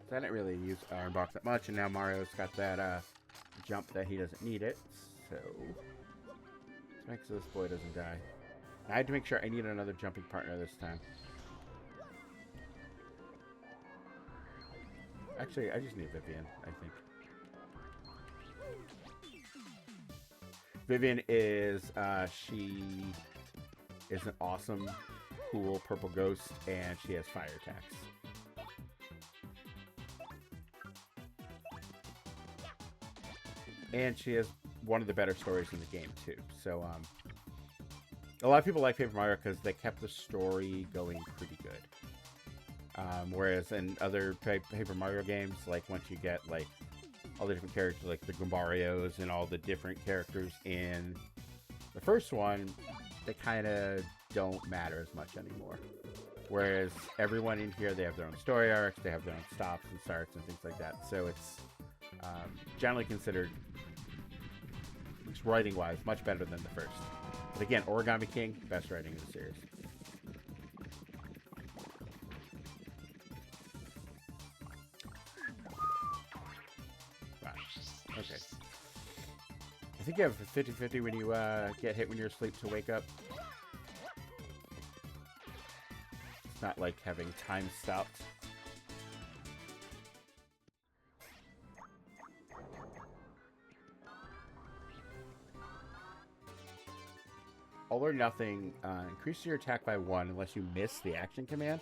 So I didn't really use Iron Box that much, and now Mario's got that jump that he doesn't need it. So let's make sure this boy doesn't die. I had to make sure I need another jumping partner this time. Actually, I just need Vivian, I think. Vivian is, she is an awesome, cool purple ghost, and she has fire attacks. And she has one of the better stories in the game, too. So, a lot of people like Paper Mario because they kept the story going pretty good. Whereas in other Paper Mario games, like once you get like all the different characters, like the Goombarios and all the different characters in the first one, they kind of don't matter as much anymore. Whereas everyone in here, they have their own story arcs, they have their own stops and starts and things like that. So it's generally considered, writing-wise, much better than the first. But again, Origami King, best writing in the series. Wow. Okay. I think you have a 50-50 when you get hit when you're asleep to wake up. It's not like having time stopped. All or nothing increases your attack by 1 unless you miss the action command.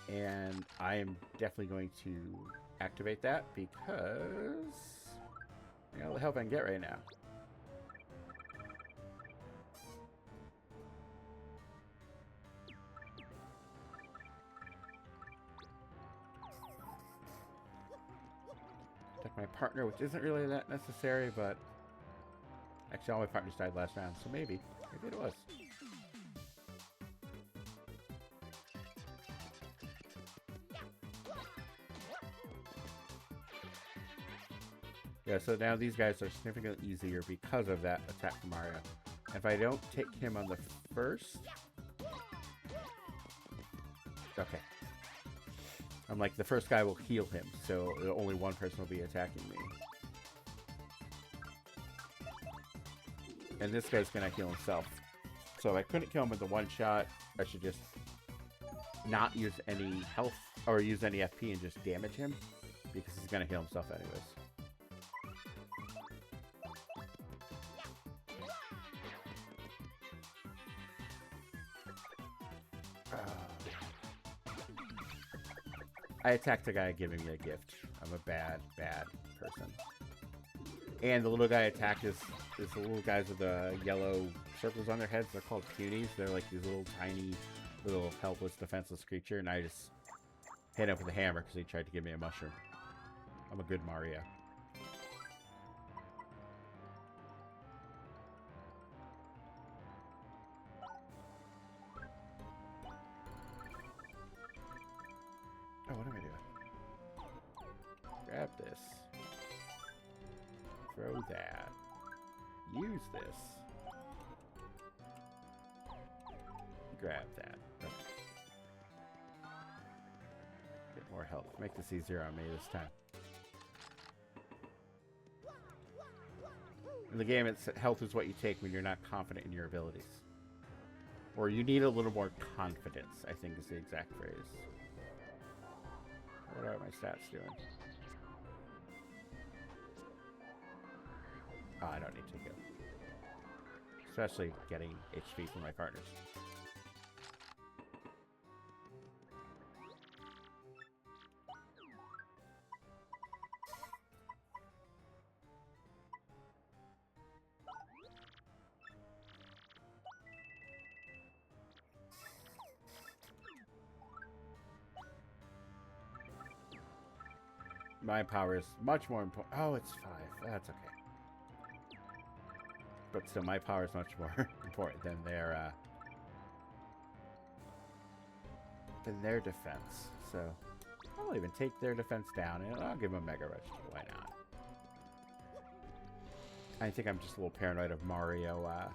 And I am definitely going to activate that because all the help I can get right now. Attack my partner, which isn't really that necessary, but actually all my partners died last round, so maybe it was. Yeah, so now these guys are significantly easier because of that attack from Mario. If I don't take him on the first... Okay. I'm like, the first guy will heal him, so only one person will be attacking me. And this guy's gonna heal himself. So if I couldn't kill him with the one shot, I should just not use any health or use any FP and just damage him, because he's gonna heal himself anyways. I attacked a guy giving me a gift. I'm a bad, bad person. And the little guy attacked is the little guys with the yellow circles on their heads. They're called punies. They're like these little tiny, little helpless, defenseless creature. And I just hit him with a hammer because he tried to give me a mushroom. I'm a good Mario. Oh, what am I doing? Grab this. Throw that. Use this. Grab that. Okay. Get more health. Make this easier on me this time. In the game, it's health is what you take when you're not confident in your abilities. Or you need a little more confidence, I think is the exact phrase. What are my stats doing? Oh, I don't need to heal. Especially getting HP from my partners. My power is much more important. Oh, it's 5. That's okay. But still, my power is much more important than their defense. So I'll even take their defense down, and I'll give them a Mega Rush. Why not? I think I'm just a little paranoid of Mario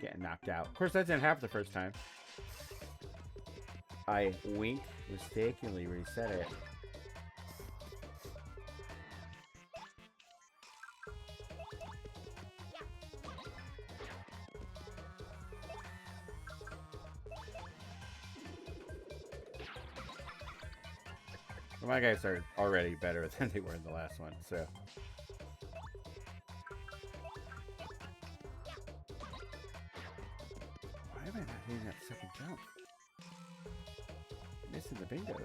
getting knocked out. Of course, that didn't happen the first time. I mistakenly reset it. Well, my guys are already better than they were in the last one, so. Why am I not hitting that second jump? Missing the bingos.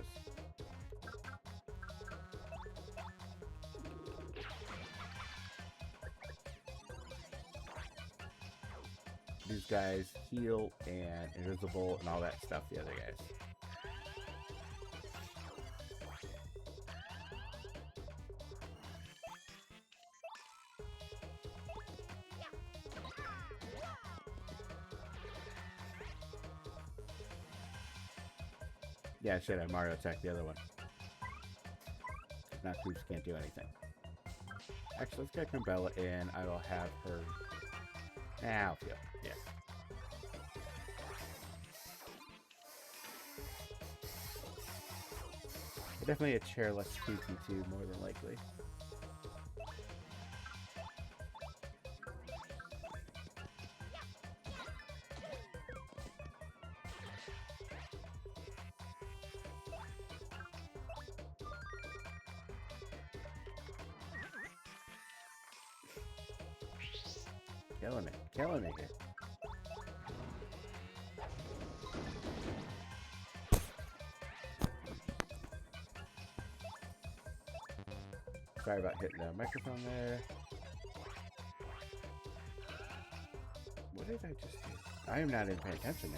These guys heal and invisible and all that stuff, the other guys. Yeah, I should have Mario attack the other one. Now Coops can't do anything. Actually, let's get Kumbella in. I will have her. Nah, I'll feel. Yeah. Definitely a chair less squeaky too, more than likely. Killing me here. Sorry about hitting the microphone there. What did I just do? I am not even paying attention now.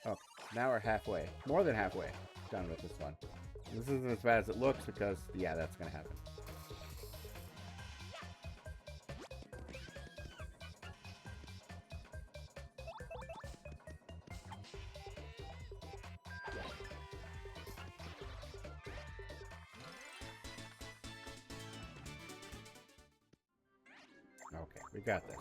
Oh, now we're halfway. More than halfway done with this one. This isn't as bad as it looks because, yeah, that's going to happen. Okay, we got this.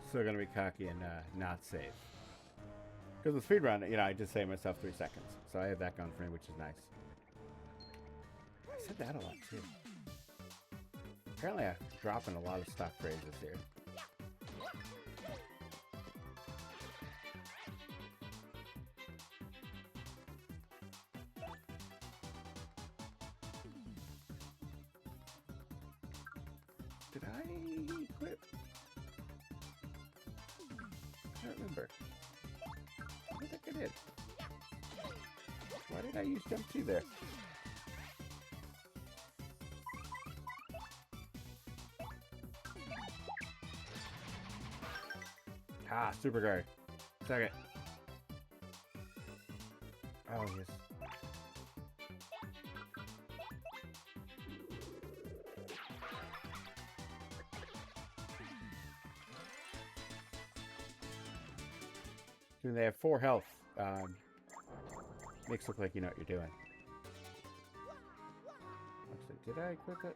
Still gonna be cocky and not safe. Because the speedrun, you know, I just saved myself 3 seconds. So I have that going for me, which is nice. I said that a lot too. Apparently I'm dropping a lot of stock phrases here. Did I equip? I don't remember. I don't think I did. Why did I use jump 2 there? Ah, super guard. Second. Oh, yes. They have 4 health. Makes it look like you know what you're doing. Actually, did I equip it?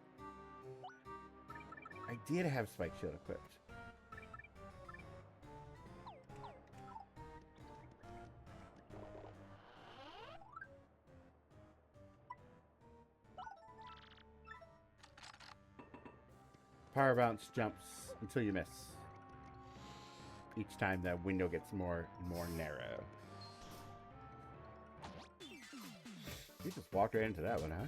I did have Spike Shield equipped. Power bounce jumps until you miss. Each time the window gets more and more narrow. You just walked right into that one, huh?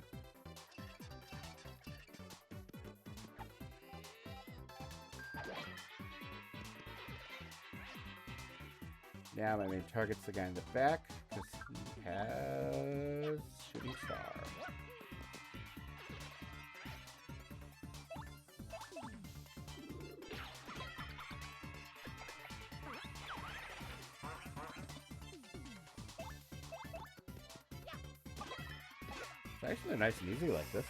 Now my main target's the guy in the back, because he has shooting star. It's actually nice and easy like this.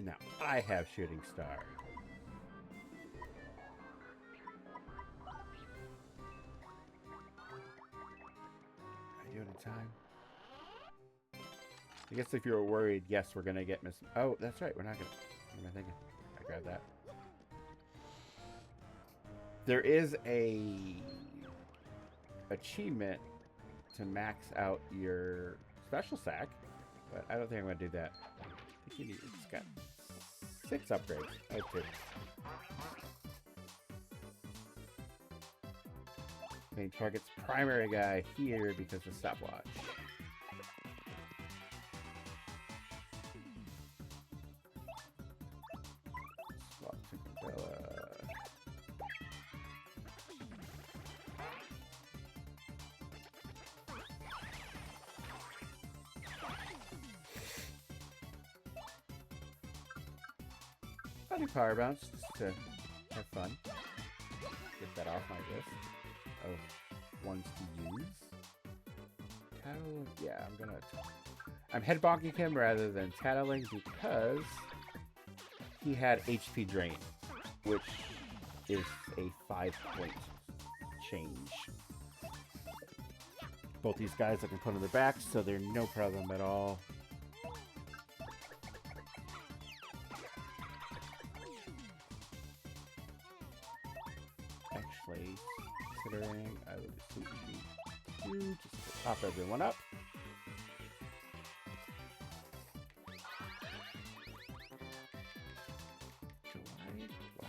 Now, I have shooting star. Are you doing in time? I guess if you were worried, yes, we're gonna get miss. Oh, that's right. We're not gonna. What am I thinking? I grabbed that. There is a achievement to max out your special sack, but I don't think I'm gonna do that. I think you need. It's got 6 upgrades. Okay. Main target's primary guy here because of stopwatch. Swap to Umbrella. I'll do power bounce just to have fun. Get that off my list of ones to use. Tattle, yeah, I'm head bonking him rather than tattling because he had HP drain, which is a 5-point change. Both these guys I can put on their backs, so they're no problem at all. Actually, considering I would just shoot you just to pop everyone up. Wow.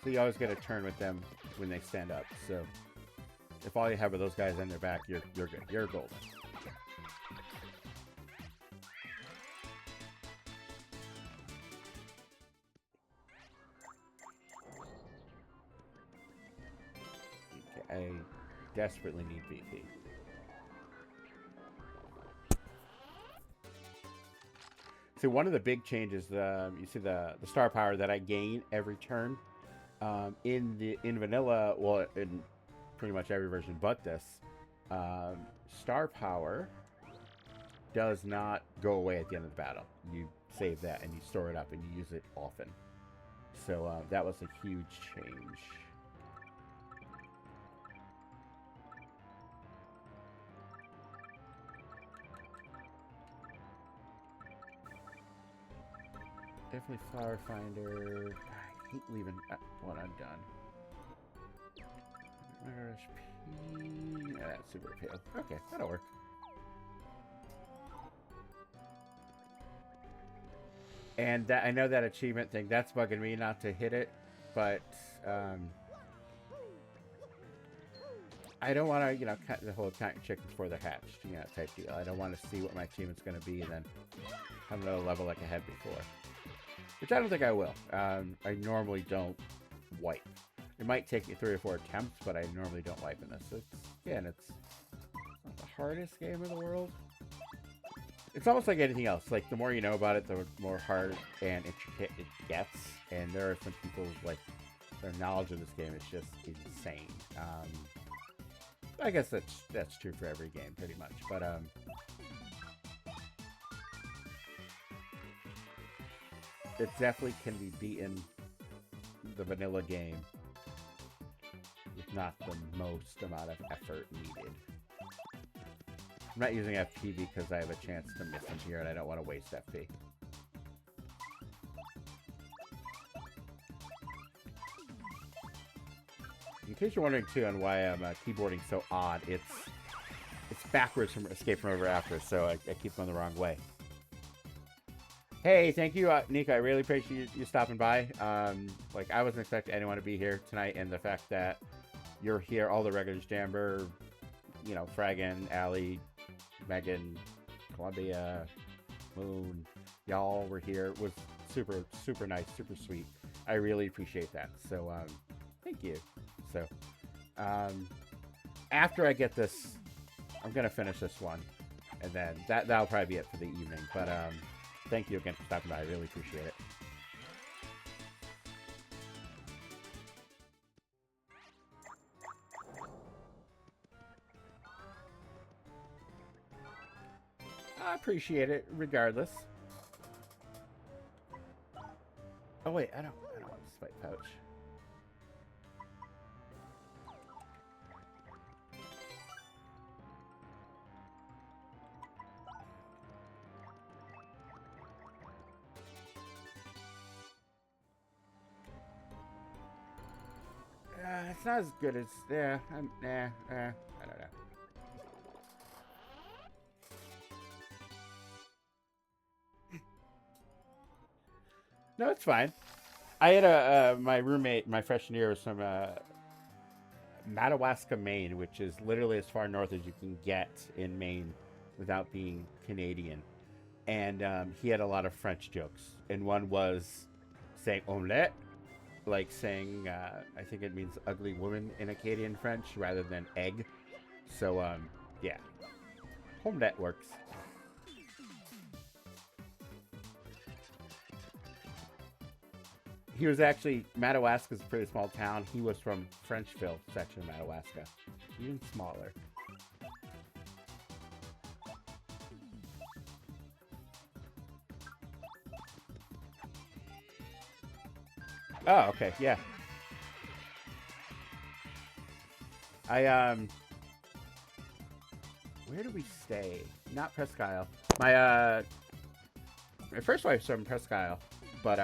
So you always get a turn with them when they stand up. So if all you have are those guys on their back, you're good. You're golden. Okay, I desperately need VP. So one of the big changes, you see the star power that I gain every turn. In vanilla, well, in pretty much every version but this, star power does not go away at the end of the battle. You save that and you store it up and you use it often. So that was a huge change. Definitely Flower Finder. I hate leaving one undone. HP. Yeah, that's super appeal. Okay, that'll work. And that, I know that achievement thing, that's bugging me not to hit it, but I don't want to, you know, cut the whole count your chickens before they're hatched, you know, type deal. I don't want to see what my achievement's going to be and then have another level like I had before. Which I don't think I will. I normally don't wipe. It might take me 3 or 4 attempts, but I normally don't wipe in this. Again, it's not the hardest game in the world. It's almost like anything else. Like, the more you know about it, the more hard and intricate it gets. And there are some people, like, their knowledge of this game is just insane. I guess that's true for every game, pretty much. But, it definitely can be beaten the vanilla game with not the most amount of effort needed. I'm not using FP because I have a chance to miss him here and I don't want to waste FP. In case you're wondering too on why I'm keyboarding so odd, it's backwards from Escape from Ever After, so I keep going the wrong way. Hey, thank you, Nika. I really appreciate you stopping by. Like, I wasn't expecting anyone to be here tonight, and the fact that you're here, all the regulars, Jamber, you know, Fragan, Allie, Megan, Columbia, Moon, y'all were here. It was super, super nice, super sweet. I really appreciate that. So, thank you. So, after I get this, I'm going to finish this one, and then that'll probably be it for the evening. But, thank you again for stopping by. I really appreciate it. I appreciate it regardless. Oh wait, I don't want a spike pouch. It's not as good as I don't know. No, it's fine. I had my roommate, my freshman year, was from Madawaska, Maine, which is literally as far north as you can get in Maine without being Canadian. And he had a lot of French jokes, and one was saying omelette, like saying I think it means ugly woman in Acadian French rather than egg. So yeah, omelette works. He was actually, Madawaska's a pretty small town. He was from Frenchville section of Madawaska. Even smaller. Oh, okay, yeah. Where do we stay? Not Presque Isle. My first wife's from Presque Isle, but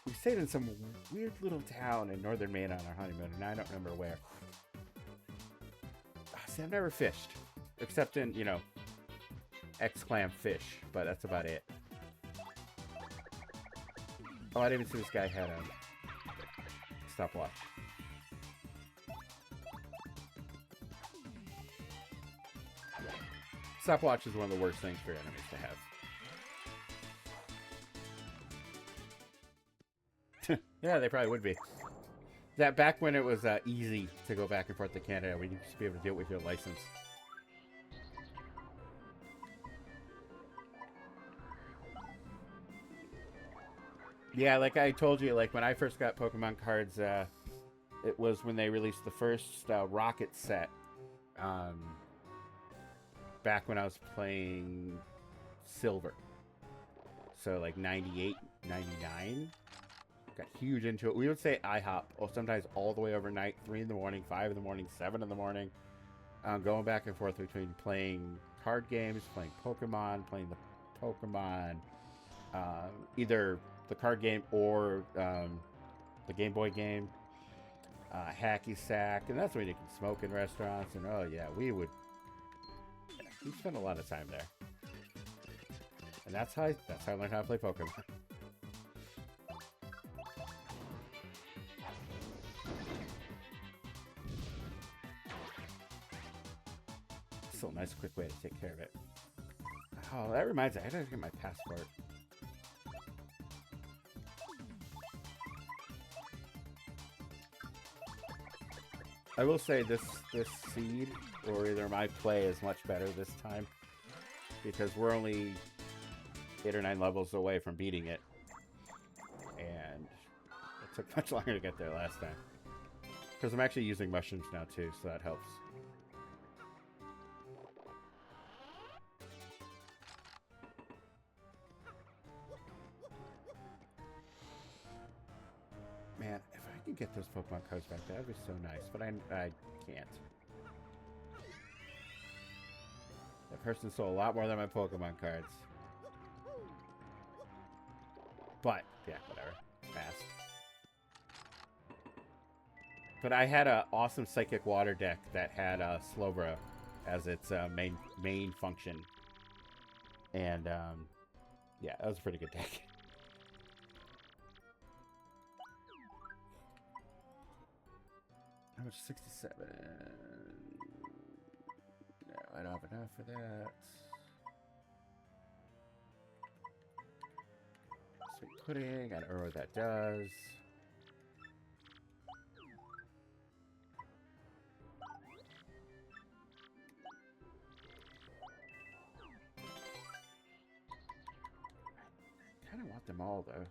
we stayed in some weird little town in northern Maine on our honeymoon, and I don't remember where. See, I've never fished, except in, you know, X-Clam fish, but that's about it. Oh, I didn't even see this guy had a stopwatch. Stopwatch is one of the worst things for enemies to have. Yeah, they probably would be. That back when it was easy to go back and forth to Canada, we used to be able to do it with your license. Yeah, like I told you, like when I first got Pokemon cards, it was when they released the first Rocket set. Back when I was playing Silver. So like 98, 99. Got huge into it. We would say IHOP, or sometimes all the way overnight, 3 in the morning, 5 in the morning, 7 in the morning. Going back and forth between playing card games, playing Pokemon, playing the Pokemon, either the card game or the Game Boy game, Hacky Sack, and that's when you can smoke in restaurants. And oh yeah, we spent a lot of time there, and that's how I learned how to play Pokemon. Still a nice, quick way to take care of it. Oh, that reminds me, I gotta get my passport. I will say this seed, or either my play, is much better this time, because we're only 8 or 9 levels away from beating it, and it took much longer to get there last time. Because I'm actually using mushrooms now too, so that helps. could get those Pokemon cards back. That would be so nice, but I can't. That person sold a lot more than my Pokemon cards. But, yeah, whatever. Passed. But I had an awesome Psychic Water deck that had Slowbro as its main function. And, yeah, that was a pretty good deck. How much? 67. No, I don't have enough for that. Sweet pudding. I don't know what that does. I kind of want them all, though.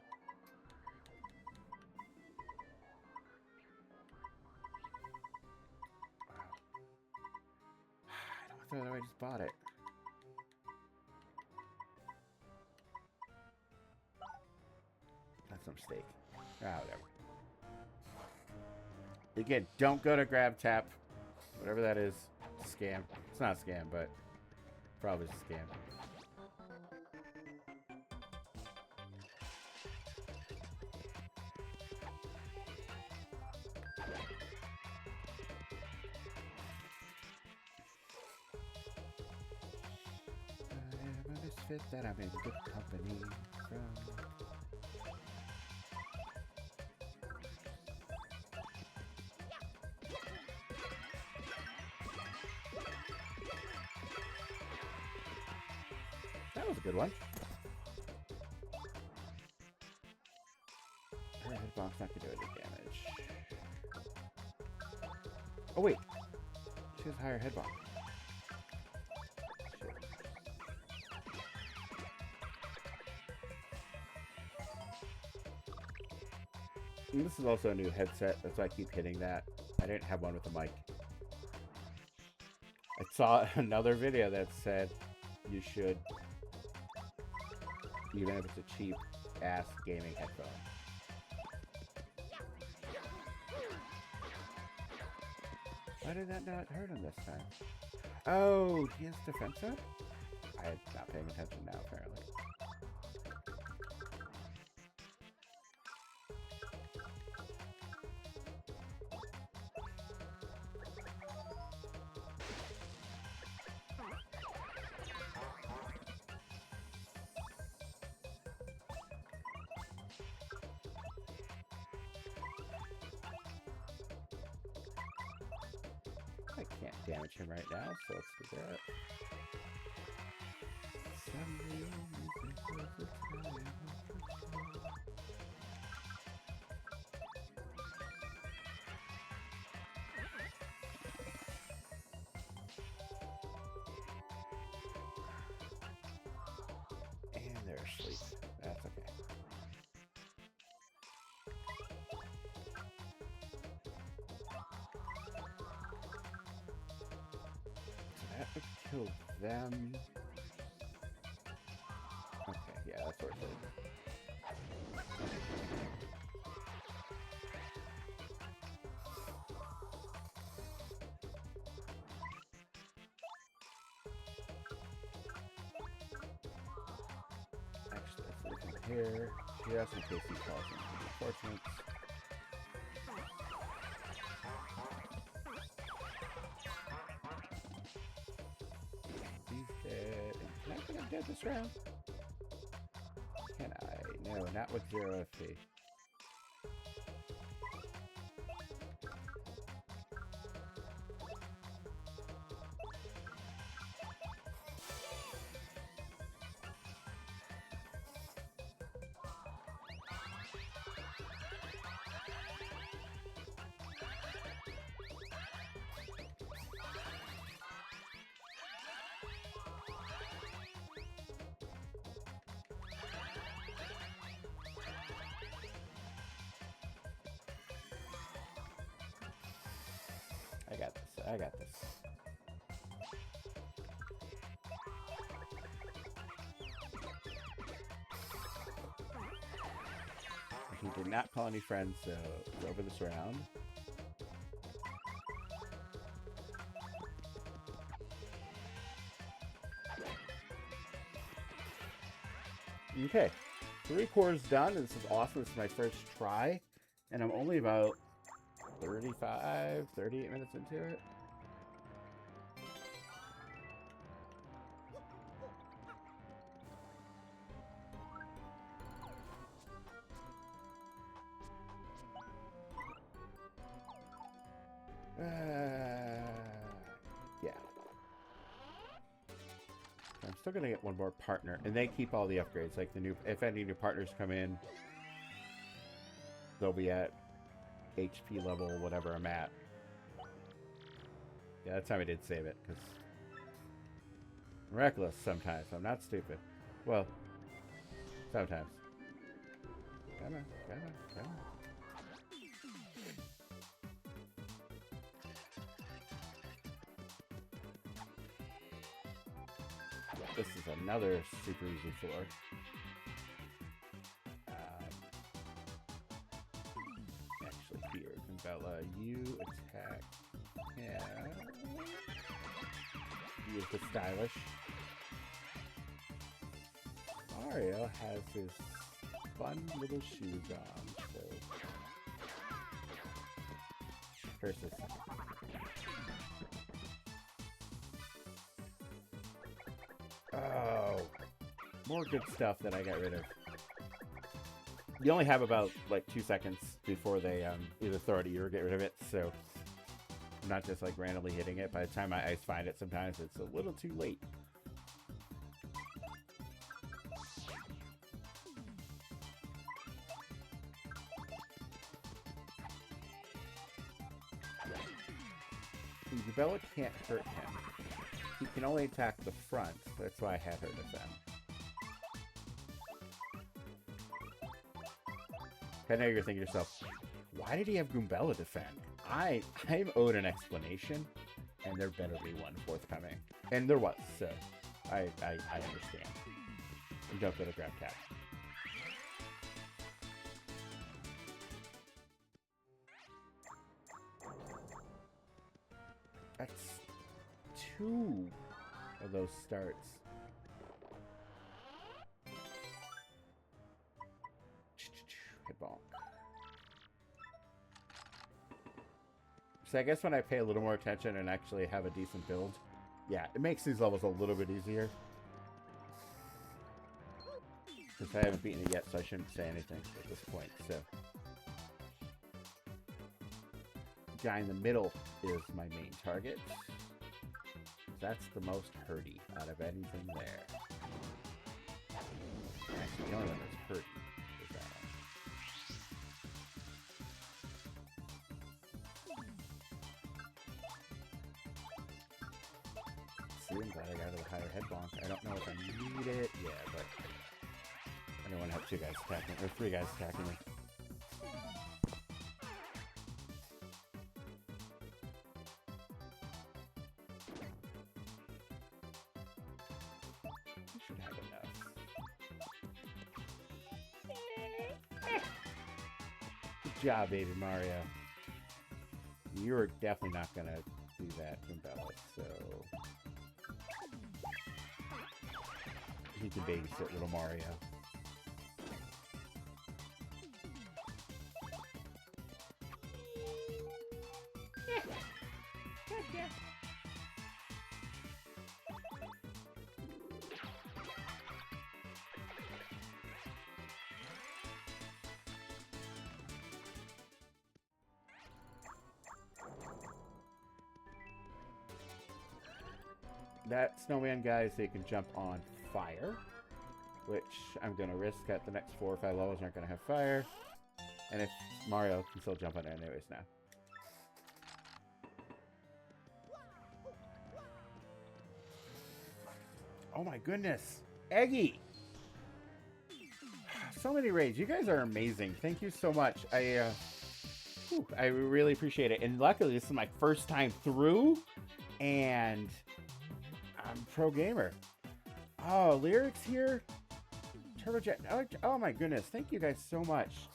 I don't know, I just bought it. That's a mistake. Ah, whatever. Again, don't go to Grab Tap. Whatever that is. It's a scam. It's not a scam, but probably just a scam. I am a misfit that I'm in good company from. That was a good one. Her hitbox not gonna do any damage. Oh wait, she has higher hitbox. And this is also a new headset, that's why I keep hitting that. I didn't have one with a mic. I saw another video that said you should, even if it's a cheap ass gaming headphone. Why did that not hurt him this time? Oh, he has defense up? I'm not paying attention now, apparently. I can't damage him right now, so let's do that. And they're asleep. That's okay. That would kill them. Okay, yeah, that's worth it. Actually, let's leave him here, just in case he calls in reinforcements. He's dead. Can I think I'm dead this round? Can I? No, not with 0 FP. I got this. I got this. He did not call any friends, so it's over this round. Okay, 3 cores done. This is awesome. This is my first try, and I'm only about 38 minutes into it. Yeah. I'm still gonna get one more partner, and they keep all the upgrades. Like the new, if any new partners come in, they'll be at HP level, whatever I'm at. Yeah, that's how I did save it, because I'm reckless sometimes. I'm not stupid. Well, sometimes. Come on, come on, come on. This is another super easy floor. Actually, here, Bella, you attack him. He is the stylish. Mario has his fun little shoes on, so versus. Oh, more good stuff that I got rid of. You only have about like 2 seconds before they either throw it at you or get rid of it, so I'm not just like randomly hitting it. By the time my eyes find it, sometimes it's a little too late. Bella can't hurt him. He can only attack the front. That's why I had her defend. I know you're thinking to yourself, why did he have Goombella defend? I'm owed an explanation, and there better be one forthcoming. And there was, so I understand. And don't go to grab cat. That's 2 of those starts. Hit bonk. So I guess when I pay a little more attention and actually have a decent build, yeah, it makes these levels a little bit easier. Since I haven't beaten it yet, so I shouldn't say anything at this point, so. Guy in the middle is my main target. That's the most hurty out of anything there. Actually, the only one that's hurty is that one. See, I'm glad I got to the higher head bonk. I don't know if I need it. Yeah, but I don't want to have 2 guys attacking me, or 3 guys attacking me. Should have enough. Good job, baby Mario. You're definitely not gonna do that, Goombella, so he can babysit little Mario. That snowman guy, so he can jump on fire, which I'm going to risk at the next 4 or 5 levels aren't going to have fire. And if Mario can still jump on it anyways now. Oh my goodness. Eggy! So many raids. You guys are amazing. Thank you so much. I really appreciate it. And luckily, this is my first time through, and I'm pro gamer. Oh, Lyrics here. Turbojet. Oh my goodness. Thank you guys so much.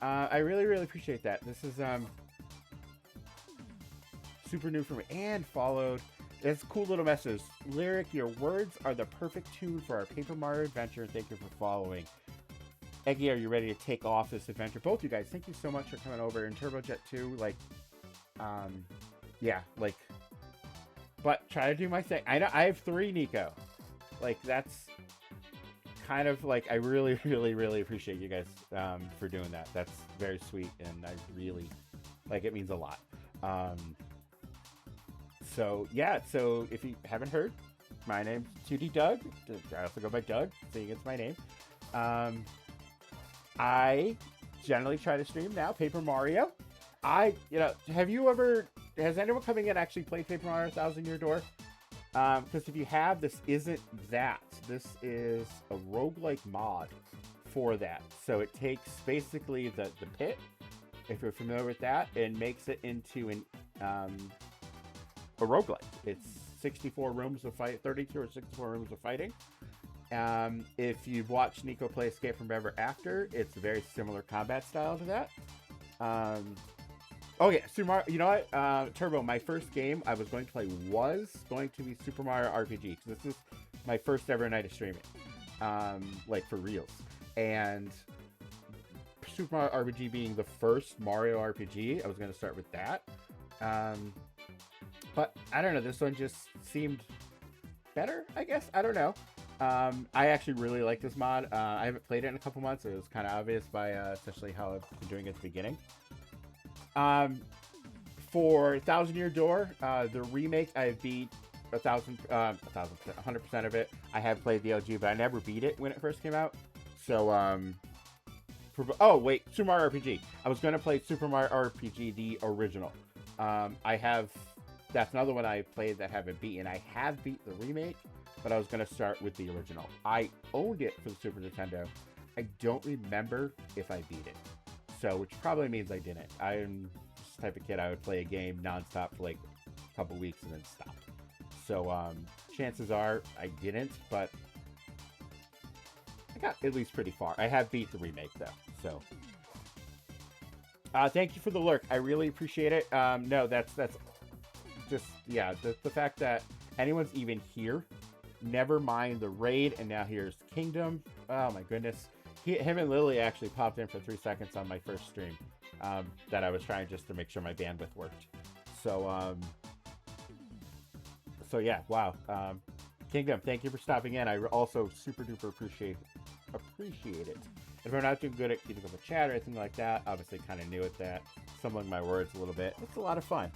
I really, really appreciate that. This is super new for me. And followed. It's a cool little message. Lyric, your words are the perfect tune for our Paper Mario adventure. Thank you for following. Eggy, are you ready to take off this adventure? Both you guys, thank you so much for coming over. And Turbojet 2, like, yeah, like, but try to do my thing. I know I have 3, Nico. Like, that's kind of like, I really, really, really appreciate you guys for doing that. That's very sweet, and I really, like, it means a lot. So, yeah, so if you haven't heard, my name's 2D Doug. I also go by Doug, seeing it's my name. I generally try to stream now Paper Mario. Has anyone coming in actually played Paper Mario Thousand Year Door? Because if you have, this isn't that. This is a roguelike mod for that. So it takes basically the pit, if you're familiar with that, and makes it into a roguelike. It's 64 rooms of fight, 32 or 64 rooms of fighting. If you've watched Nico play Escape from Ever After, it's a very similar combat style to that. Oh yeah, Super Mario. You know what, Turbo? My first game I was going to play was going to be Super Mario RPG, because this is my first ever night of streaming, like for reals. And Super Mario RPG being the first Mario RPG, I was going to start with that. But I don't know. This one just seemed better, I guess. I don't know. I actually really like this mod. I haven't played it in a couple months. It was kind of obvious by essentially how I've been doing it at the beginning. For Thousand Year Door, the remake, I beat 100% of it. I have played the LG, but I never beat it when it first came out. So, oh wait, Super Mario RPG. I was gonna play Super Mario RPG the original. That's another one I played that I haven't beaten. I have beat the remake, but I was gonna start with the original. I owned it for the Super Nintendo. I don't remember if I beat it. So, which probably means I didn't. I'm just the type of kid I would play a game nonstop for like a couple weeks and then stop. So, chances are I didn't, but I got at least pretty far. I have beat the remake though, so. Thank you for the lurk. I really appreciate it. No, that's just, yeah, the fact that anyone's even here, never mind the raid, and now here's Kingdom. Oh my goodness. Him and Lily actually popped in for 3 seconds on my first stream that I was trying just to make sure my bandwidth worked. So, so yeah, wow. Kingdom, thank you for stopping in. I also super duper appreciate it. If we're not doing good at keeping up with chat or anything like that, obviously kind of new at that. Stumbling my words a little bit. It's a lot of fun.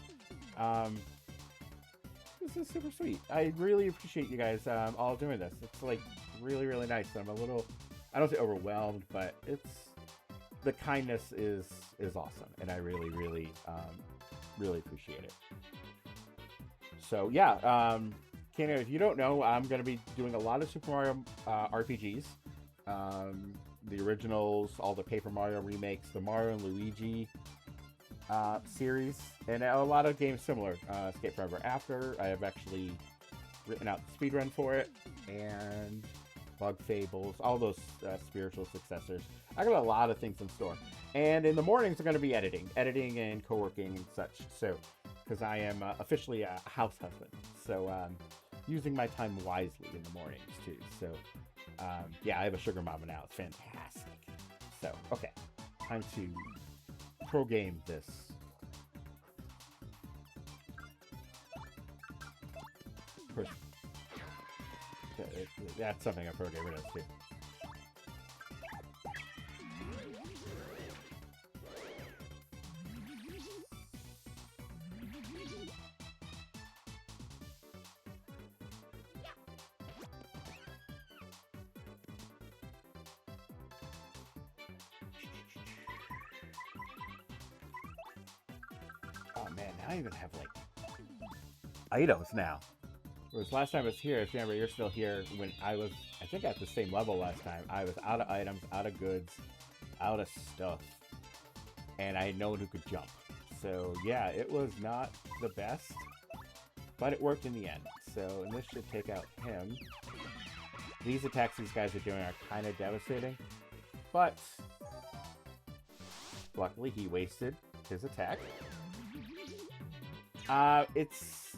This is super sweet. I really appreciate you guys all doing this. It's like really, really nice. I'm a little, I don't say overwhelmed, but the kindness is awesome, and I really, really, really appreciate it. So yeah, Kano, if you don't know, I'm going to be doing a lot of Super Mario RPGs. The originals, all the Paper Mario remakes, the Mario and Luigi series, and a lot of games similar. Escape from Ever After, I have actually written out the speedrun for it, and Bug Fables, all those spiritual successors. I got a lot of things in store. And in the mornings, I'm going to be editing and co-working and such. So, because I am officially a house husband. So, using my time wisely in the mornings, too. So, yeah, I have a sugar mama now. It's fantastic. So, okay. Time to pro game this. Of course, that's something a pro gamer does, too. Oh man, now I even have like items now. Whereas last time I was here, if you remember, you're still here when I was, I think at the same level last time. I was out of items, out of goods, out of stuff. And I had no one who could jump. So yeah, it was not the best, but it worked in the end. So, and this should take out him. These attacks these guys are doing are kind of devastating, but Luckily, he wasted his attack. It's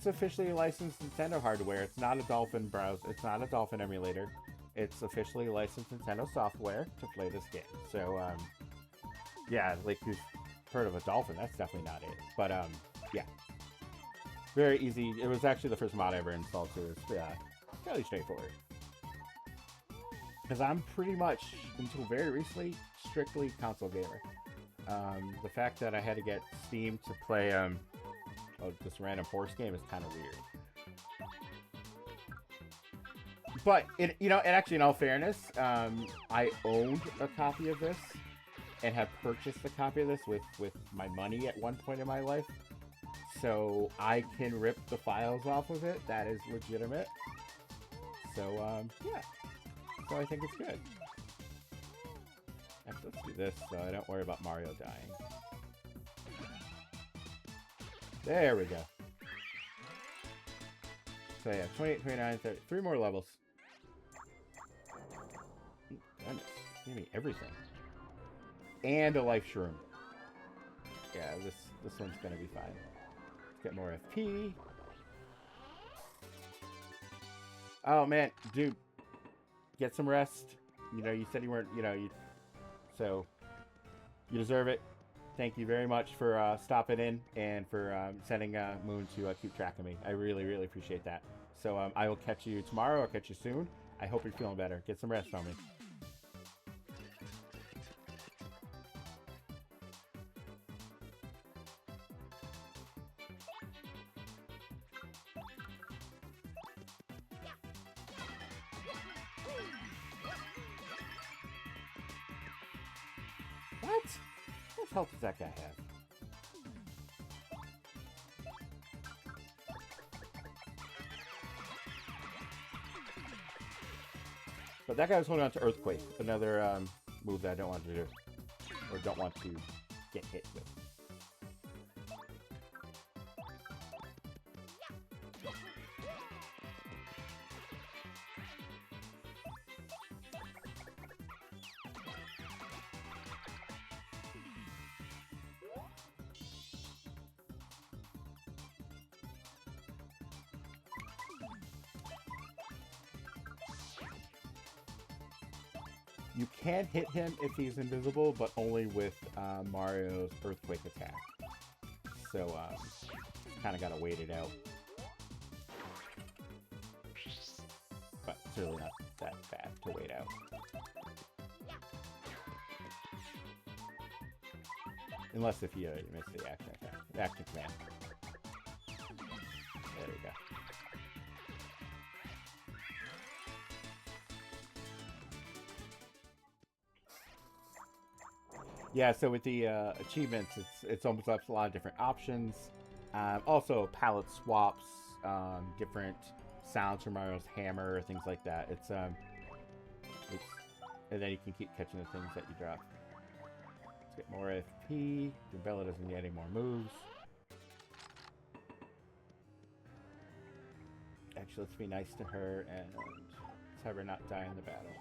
officially licensed Nintendo hardware. It's not a Dolphin browser. It's not a Dolphin emulator. It's officially licensed Nintendo software to play this game. So, yeah, like you've heard of a Dolphin, that's definitely not it. But, yeah. Very easy. It was actually the first mod I ever installed, so it's fairly straightforward. Because I'm pretty much, until very recently, strictly console gamer. The fact that I had to get Steam to play this random horse game is kind of weird. But, actually, in all fairness, I owned a copy of this and have purchased a copy of this with my money at one point in my life. So I can rip the files off of it. That is legitimate. So, yeah. So I think it's good. Actually, let's do this so I don't worry about Mario dying. There we go. So yeah, 28, 29, 30. 3 more levels. Goodness. Give me everything. And a life shroom. Yeah, this one's gonna be fine. Let's get more FP. Oh man, dude. Get some rest. You said you weren't, so you deserve it. Thank you very much for stopping in and for sending Moon to keep track of me. I really, really appreciate that. So I will catch you tomorrow. I'll catch you soon. I hope you're feeling better. Get some rest, homie. What? What health does that guy have? But that guy was holding on to Earthquake, another move that I don't want to do, or don't want to get hit with. You can hit him if he's invisible, but only with Mario's Earthquake attack. So, kind of gotta wait it out. But it's really not that bad to wait out. Unless if you miss the action attack. Action command. There we go. Yeah, so with the achievements, it's almost up a lot of different options. Also, palette swaps, different sounds from Mario's hammer, things like that. And then you can keep catching the things that you drop. Let's get more FP. Bella doesn't get any more moves. Actually, let's be nice to her and let's have her not die in the battle.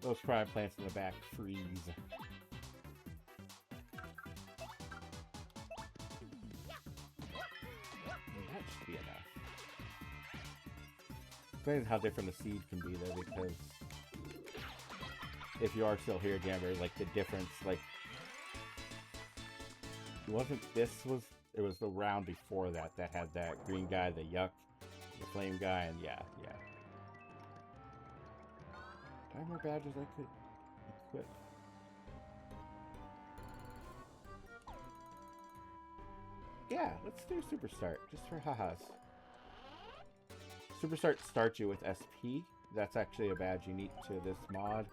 Those cryo plants in the back freeze. That should be enough. It's amazing how different the seed can be though, because if you are still here, Jammer, like the difference, like it wasn't it was the round before that had that green guy, the yuck, the flame guy, and yeah. I have more badges I could equip. Yeah, let's do Super Start, just for ha-has. Super Start starts you with SP. That's actually a badge unique to this mod.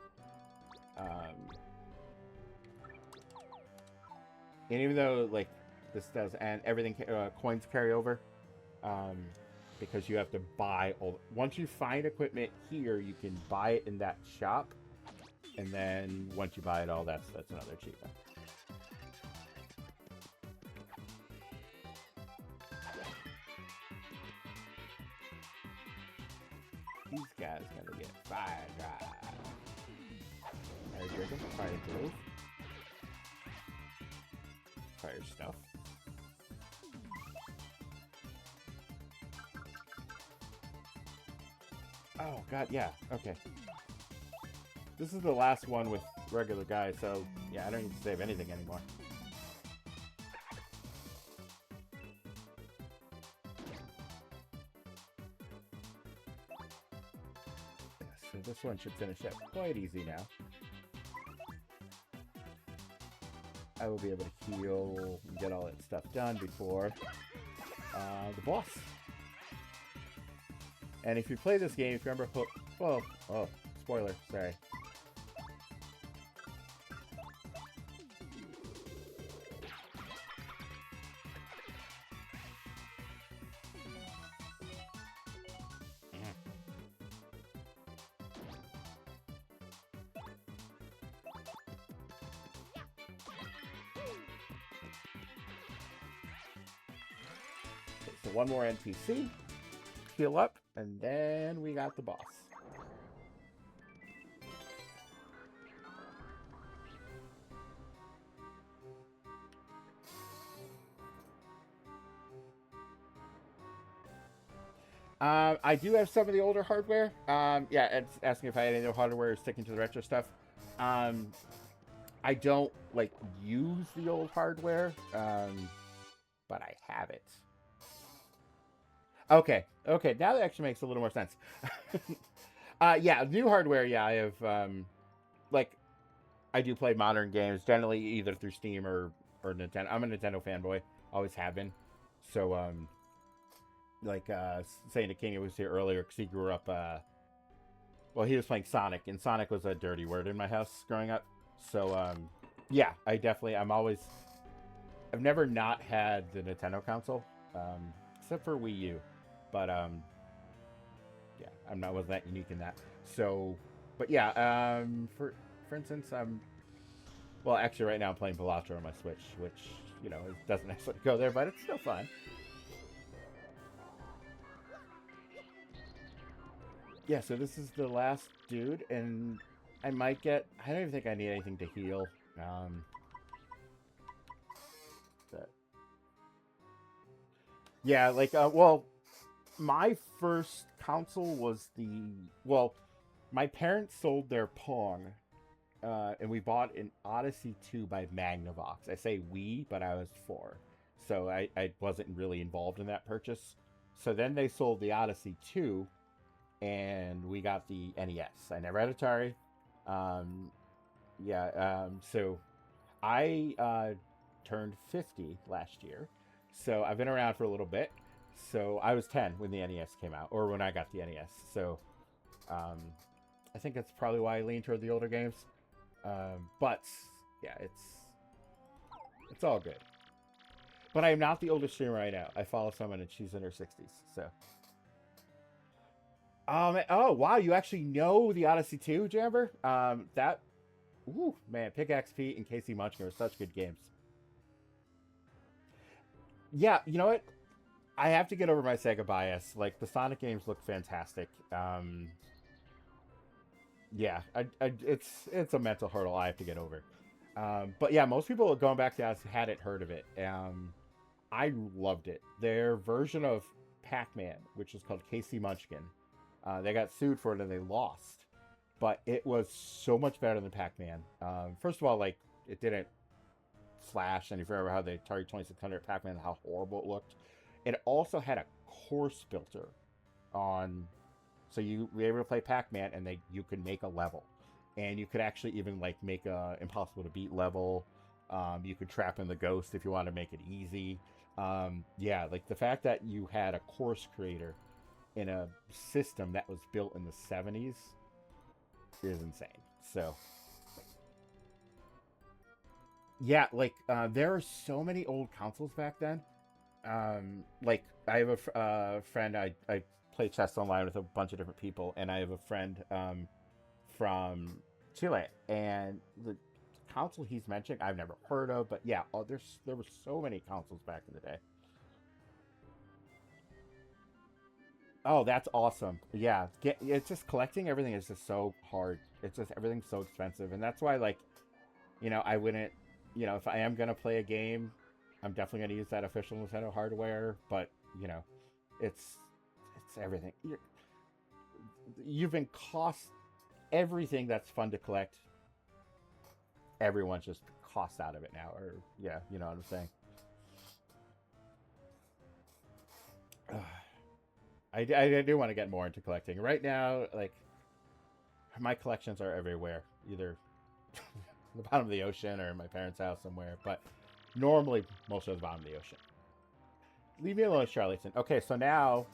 And even though, like, this does, and everything, coins carry over, because you have to buy all. Once you find equipment here, you can buy it in that shop, and then once you buy it all, that's another achievement. These guys gonna get fire drive. Fire driven, fire drove. Fire stuff. Oh god, yeah, okay. This is the last one with regular guys, so yeah, I don't need to save anything anymore. So this one should finish up quite easy now. I will be able to heal and get all that stuff done before the boss. And if you play this game, if you remember Hook... Well, oh, spoiler, sorry. Okay, so one more NPC. Heal up, and then we got the boss. I do have some of the older hardware. Yeah, it's asking if I had any other hardware sticking to the retro stuff. I don't, like, use the old hardware, but I have it. Okay, okay, now that actually makes a little more sense. Yeah, new hardware, yeah, I have, like, I do play modern games, generally either through Steam or Nintendo. I'm a Nintendo fanboy, always have been. So, like, saying to King, was here earlier, because he grew up, well, he was playing Sonic, and Sonic was a dirty word in my house growing up. So, yeah, I've never not had the Nintendo console, except for Wii U. But, yeah, wasn't that unique in that. So, but yeah, for instance, well, actually right now I'm playing Balatro on my Switch, which, you know, it doesn't necessarily go there, but it's still fun. Yeah, so this is the last dude, and I don't even think I need anything to heal. But yeah, like, well, my first console was well, my parents sold their Pong, and we bought an Odyssey 2 by Magnavox. I say we, but I was 4, so I wasn't really involved in that purchase. So then they sold the Odyssey 2, and we got the NES. I never had Atari. Yeah, so I turned 50 last year, so I've been around for a little bit. So I was 10 when the NES came out, or when I got the NES. So I think that's probably why I lean toward the older games. But yeah, it's all good. But I am not the oldest streamer right now. I follow someone and she's in her 60s. So. Oh wow, you actually know the Odyssey 2, Jamber? Ooh, man, Pickaxe Pete and Casey Munchkin are such good games. Yeah, you know what? I have to get over my Sega bias. Like, the Sonic games look fantastic. Yeah, it's a mental hurdle I have to get over. But yeah, most people going back to us hadn't heard of it. I loved it. Their version of Pac-Man, which is called Casey Munchkin, they got sued for it and they lost. But it was so much better than Pac-Man. First of all, like, it didn't flash, and if you remember how the Atari 2600 Pac-Man, how horrible it looked. It also had a course filter on, so you were able to play Pac-Man, and you could make a level, and you could actually even like make a impossible to beat level. You could trap in the ghost if you want to make it easy. Yeah, like the fact that you had a course creator in a system that was built in the 70s is insane. So yeah, like there are so many old consoles back then. Like I have a friend, I play chess online with a bunch of different people, and I have a friend from Chile, and the console he's mentioning I've never heard of, but yeah, there were so many consoles back in the day. Oh, that's awesome. Yeah, it's just collecting everything is just so hard. It's just everything's so expensive, and that's why like I wouldn't if I am gonna play a game, I'm definitely gonna use that official Nintendo hardware. But you know, it's it's everything. You've been cost everything that's fun to collect. Everyone's just cost out of it now, or yeah, you know what I'm saying. I do want to get more into collecting. Right now, like my collections are everywhere, either the bottom of the ocean or in my parents' house somewhere. But normally, most of the bottom of the ocean. Leave me alone, Charlatan. Okay, so now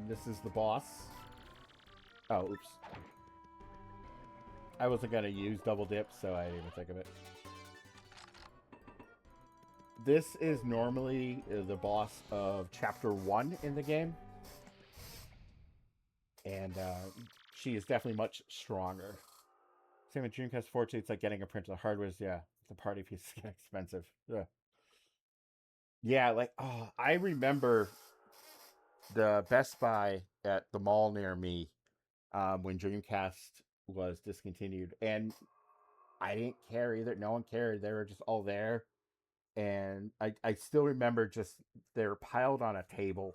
this is the boss. Oh, oops. I wasn't gonna use double dip, so I didn't even think of it. This is normally the boss of Chapter 1 in the game. And she is definitely much stronger. Same with Dreamcast 14, it's like getting a printer. The hardware's, yeah, the party pieces get expensive. Yeah. Yeah, like, oh, I remember the Best Buy at the mall near me when Dreamcast was discontinued. And I didn't care either. No one cared. They were just all there. And I still remember just they were piled on a table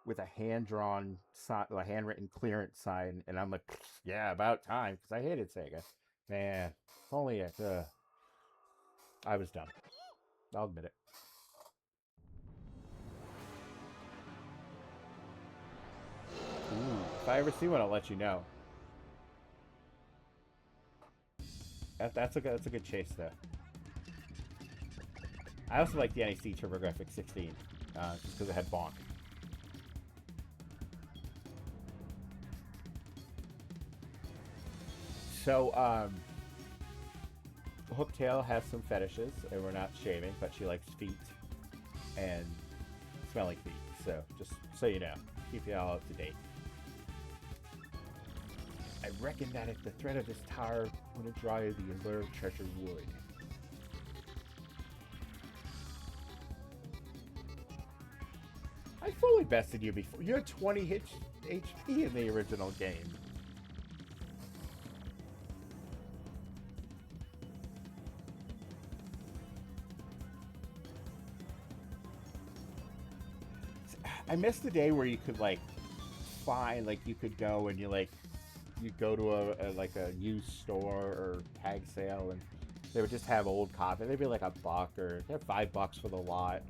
with a hand-drawn, a handwritten clearance sign, and I'm like, yeah, about time, because I hated Sega. Man, if only it. I was done. I'll admit it. Ooh, if I ever see one, I'll let you know. That's a good chase though. I also like the NEC TurboGrafx 16, just because it had bonk. So, Hooktail has some fetishes, and we're not shaming, but she likes feet and smelling feet. So, just so you know, keep you all up to date. I reckon that if the threat of this tower wouldn't draw you, the allure of treasure would. I fully bested you before. You had 20 HP in the original game. I missed the day where you could like find you could go and you go to a used store or tag sale and they would just have old copy. They'd be like $1 or they have $5 for the lot.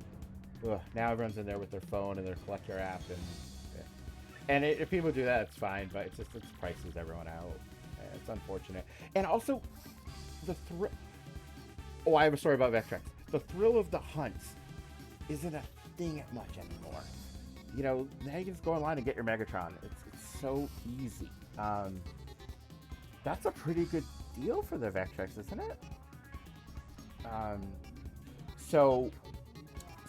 Ugh, now everyone's in there with their phone and their collector app if people do that, it's fine. But it's prices everyone out. It's unfortunate. And also the thrill. Oh, I have a story about Vectrex. The thrill of the hunts isn't a thing much anymore. Now you can just go online and get your Megatron. It's so easy. That's a pretty good deal for the Vectrex, isn't it? So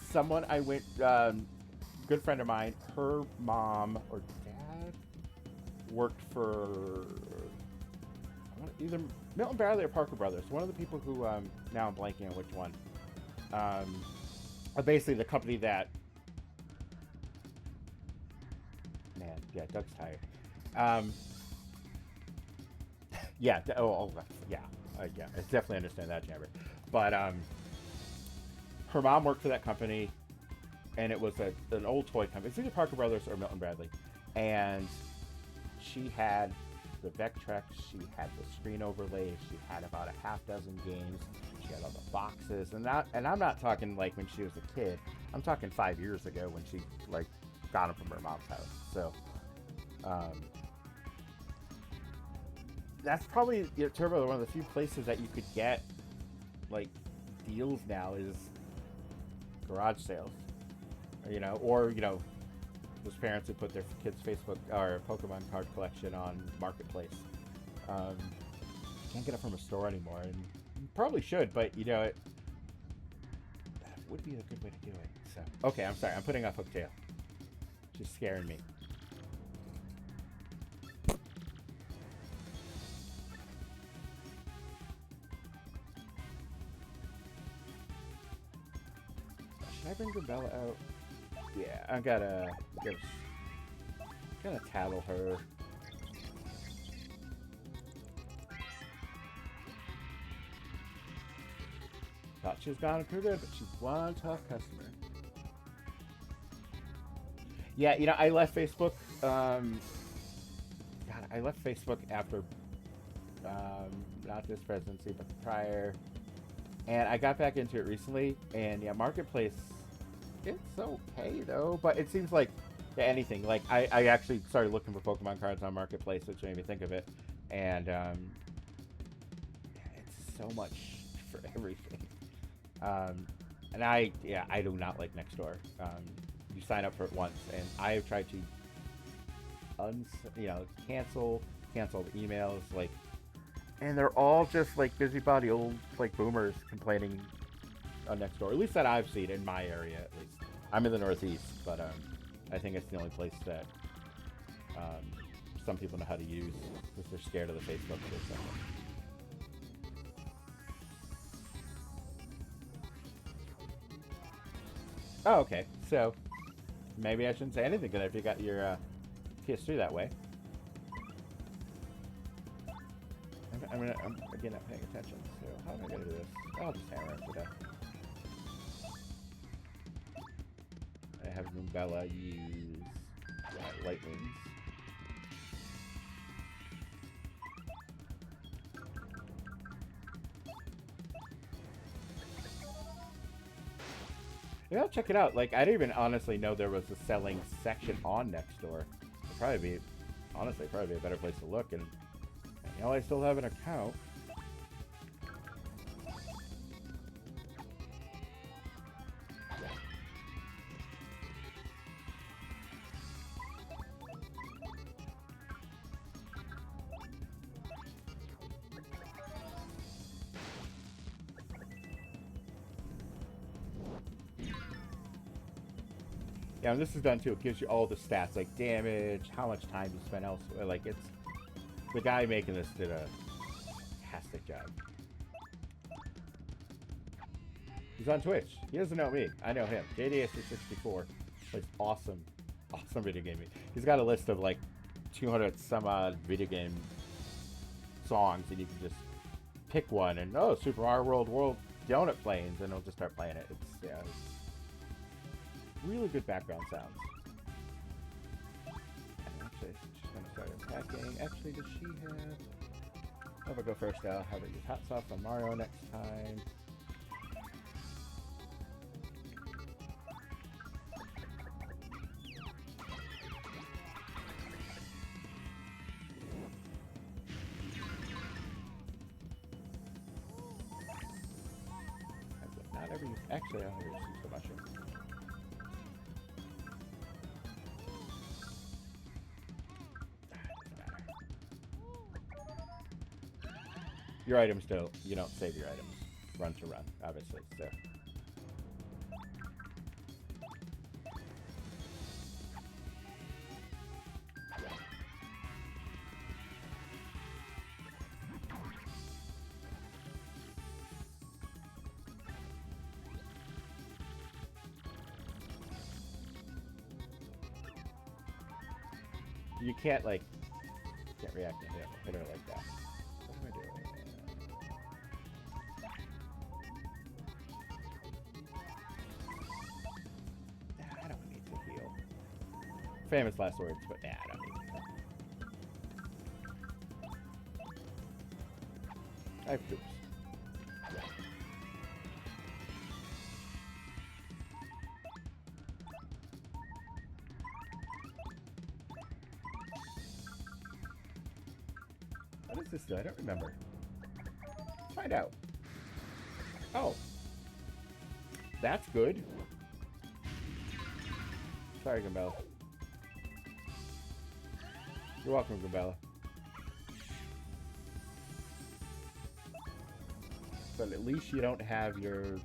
someone I went, good friend of mine, her mom or dad worked for either Milton Bradley or Parker Brothers. One of the people who, now I'm blanking on which one. Basically the company that, man, yeah, Doug's tired. Yeah, yeah, yeah, I definitely understand that, Jabber. But her mom worked for that company, and it was an old toy company. It's either Parker Brothers or Milton Bradley, and she had the Vectrex, she had the screen overlays, she had about a half dozen games, she had all the boxes, and I'm not talking like when she was a kid. I'm talking 5 years ago when she got them from her mom's house. So. That's probably Turbo. One of the few places that you could get deals now is garage sales, or those parents who put their kids' Facebook or Pokemon card collection on Marketplace. You can't get it from a store anymore, and you probably should, but that would be a good way to do it. So okay, I'm sorry, I'm putting up Hooktail. Just scaring me. Should I bring Gabella out? Yeah, I gotta gonna tattle her. Thought she was gone too good, but she's one tough customer. Yeah, you know, I left Facebook. God, I left Facebook after not this presidency, but the prior. And I got back into it recently, and yeah, Marketplace, it's okay though, but it seems like yeah, anything. Like I actually started looking for Pokemon cards on Marketplace, which made me think of it, and it's so much for everything. And I do not like Nextdoor. You sign up for it once, and I have tried to cancel the emails, like, and they're all just like busybody old like boomers complaining on Nextdoor. At least that I've seen in my area. At least I'm in the Northeast, but I think it's the only place that some people know how to use because they're scared of the Facebook system. Oh, okay. So maybe I shouldn't say anything good if you got your PS3 that way. I'm again not paying attention. So how am I gonna do this? I'll just hammer it to death. I have Rumbella use light wings. Yeah, I'll check it out. Like, I didn't even honestly know there was a selling section on Nextdoor. It'd probably be, honestly, probably be a better place to look. And you know, I still have an account. Yeah, and this is done too. It gives you all the stats, like damage, how much time you spent elsewhere. Like, it's the guy making this did a fantastic job. He's on Twitch. He doesn't know me. I know him. JDS64. Like, awesome video game. He's got a list of like 200 some odd video game songs, and you can just pick one and Super Mario World Donut Plains, and he'll just start playing it. It's really good background sounds. Actually, she's gonna start attacking. Actually, does she have? I'll go first. I'll have her use hot sauce on Mario next time. Not every. Actually, I'll use the mushroom. Your items don't. You don't save your items. Run to run, obviously. So. You can't like. Can't react to hit her like that. What am I doing? I don't need to heal. Famous last words, but I don't need to heal. I have troops. What does this do? I don't remember. Let's find out. Oh. That's good. Sorry, Gambella. You're welcome, Gambella. But at least you don't have your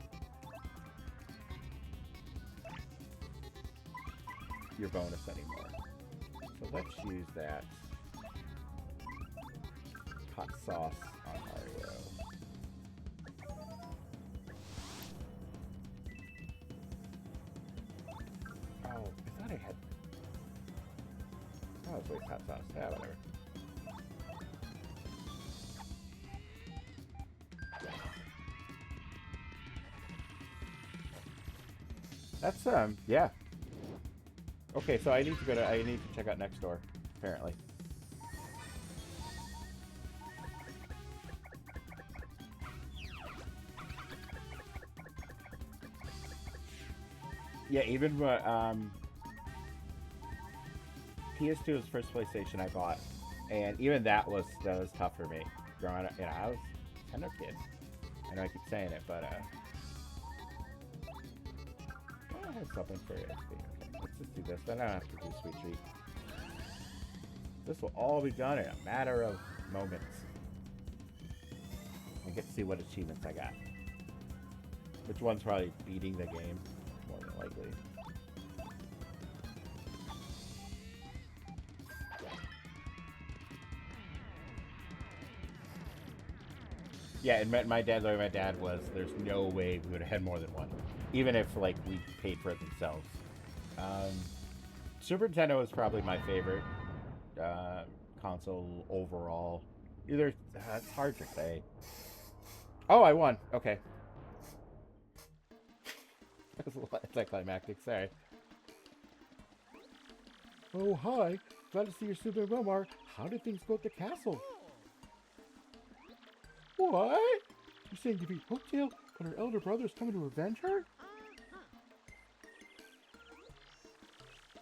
bonus anymore. So let's use that hot sauce on Mario. Oh, I thought I had. Oh, waste hot sauce. Yeah, whatever. That's, yeah. Okay, so I need to check out next door, apparently. Yeah, even what, PS2 was the first PlayStation I bought, and even that was tough for me. Growing up, you know, I was a tender kid. I know I keep saying it, but, I have something for you. Okay, let's just do this. Then I don't have to do Sweet Treat. This will all be done in a matter of moments. I get to see what achievements I got. Which one's probably beating the game, more than likely. Yeah, and my dad, the way my dad was, there's no way we would have had more than one. Even if, like, we paid for it themselves. Super Nintendo is probably my favorite console overall. Either, it's hard to say. Oh, I won. Okay. That's anticlimactic, sorry. Oh, hi. Glad to see you're super well, Mar. How did things go at the castle? What? You're saying you beat Hooktail, but her elder brother's coming to avenge her?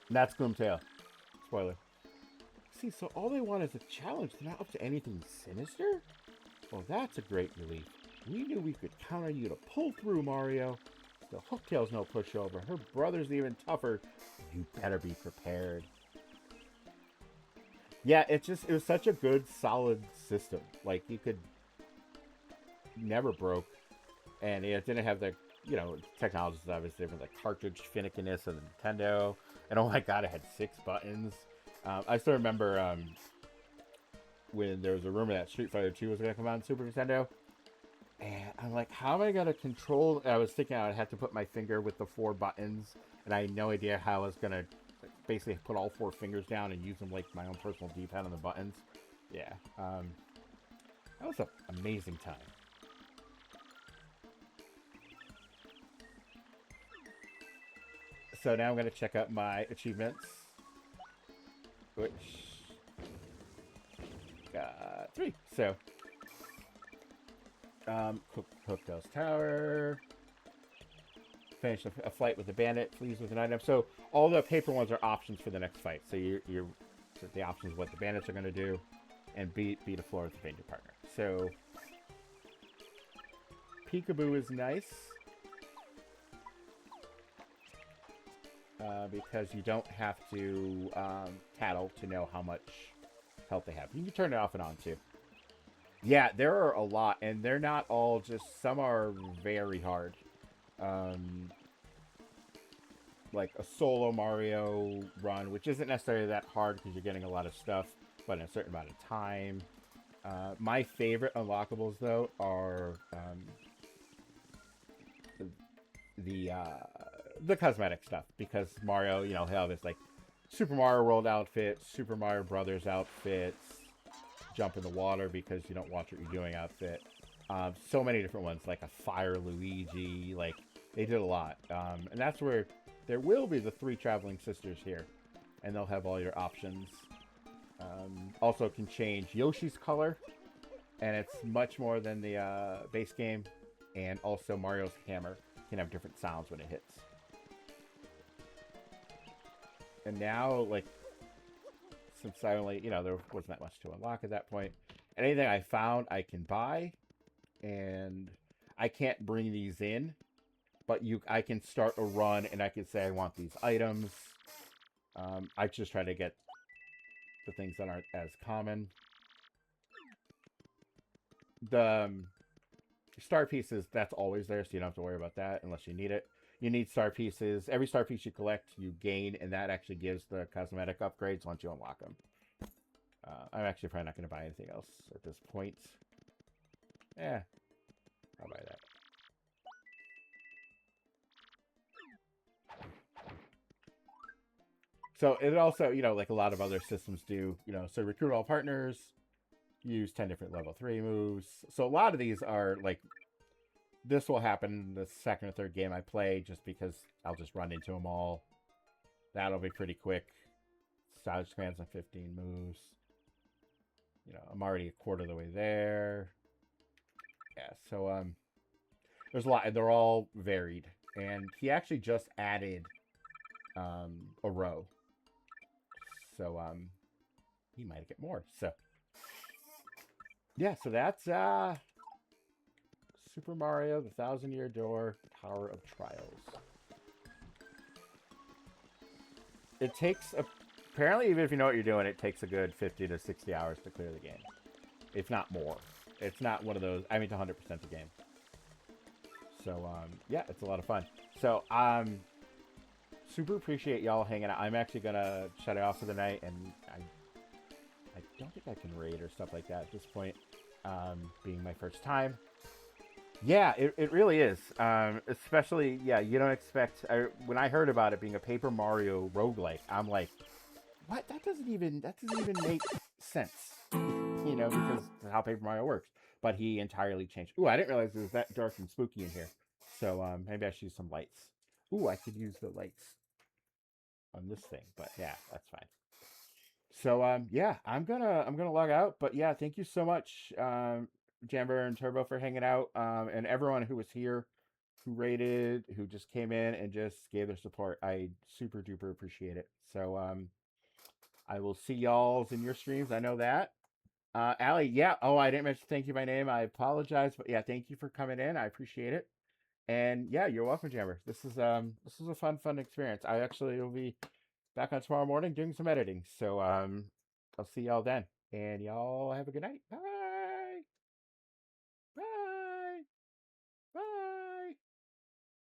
And that's Gloomtail. Spoiler. See, so all they want is a challenge. They're not up to anything sinister? Well, that's a great relief. We knew we could count on you to pull through, Mario. Still, Hooktail's no pushover. Her brother's even tougher. You better be prepared. Yeah, it was such a good, solid system. Like, you could... never broke. And it didn't have the, you know, technology is obviously different, like cartridge finickiness of the Nintendo. And oh my god, it had 6 buttons. I still remember when there was a rumor that Street Fighter 2 was going to come out on Super Nintendo. And I'm like, how am I going to control... I was thinking I would have to put my finger with the 4 buttons. And I had no idea how I was going to basically put all 4 fingers down and use them like my own personal D-pad on the buttons. Yeah. That was an amazing time. So now I'm going to check out my achievements. Which... got 3. So... Hooktail's Tower. Finish a fight with a bandit. Flees with an item. So all the paper ones are options for the next fight. So so the options what the bandits are going to do, and beat a floor with a fainted partner. So Peekaboo is nice because you don't have to tattle to know how much health they have. You can turn it off and on too. Yeah, there are a lot, and they're not all just... some are very hard. Like a solo Mario run, which isn't necessarily that hard because you're getting a lot of stuff, but in a certain amount of time. My favorite unlockables, though, are the cosmetic stuff, because Mario, you know, he'll have this, like, Super Mario World outfit, Super Mario Brothers outfits, jump in the water because you don't watch what you're doing outfit. So many different ones, like a Fire Luigi, like, they did a lot. And that's where there will be the 3 traveling sisters here, and they'll have all your options. Also can change Yoshi's color, and it's much more than the base game, and also Mario's hammer can have different sounds when it hits. And now, like, since I only, you know, there wasn't that much to unlock at that point, anything I found I can buy, and I can't bring these in, but I can start a run and I can say I want these items. I just try to get the things that aren't as common. The star pieces, that's always there, so you don't have to worry about that unless you need it. You need star pieces. Every star piece you collect, you gain, and that actually gives the cosmetic upgrades once you unlock them. I'm actually probably not going to buy anything else at this point. Yeah, I'll buy that. So it also, like a lot of other systems do, so recruit all partners, use 10 different level 3 moves. So a lot of these are like, this will happen the second or third game I play just because I'll just run into them all. That'll be pretty quick. Savage commands on 15 moves. I'm already a quarter of the way there. Yeah, so there's a lot, and they're all varied. And he actually just added a row. So he might get more. So yeah, so that's Super Mario, the Thousand-Year Door, Tower of Trials. It takes apparently, even if you know what you're doing, it takes a good 50 to 60 hours to clear the game, if not more. It's not one of those. I mean, to 100% the game. So yeah, it's a lot of fun. So super appreciate y'all hanging out. I'm actually gonna shut it off for the night, and I don't think I can raid or stuff like that at this point, being my first time. Yeah, it really is. Especially, yeah, you don't expect. When I heard about it being a Paper Mario roguelike, I'm like, what? That doesn't even make sense. Because of how Paper Mario works. But he entirely changed. Ooh, I didn't realize it was that dark and spooky in here. So maybe I should use some lights. Ooh, I could use the lights on this thing, but yeah, that's fine. So yeah, I'm gonna log out. But yeah, thank you so much, Jamber and Turbo, for hanging out, and everyone who was here, who rated, who just came in and just gave their support. I super duper appreciate it. So I will see y'all's in your streams. I know that. Allie, yeah. Oh, I didn't mention thank you by name. I apologize, but yeah, thank you for coming in. I appreciate it. And yeah, you're welcome, Jammer. This is a fun experience. I actually will be back on tomorrow morning doing some editing. So I'll see y'all then. And y'all have a good night. Bye.